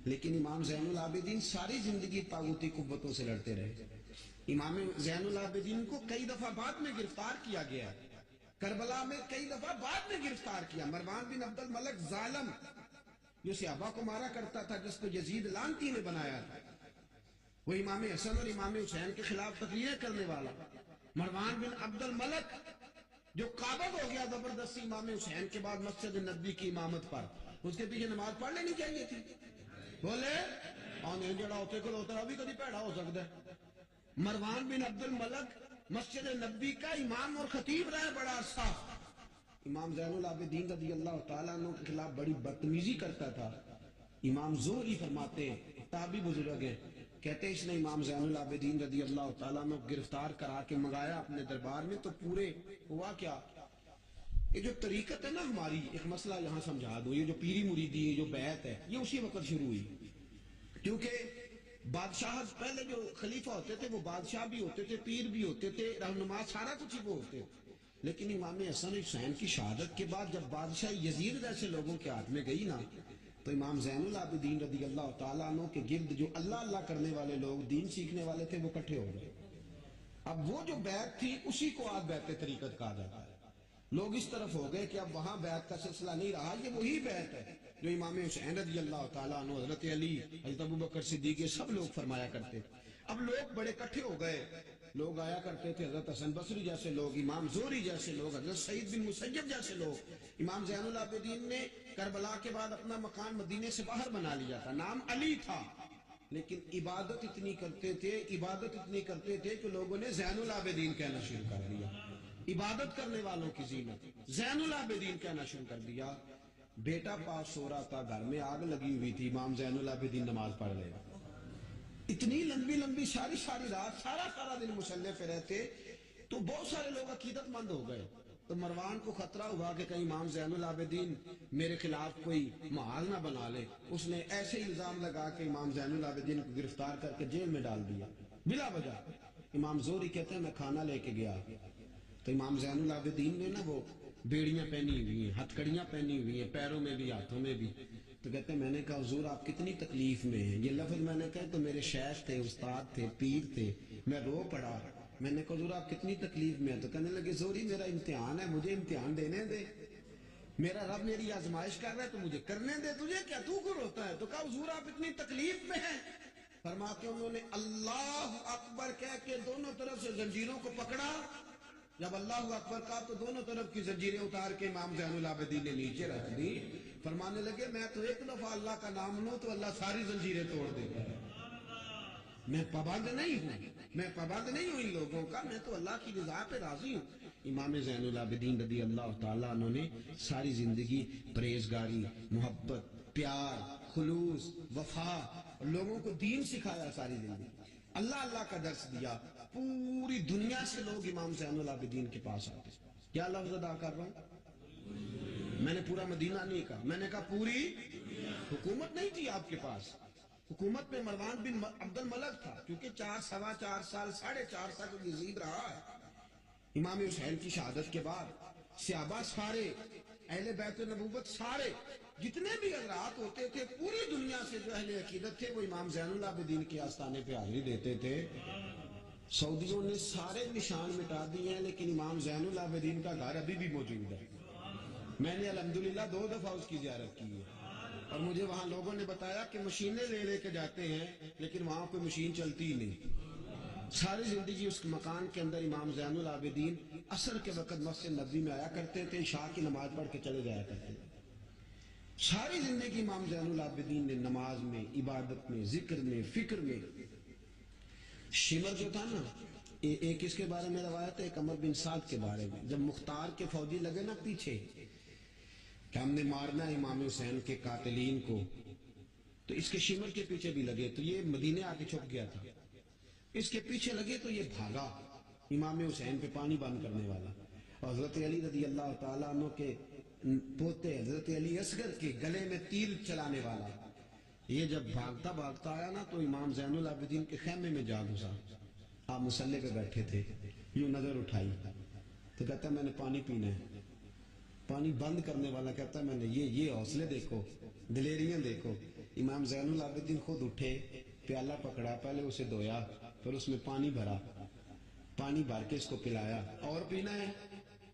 لیکن امام زین العابدین ساری زندگی طاغوتی قوتوں سے لڑتے رہے۔ امام زین العابدین کو کئی دفعہ بعد میں گرفتار کیا گیا، کربلا میں کئی دفعہ بعد میں گرفتار کیا۔ مروان بن عبد الملک ظالم جو صحابہ کو مارا کرتا تھا، جس کو یزید لعنتی نے بنایا تھا، وہ امام حسن اور امام حسین کے خلاف تقریریں کرنے والا، مروان بن عبد الملک جو قابض ہو گیا زبردستی امام حسین کے بعد مسجد نبوی کی امامت پر، اس کے پیچھے نماز پڑھ لینی چاہیے تھی، بولے آنے جڑا ہوتے کو ہوتا بھی کبھی پیڑا ہو سکتا ہے۔ مروان بن عبد الملک مسجد نبوی کا امام اور خطیب رہے بڑا عرصہ، امام زین العابدین رضی اللہ تعالیٰ عنہ کے خلاف بڑی بدتمیزی کرتا تھا۔ امام زہری فرماتے ہیں، تابعی بزرگ ہیں، کہتے ہیں اس نے امام زین العابدین رضی اللہ تعالیٰ عنہ گرفتار کرا کے منگایا اپنے دربار میں، تو پورے ہوا کیا، یہ جو طریقت ہے نا ہماری، ایک مسئلہ یہاں سمجھا دو، یہ جو پیری مریدی ہے، جو بیعت ہے، یہ اسی وقت شروع ہوئی، کیونکہ بادشاہ پہلے جو خلیفہ ہوتے تھے وہ بادشاہ بھی ہوتے تھے، پیر بھی ہوتے تھے، رہنما، سارا کچھ ہی وہ ہوتے تھے، لیکن امام حسن حسین کی شہادت کے بعد جب بادشاہ یزید جیسے لوگوں کے ہاتھ میں گئی نا، تو امام زین العابدین رضی اللہ تعالیٰ عنہ کے گرد جو اللہ اللہ کرنے والے لوگ، دین سیکھنے والے تھے، وہ کٹھے ہو گئے۔ اب وہ جو بیعت تھی اسی کو آج بیعت طریقت کہا جاتا ہے۔ لوگ اس طرف ہو گئے کہ اب وہاں بیعت کا سلسلہ نہیں رہا، یہ وہی بیعت ہے جو امام حسین رضی اللہ تعالیٰ عنہ، حضرت علی، حضرت ابوبکر صدیق، سب لوگ فرمایا کرتے تھے۔ اب لوگ بڑے کٹھے ہو گئے، لوگ آیا کرتے تھے، حضرت حسن بصری جیسے لوگ، امام زہری جیسے لوگ، حضرت سعید بن مسیب جیسے لوگ۔ امام زین العابدین نے کربلا کے بعد اپنا مکان مدینے سے باہر بنا لیا تھا، نام علی تھا، لیکن عبادت اتنی کرتے تھے کہ لوگوں نے زین العابدین کہنا شروع کر دیا، عبادت کرنے والوں کی زینت زین العابدین کہنا شروع کر دیا۔ بیٹا پاس سو رہا تھا، گھر میں آگ لگی ہوئی تھی، امام زین العابدین نماز پڑھ رہے، اتنی لمبی لمبی ساری رات سارا دن مسلح پہ رہتے، تو بہت سارے لوگ عقیدت مند ہو گئے۔ تو مروان کو خطرہ ہوا کہ کہیں امام زین العابدین میرے خلاف کوئی محال نہ بنا لے، اس نے ایسے الزام لگا کہ امام زین العابدین کو گرفتار کر کے جیل میں ڈال دیا بلا وجہ۔ امام زہری کہتے ہیں میں کھانا لے کے گیا تو امام زین العابدین نے نا وہ بیڑیاں پہنی ہوئی ہیں، ہتھ کڑیاں پہنی ہوئی ہیں، پیروں میں بھی ہاتھوں میں بھی، تو کہتے ہیں میں نے کہا حضور آپ کتنی تکلیف میں ہیں، یہ لفظ میں نے کہا تو میرے شیخ تھے، استاد تھے، پیر تھے، میں رو پڑا، میں نے کہا حضور آپ کتنی تکلیف میں ہیں، تو کہنے لگے زہری میرا امتحان ہے، مجھے امتحان دینے دے، میرا رب میری آزمائش کر رہا ہے تو مجھے کرنے دے، تجھے کیا، تو کیوں روتا ہے؟ تو کہا حضور آپ اتنی تکلیف میں ہیں؟ فرماتے ہیں انہوں نے اللہ اکبر کہہ کے دونوں طرف سے زنجیروں کو پکڑا، جب اللہ اکبر کہا تو دونوں طرف کی زنجیریں اتار کے امام زین العابدین نے نیچے رکھ دی، فرمانے لگے میں تو ایک دفعہ اللہ کا نام لوں تو اللہ ساری زنجیریں توڑ دیتا ہے، میں پابند نہیں ہوں ان لوگوں کا، میں تو اللہ کی رضا پہ راضی ہوں۔ امام زین العابدین رضی اللہ تعالیٰ عنہ نے ساری زندگی پرہیزگاری، محبت، پیار، خلوص، وفا، لوگوں کو دین سکھایا، ساری زندگی اللہ کا درس دیا، پوری دنیا سے لوگ امام زین العابدین کے پاس آتے۔ کیا لفظ ادا کر رہا ہوں؟ میں نے پورا مدینہ نہیں کہا، میں نے کہا پوری حکومت نہیں تھی آپ کے پاس، حکومت میں مروان بن عبد الملک تھا، کیونکہ 4 سوا 4 سال 4.5 سال یزید رہا ہے۔ امام حسین کی شہادت کے بعد صحابہ سارے، اہل بیت النبوت سارے، جتنے بھی حضرات ہوتے تھے پوری دنیا سے جو اہل عقیدت تھے وہ امام زین العابدین کے آستانے پہ حاضری دیتے تھے۔ سعودیوں نے سارے نشان مٹا دیے ہیں لیکن امام زین العابدین کا گھر ابھی بھی موجود ہے، میں نے الحمدللہ 2 دفعہ اس کی زیارت کی ہے، اور مجھے وہاں لوگوں نے بتایا کہ مشینیں لے کے جاتے ہیں لیکن وہاں کوئی مشین چلتی ہی نہیں۔ ساری زندگی اس مکان کے اندر امام زین العابدین عصر کے وقت مسجد نبوی میں آیا کرتے تھے، عشاء کی نماز پڑھ کے چلے جایا کرتے تھے۔ ساری زندگی امام زین العابدین نے نماز میں، عبادت میں، ذکر میں، فکر میں۔ شمر جو تھا نا، ایک اس کے بارے میں روایت ہے، ایک عمر بن سعد کے بارے میں، جب مختار کے فوجی لگے نا پیچھے کہ ہم نے مارنا ہے امام حسین کے قاتلین کو، تو اس کے شمر کے پیچھے بھی لگے، تو یہ مدینے آ کے چھپ گیا تھا، اس کے پیچھے لگے تو یہ بھاگا، امام حسین پہ پانی بند کرنے والا، اور حضرت علی رضی اللہ تعالیٰ عنہ کے پوتے حضرت علی اصغر کے گلے میں تیر چلانے والا، یہ جب بھاگتا بھاگتا آیا نا تو امام زین العابدین کے خیمے میں جا گھسا، آپ مصلی پہ بیٹھے تھے، یوں نظر اٹھائی تو کہتا ہے میں نے پانی پینا ہے، پانی بند کرنے والا کہتا ہے میں نے یہ حوصلے دیکھو، دلیریاں دیکھو۔ امام زین العابدین خود اٹھے، پیالہ پکڑا، پہلے اسے دھویا، پھر اس میں پانی بھرا، پانی بھر کے اس کو پلایا، اور پینا ہے؟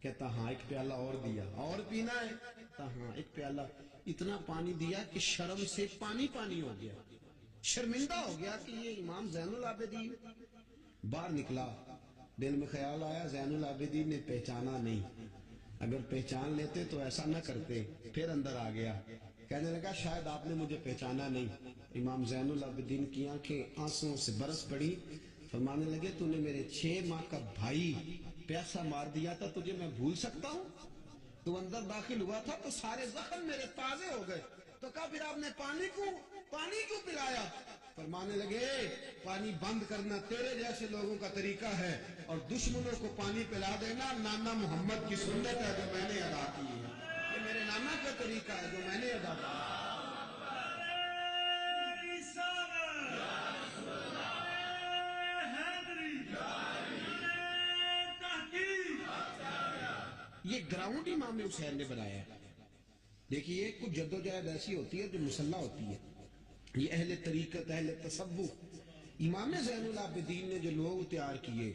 کہتا ہاں، ایک پیالہ اور دیا، اور پینا ہے؟ کہتا ہاں، ایک پیالہ، اتنا پانی دیا کہ شرم سے پانی پانی ہو گیا، شرمندہ ہو گیا کہ یہ امام زین العابدین۔ باہر نکلا، دل میں خیال آیا زین العابدین نے پہچانا نہیں، اگر پہچان لیتے تو ایسا نہ کرتے، پھر اندر آ گیا، کہنے لگا شاید آپ نے مجھے پہچانا نہیں۔ امام زین العابدین کی آنکھیں آنسوں سے برس پڑی، فرمانے لگے تو نے میرے 6 ماہ کا بھائی پیاسا مار دیا تھا، تجھے میں بھول سکتا ہوں؟ تو اندر داخل ہوا تھا تو سارے زخم میرے تازے ہو گئے، تو کہا پھر آپ نے پانی کیوں پلایا؟ فرمانے لگے پانی بند کرنا تیرے جیسے لوگوں کا طریقہ ہے، اور دشمنوں کو پانی پلا دینا نانا محمد کی سنت ہے جو میں نے ادا کی ہے، یہ میرے نانا کا طریقہ ہے جو میں نے ادا کیا۔ یہ گراؤنڈ امام حسین نے بنایا ہے۔ دیکھیے کچھ جدوجہد ایسی ہوتی ہے جو مسلح ہوتی ہے، یہ اہل طریقت، اہل تصوف، امام زین العابدین نے جو لوگ تیار کیے،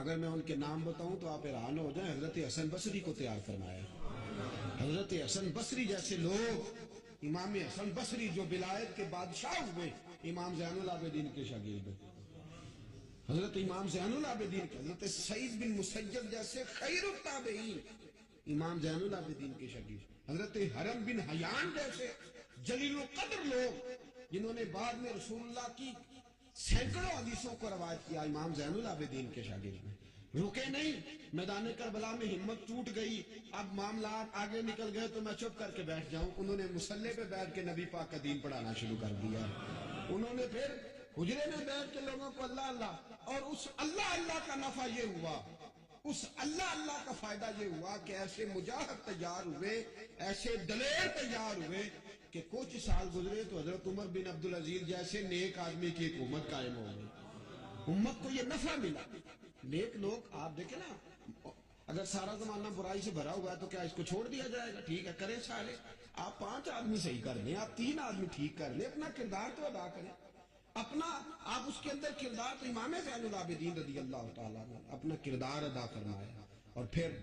اگر میں ان کے نام بتاؤں تو آپ حیران ہو جائیں۔ حضرت حسن بصری کو تیار فرمایا، حضرت حسن بصری جیسے لوگ، امام حسن بصری جو ولایت کے بادشاہ ہوئے، امام زین العابدین کے شاگرد، حضرت امام زین العابدین کے، حضرت سعید بن مسیب جیسے خیر التابعین امام زین العابدین کے شاگرد، حضرت حرم بن حیان جیسے جلیل القدر لوگ جنہوں نے بعد میں رسول اللہ کی سینکڑوں حدیثوں کو روایت کیا، امام زین العابدین کے شاگرد رکے نہیں۔ میدان کربلا میں ہمت ٹوٹ گئی، اب معاملات آگے نکل گئے تو میں چپ کر کے بیٹھ جاؤں، انہوں نے مصلی پہ بیٹھ کے نبی پاک کا دین پڑھانا شروع کر دیا، انہوں نے پھر حجرے میں بیٹھ کے لوگوں کو اللہ اللہ، اور اس اللہ اللہ کا نفع یہ ہوا، اس اللہ اللہ کا فائدہ یہ ہوا کہ ایسے مجاہد تیار ہوئے، ایسے دلیر تیار ہوئے کہ کچھ سال گزرے تو حضرت عمر بن عبدالعزیز جیسے نیک آدمی کی حکومت قائم ہو گئی، امت کو یہ نفع ملا۔ نیک لوگ آپ دیکھیں نا، اگر سارا زمانہ برائی سے بھرا ہوا ہے تو کیا اس کو چھوڑ دیا جائے گا؟ ٹھیک ہے کریں سارے، آپ 5 آدمی صحیح کر لیں، آپ 3 آدمی ٹھیک کر لیں، اپنا کردار تو ادا کریں، اپنا آپ اس کے اندر کردار، تو امام زین العابدین رضی اللہ تعالیٰ نے اپنا کردار ادا فرمایا۔ اور پھر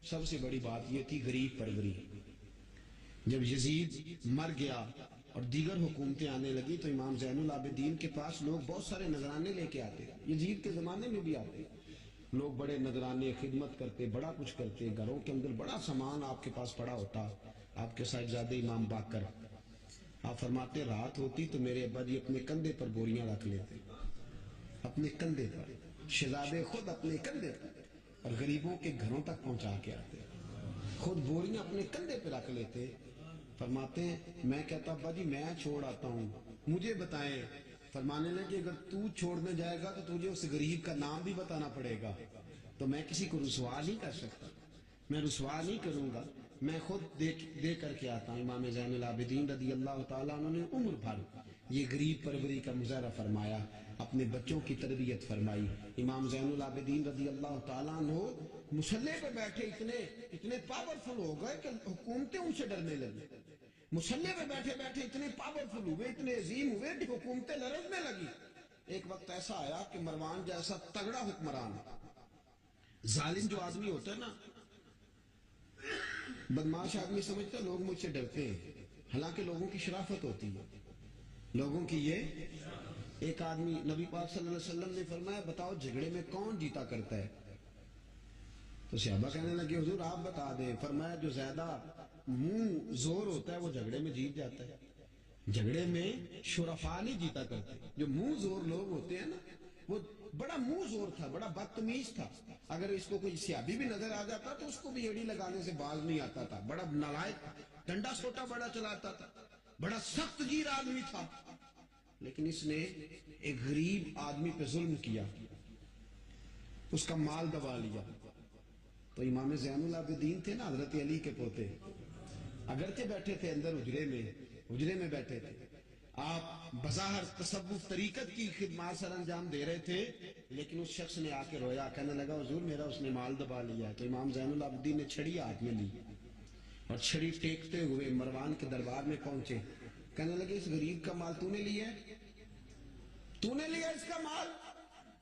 سب سے بڑی بات یہ تھی غریب پروری، جب یزید مر گیا اور دیگر حکومتیں آنے لگی تو امام زین العابدین کے پاس لوگ بہت سارے نذرانے لے کے آتے، یزید کے زمانے میں بھی آتے، لوگ بڑے نذرانے خدمت کرتے، بڑا کچھ کرتے، گھروں کے اندر بڑا سامان آپ کے پاس پڑا ہوتا. آپ کے صاحبزادے امام باقر، آپ فرماتے رات ہوتی تو میرے ابا جی اپنے کندھے پر بوریاں رکھ لیتے، اپنے کندھے پر، شہزادے خود اپنے کندھے پر، اور غریبوں کے گھروں تک پہنچا کے آتے، خود بوریاں اپنے کندھے پہ رکھ لیتے. فرماتے ہیں میں کہتا ابا جی میں چھوڑ آتا ہوں، مجھے بتائیں. فرمانے لگے اگر تو چھوڑنے جائے گا تو تجھے اس غریب کا نام بھی بتانا پڑے گا، تو میں کسی کو رسوا نہیں کر سکتا، میں رسوا نہیں کروں گا، میں خود دے کر کے آتا ہوں. امام زین العابدین رضی اللہ تعالیٰ عنہ نے عمر بھر یہ غریب پروری کا مظاہرہ فرمایا، اپنے بچوں کی تربیت فرمائی. امام زین العابدین رضی اللہ تعالیٰ عنہ مصلے پہ بیٹھے اتنے پاورفل ہو گئے کہ حکومتیں ان سے ڈرنے لگی. مصلے پہ بیٹھے بیٹھے اتنے پاورفل ہوئے، اتنے عظیم ہوئے کہ حکومتیں لرزنے لگی. ایک وقت ایسا آیا کہ مروان جیسا تگڑا حکمران، ظالم جو آدمی ہوتا ہے نا، بدماش آدمی سمجھتا ہے لوگ مجھ سے ڈرتے ہیں، حالانکہ لوگوں کی شرافت ہوتی ہے، لوگوں کی یہ. ایک آدمی نبی پاک صلی اللہ علیہ وسلم نے فرمایا بتاؤ جھگڑے میں کون جیتا کرتا ہے؟ تو صحابہ کہنے لگے حضور آپ بتا دیں. فرمایا جو زیادہ منہ زور ہوتا ہے وہ جھگڑے میں جیت جاتا ہے. جھگڑے میں شرفا نہیں جیتا کرتے، جو منہ زور لوگ ہوتے ہیں نا، وہ بڑا منہ زور تھا، بڑا بدتمیز تھا، اگر اس کو کوئی سیابی بھی نظر آ جاتا تو اس کو بھی ایڑی لگانے سے باز نہیں آتا تھا، بڑا نالائق، ڈنڈا سوٹا بڑا چلاتا تھا، بڑا سخت گیر آدمی تھا. لیکن اس نے ایک غریب آدمی پہ ظلم کیا، اس کا مال دبا لیا. تو امام زین العابدین تھے نا حضرت علی کے پوتے، اگرچہ بیٹھے تھے اندر حجرے میں بیٹھے تھے، آپ بظاہر تصوف طریقت کی خدمات سر انجام دے رہے تھے، لیکن اس شخص نے آ کے رویا، کہنے لگا حضور میرا اس نے مال دبا لیا ہے. تو امام زین العابدین نے چھڑی ہاتھ میں لی اور چھڑی ٹیکتے ہوئے مروان کے دربار میں پہنچے. کہنے لگے اس غریب کا مال تو نے لیا ہے؟ تو نے لیا اس کا مال؟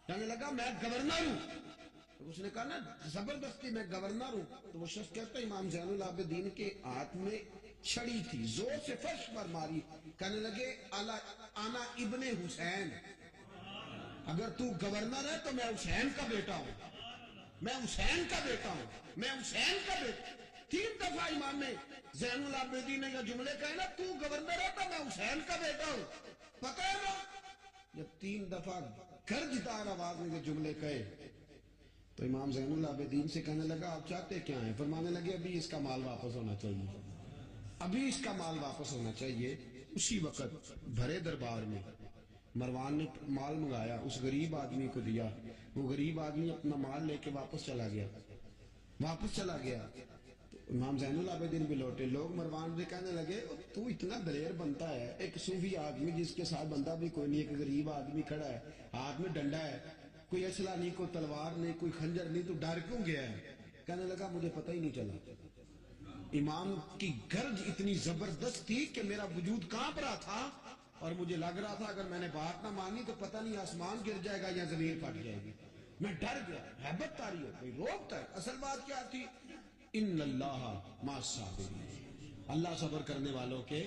کہنے لگا میں گورنر ہوں. تو اس نے کہا نا زبردستی میں گورنر ہوں. تو وہ شخص کہتا ہے امام زین العابدین کے ہاتھ میں چھڑی تھی، زور سے فرش پر ماری. کہنے لگے آنا ابن حسین، اگر تو گورنر ہے تو میں حسین کا بیٹا ہوں، میں حسین کا بیٹا ہوں، میں حسین کا بیٹا. 3 دفعہ امام زین العابدین نے یہ جملے کہے نا تو گورنر ہے تو میں حسین کا بیٹا ہوں. پتہ ہے نا جب 3 دفعہ گرجدار آواز میں یہ جملے کہے تو امام زین العابدین سے کہنے لگا آپ چاہتے کیا ہیں؟ فرمانے لگے ابھی اس کا مال واپس ہونا چاہیے، ابھی اس کا مال واپس ہونا چاہیے. اسی وقت بھرے دربار میں مروان نے مال منگایا، اس غریب آدمی کو دیا، وہ غریب آدمی اپنا مال لے کے واپس چلا گیا. تو امام زین العابدین بھی لوٹے. لوگ مروان سے کہنے لگے تو اتنا دلیر بنتا ہے، ایک صوفی آدمی جس کے ساتھ بندہ بھی کوئی نہیں، ایک غریب آدمی کھڑا ہے، ہاتھ میں ڈنڈا ہے، کوئی اسلحہ نہیں، کوئی تلوار نہیں، کوئی خنجر نہیں، تو ڈر کیوں گیا ہے؟ کہنے لگا مجھے پتہ ہی نہیں چلا. امام کی گرج اتنی زبردست تھی کہ میرا وجود کانپ رہا تھا اور مجھے لگ رہا تھا اگر میں نے بات نہ مانی تو پتہ نہیں آسمان گر جائے گا یا زمین پھٹ جائے گی. میں ڈر گیا، ہیبت تاری ہو گئی، روکتا ہے. اصل بات کیا تھی؟ ان اللہ مع الصابرین، اللہ صبر کرنے والوں کے،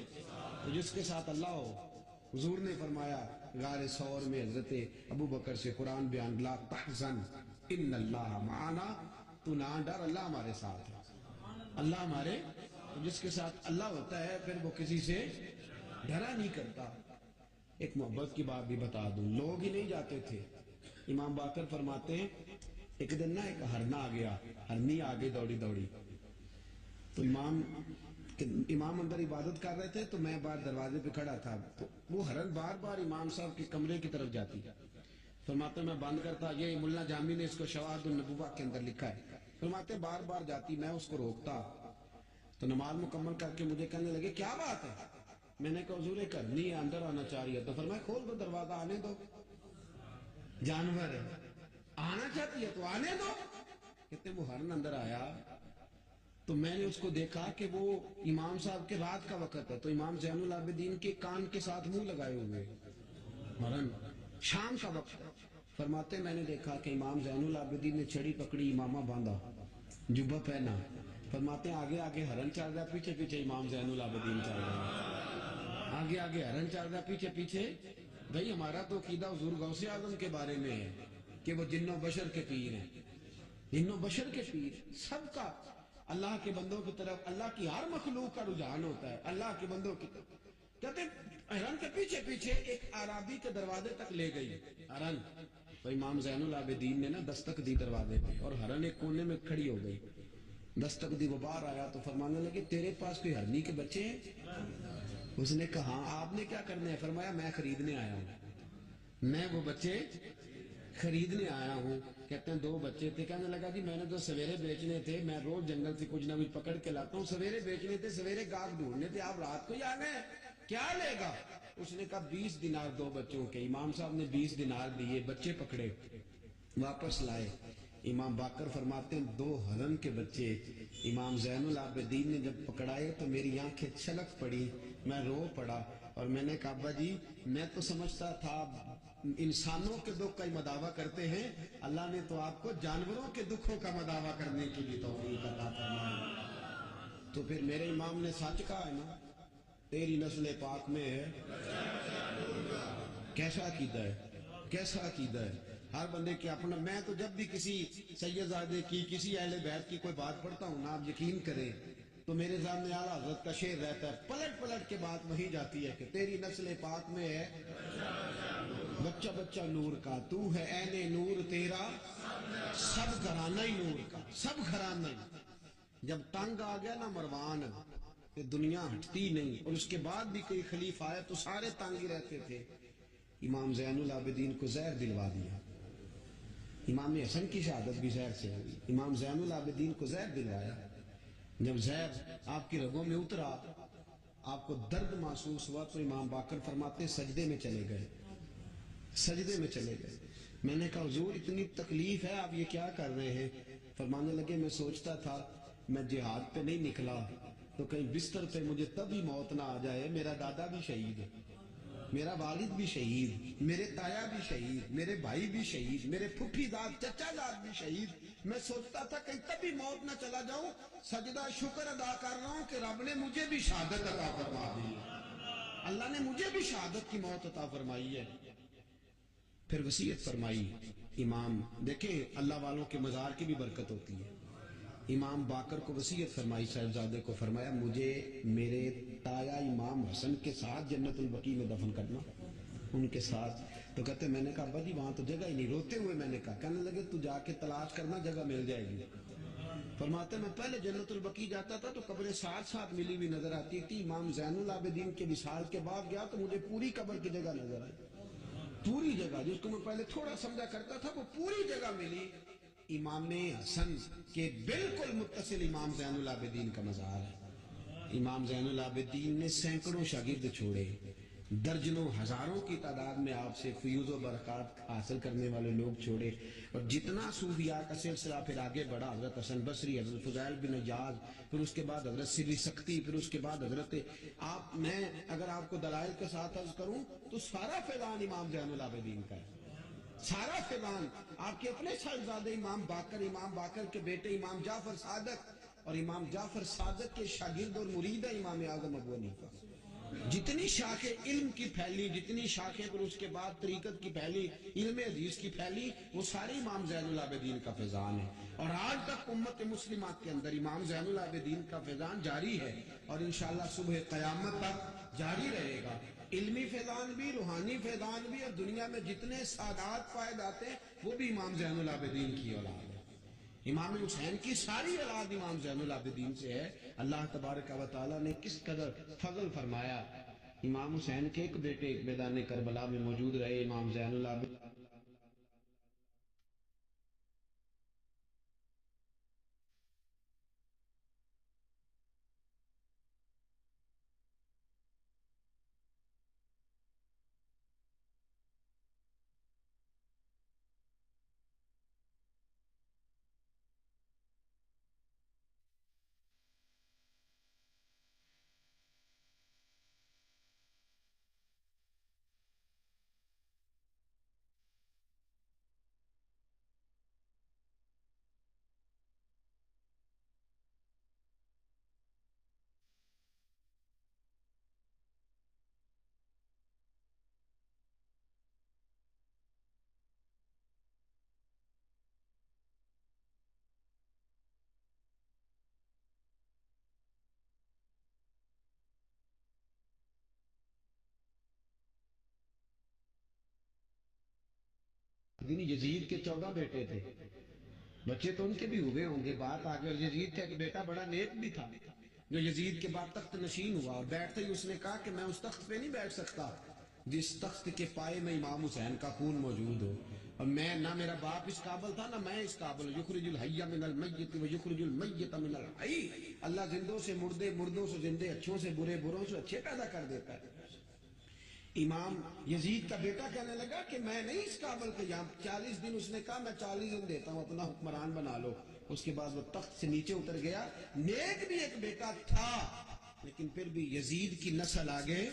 تو جس کے ساتھ اللہ ہو. حضور نے فرمایا غار ثور میں حضرت ابو بکر سے قرآن بیان، لا تحزن ان اللہ معنا، تو نہ ڈر، اللہ ہمارے ساتھ ہے. اللہ ہمارے، جس کے ساتھ اللہ ہوتا ہے پھر وہ کسی سے ڈرا نہیں کرتا. ایک محبت کی بات بھی بتا دوں، لوگ ہی نہیں جاتے تھے. امام باقر فرماتے ہیں ایک دن نا ایک ہرنا آ گیا، ہرنی آگے دوڑی، تو امام اندر عبادت کر رہے تھے تو میں باہر دروازے پہ کھڑا تھا. تو وہ ہرن بار بار امام صاحب کے کمرے کی طرف جاتی. فرماتے میں بند کرتا، یہ ملا جامی نے اس کو شواہد النبوہ کے اندر لکھا ہے. فرماتے بار بار جاتی، میں اس کو روکتا تو نماز مکمل کر کے مجھے کہنے لگے کیا بات ہے؟ میں نے کہا حضور ایک ہرنی اندر آنا چاہ رہی ہے. تو فرمایا کھول دو دروازہ، آنے دو، جانور ہے، آنا چاہتی ہے تو آنے دو. کہتے وہ ہرن اندر آیا تو میں نے اس کو دیکھا کہ وہ امام صاحب کے رات کا وقت ہے، تو امام زین العابدین کے کان کے ساتھ منہ لگائے ہوئے، ہرن شام کا وقت ہے. فرماتے میں نے دیکھا کہ امام زین العابدین نے چھڑی پکڑی، امامہ باندھا، جبہ پہنا، فرماتے ہیں آگے آگے ہرن چل رہا ہے، پیچھے پیچھے امام زین العابدین چل رہے ہیں. آگے آگے ہرن چل رہا ہے، پیچھے پیچھے. بھئی ہمارا تو عقیدہ حضور غوث اعظم کے بارے میں ہے کہ وہ جن و بشر کے پیر ہیں. جن و بشر کے پیر سب کا اللہ کے بندوں کی طرف، اللہ کی ہر مخلوق کا رجحان ہوتا ہے اللہ کے بندوں کی طرف. کہتے ہیں ہرن کے پیچھے پیچھے ایک عرابی کے دروازے تک لے گئی ہرن. تو امام زین العابدین نے نا دستک دی دروازے پہ، اور ہرن ایک کونے میں کھڑی ہو گئی. دستک دی، وہ باہر آیا تو فرمانے لگے تیرے پاس کوئی ہرنی کے بچے ہیں؟ اس نے کہا ہاں. آپ نے کیا کرنا ہے؟ فرمایا میں خریدنے آیا ہوں، میں وہ بچے خریدنے آیا ہوں. کہتے ہیں 2 بچے تھے. کہنے لگا جی میں نے تو سویرے بیچنے تھے، میں روز جنگل سے کچھ نہ کچھ پکڑ کے لاتا ہوں، سویرے بیچنے تھے، سویرے گاہک ڈھونڈنے تھے، آپ رات کو ہی آ گئے، کیا لے گا؟ اس نے کہا 20 دینار 2 بچوں کے. امام صاحب نے 20 دینار دیے، بچے پکڑے، واپس لائے. امام باقر فرماتے ہیں 2 ہرن کے بچے امام زین العابدین نے جب پکڑائے تو میری آنکھیں چھلک پڑی، میں رو پڑا. اور میں نے کہا ابا جی میں تو سمجھتا تھا انسانوں کے دکھ کا ہی مداوع کرتے ہیں، اللہ نے تو آپ کو جانوروں کے دکھوں کا مداوع کرنے کی بھی توفیق عطا فرمائی. تو پھر میرے امام نے سچ کہا ہے نا، تیری نسل پاک میں ہے. کیسا عقیدہ ہے، کیسا عقیدہ ہے. ہر بندے کے اپنا. میں تو جب بھی کسی سید زادے کی، کسی اہل بیت کی کوئی بات پڑھتا ہوں نا، آپ یقین کریں تو میرے سامنے اعلیٰ حضرت کا شعر رہتا ہے، پلٹ پلٹ کے بات وہی جاتی ہے کہ تیری نسل پاک میں ہے بچہ بچہ نور کا، تو ہے عین نور تیرا سب گھرانہ ہی نور کا، سب گھرانہ ہی. جب تنگ آ گیا نا مروان کہ دنیا ہٹتی نہیں، اور اس کے بعد بھی کوئی خلیفہ آیا تو سارے تنگ ہی رہتے تھے، امام زین العابدین کو زہر دلوا دیا. امام حسن کی شہادت بھی زہر سے ہوئی، امام زین العابدین کو زہر دلوایا. جب زہر آپ کی رگوں میں اترا، آپ کو درد محسوس ہوا تو امام باقر فرماتے ہیں سجدے میں چلے گئے، سجدے میں چلے گئے. میں نے کہا حضور اتنی تکلیف ہے آپ یہ کیا کر رہے ہیں؟ فرمانے لگے میں سوچتا تھا میں جہاد پہ نہیں نکلا تو کہیں بستر پہ مجھے تبھی موت نہ آ جائے. میرا دادا بھی شہید ہے، میرا والد بھی شہید، میرے تایا بھی شہید، میرے بھائی بھی شہید، میرے پھپھی داد چچا داد بھی شہید. میں سوچتا تھا کہیں تبھی موت نہ چلا جاؤں. سجدہ شکر ادا کر رہا ہوں کہ رب نے مجھے بھی شہادت عطا فرما دی، اللہ نے مجھے بھی شہادت کی موت عطا فرمائی ہے. پھر وصیت فرمائی. امام دیکھیں اللہ والوں کے مزار کی بھی برکت ہوتی ہے. امام باقر کو وصیت فرمائی، صاحبزادے کو فرمایا مجھے میرے تایا امام حسن کے ساتھ جنت البقیع میں دفن کرنا، ان کے ساتھ. تو کہتے میں نے کہا ابا جی وہاں تو جگہ ہی نہیں. روتے ہوئے میں نے کہا. کہنے لگے تو جا کے تلاش کرنا، جگہ مل جائے گی. فرماتے میں پہلے جنت البقیع جاتا تھا تو قبریں ساتھ ساتھ ملی ہوئی نظر آتی تھی. امام زین العابدین کے وصال کے بعد گیا تو مجھے پوری قبر کی جگہ نظر آئی، پوری جگہ جس کو میں پہلے تھوڑا سمجھا کرتا تھا وہ پوری جگہ ملی. امام حسن کے بالکل متصل امام زین العابدین کا مزار ہے. امام زین العابدین نے سینکڑوں شاگرد چھوڑے، درجنوں ہزاروں کی تعداد میں آپ سے فیوز و برکات حاصل کرنے والے لوگ چھوڑے. اور جتنا صوفیاء کا سلسلہ پھر آگے بڑھا، حضرت حسن بصری، حضرت فضیل بن عیاض، پھر اس کے بعد حضرت سری سکتی، پھر اس کے بعد حضرت میں اگر آپ کو دلائل کے ساتھ عرض کروں تو سارا فیضان امام زین العابدین کا ہے، سارا فیضان. آپ کے اپنے صاحبزادے امام باقر، امام باقر کے بیٹے امام جعفر صادق، اور امام جعفر صادق کے شاگرد اور مرید ہے امام اعظم ابو حنیفہ. جتنی شاخیں علم کی پھیلی، جتنی شاخیں پھر اس کے بعد طریقت کی پھیلی، علم حدیث کی پھیلی، وہ ساری امام زین العابدین کا فیضان ہے. اور آج تک امت مسلمہ کے اندر امام زین العابدین کا فیضان جاری ہے، اور انشاءاللہ صبح قیامت تک جاری رہے گا. علمی فیضان بھی، روحانی فیضان بھی، اور دنیا میں جتنے سعادات پائے جاتے ہیں وہ بھی امام زین العابدین کی اولاد ہے. امام حسین کی ساری اولاد امام زین العابدین سے ہے. اللہ تبارک و تعالیٰ نے کس قدر فضل فرمایا. امام حسین کے ایک بیٹے ایک میدان کربلا میں موجود رہے، امام زین العابدین. یعنی یزید کے 14 بیٹے تھے، بچے تو ان کے بھی ہوئے ہوں گے، بات آگے. اور یزید کا ایک بیٹا بڑا نیک بھی تھا جو یزید کے بعد تخت نشین ہوا، اور بیٹھتے ہی اس نے کہا کہ میں اس تخت پہ نہیں بیٹھ سکتا جس تخت کے پائے میں امام حسین کا خون موجود ہو، اور میں نہ میرا باپ اس قابل تھا نہ میں اس قابل. یخرج الحی من المیت و یخرج المیت من الحی. اللہ زندوں سے مردے، مردوں سے زندے، اچھوں سے برے، بروں سے اچھے پیدا کر دیتا ہے. امام یزید کا بیٹا کہنے لگا کہ میں نہیں اس قابل کہ یہاں 40 دن اس نے کہا میں 40 دن دیتا ہوں اپنا حکمران بنا لو. اس کے بعد وہ تخت سے نیچے اتر گیا. نیک بھی ایک بیٹا تھا لیکن پھر بھی یزید کی نسل آگے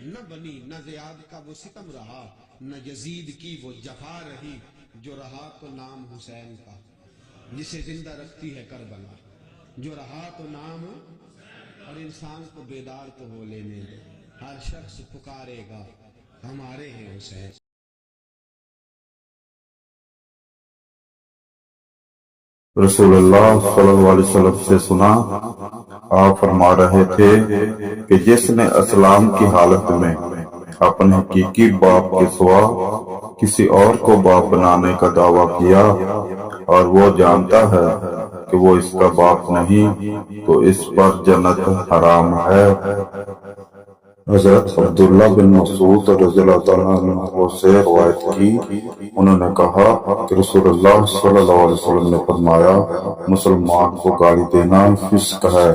نہ بنی، نہ زیاد کا وہ ستم رہا، نہ یزید کی وہ جفا رہی. جو رہا تو نام حسین کا جسے زندہ رکھتی ہے کربلا، جو رہا تو نام. اور انسان کو بیدار تو ہو لینے دو، ہر شخص پکارے گا ہمارے ہیں حسین. رسول اللہ صلی اللہ علیہ وسلم سے سنا، آپ فرما رہے تھے کہ جس نے اسلام کی حالت میں اپنے حقیقی باپ کے سوا کسی اور کو باپ بنانے کا دعویٰ کیا اور وہ جانتا ہے کہ وہ اس کا باپ نہیں تو اس پر جنت حرام ہے. حضرت عبداللہ بن مسعود رضی اللہ تعالیٰ عنہ سے روایت کی، انہوں نے کہا کہ رسول اللہ صلی اللہ علیہ وسلم نے فرمایا مسلمان کو گالی دینا فسق ہے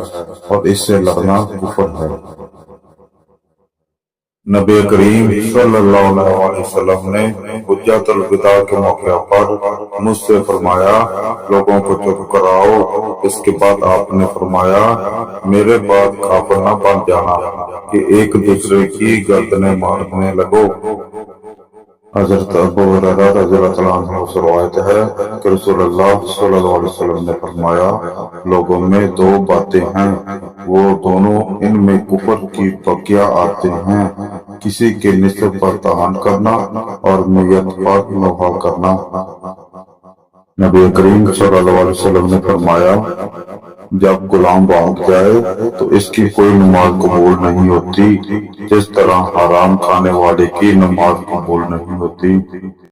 اور اس سے لڑنا کفر ہے. نبی کریم صلی اللہ علیہ وسلم نے حجۃ الوداع کے موقع پر مجھ سے فرمایا لوگوں کو چپ کراؤ. اس کے بعد آپ نے فرمایا میرے بعد کافر نہ بن جانا کہ ایک دوسرے کی گردنیں مارنے لگو. حضرت ابو ہریرہ رضی اللہ عنہ سے روایت ہے کہ رسول اللہ صلی اللہ علیہ وسلم نے فرمایا لوگوں میں دو باتیں ہیں، وہ دونوں ان میں کفر کی بقیہ آتے ہیں، کسی کے نسب پر طعن کرنا اور میت پر نوحہ کرنا. نبی کریم صلی اللہ علیہ وسلم نے فرمایا جب غلام بھاگ جائے تو اس کی کوئی نماز قبول نہیں ہوتی، جس طرح حرام کھانے والے کی نماز قبول نہیں ہوتی.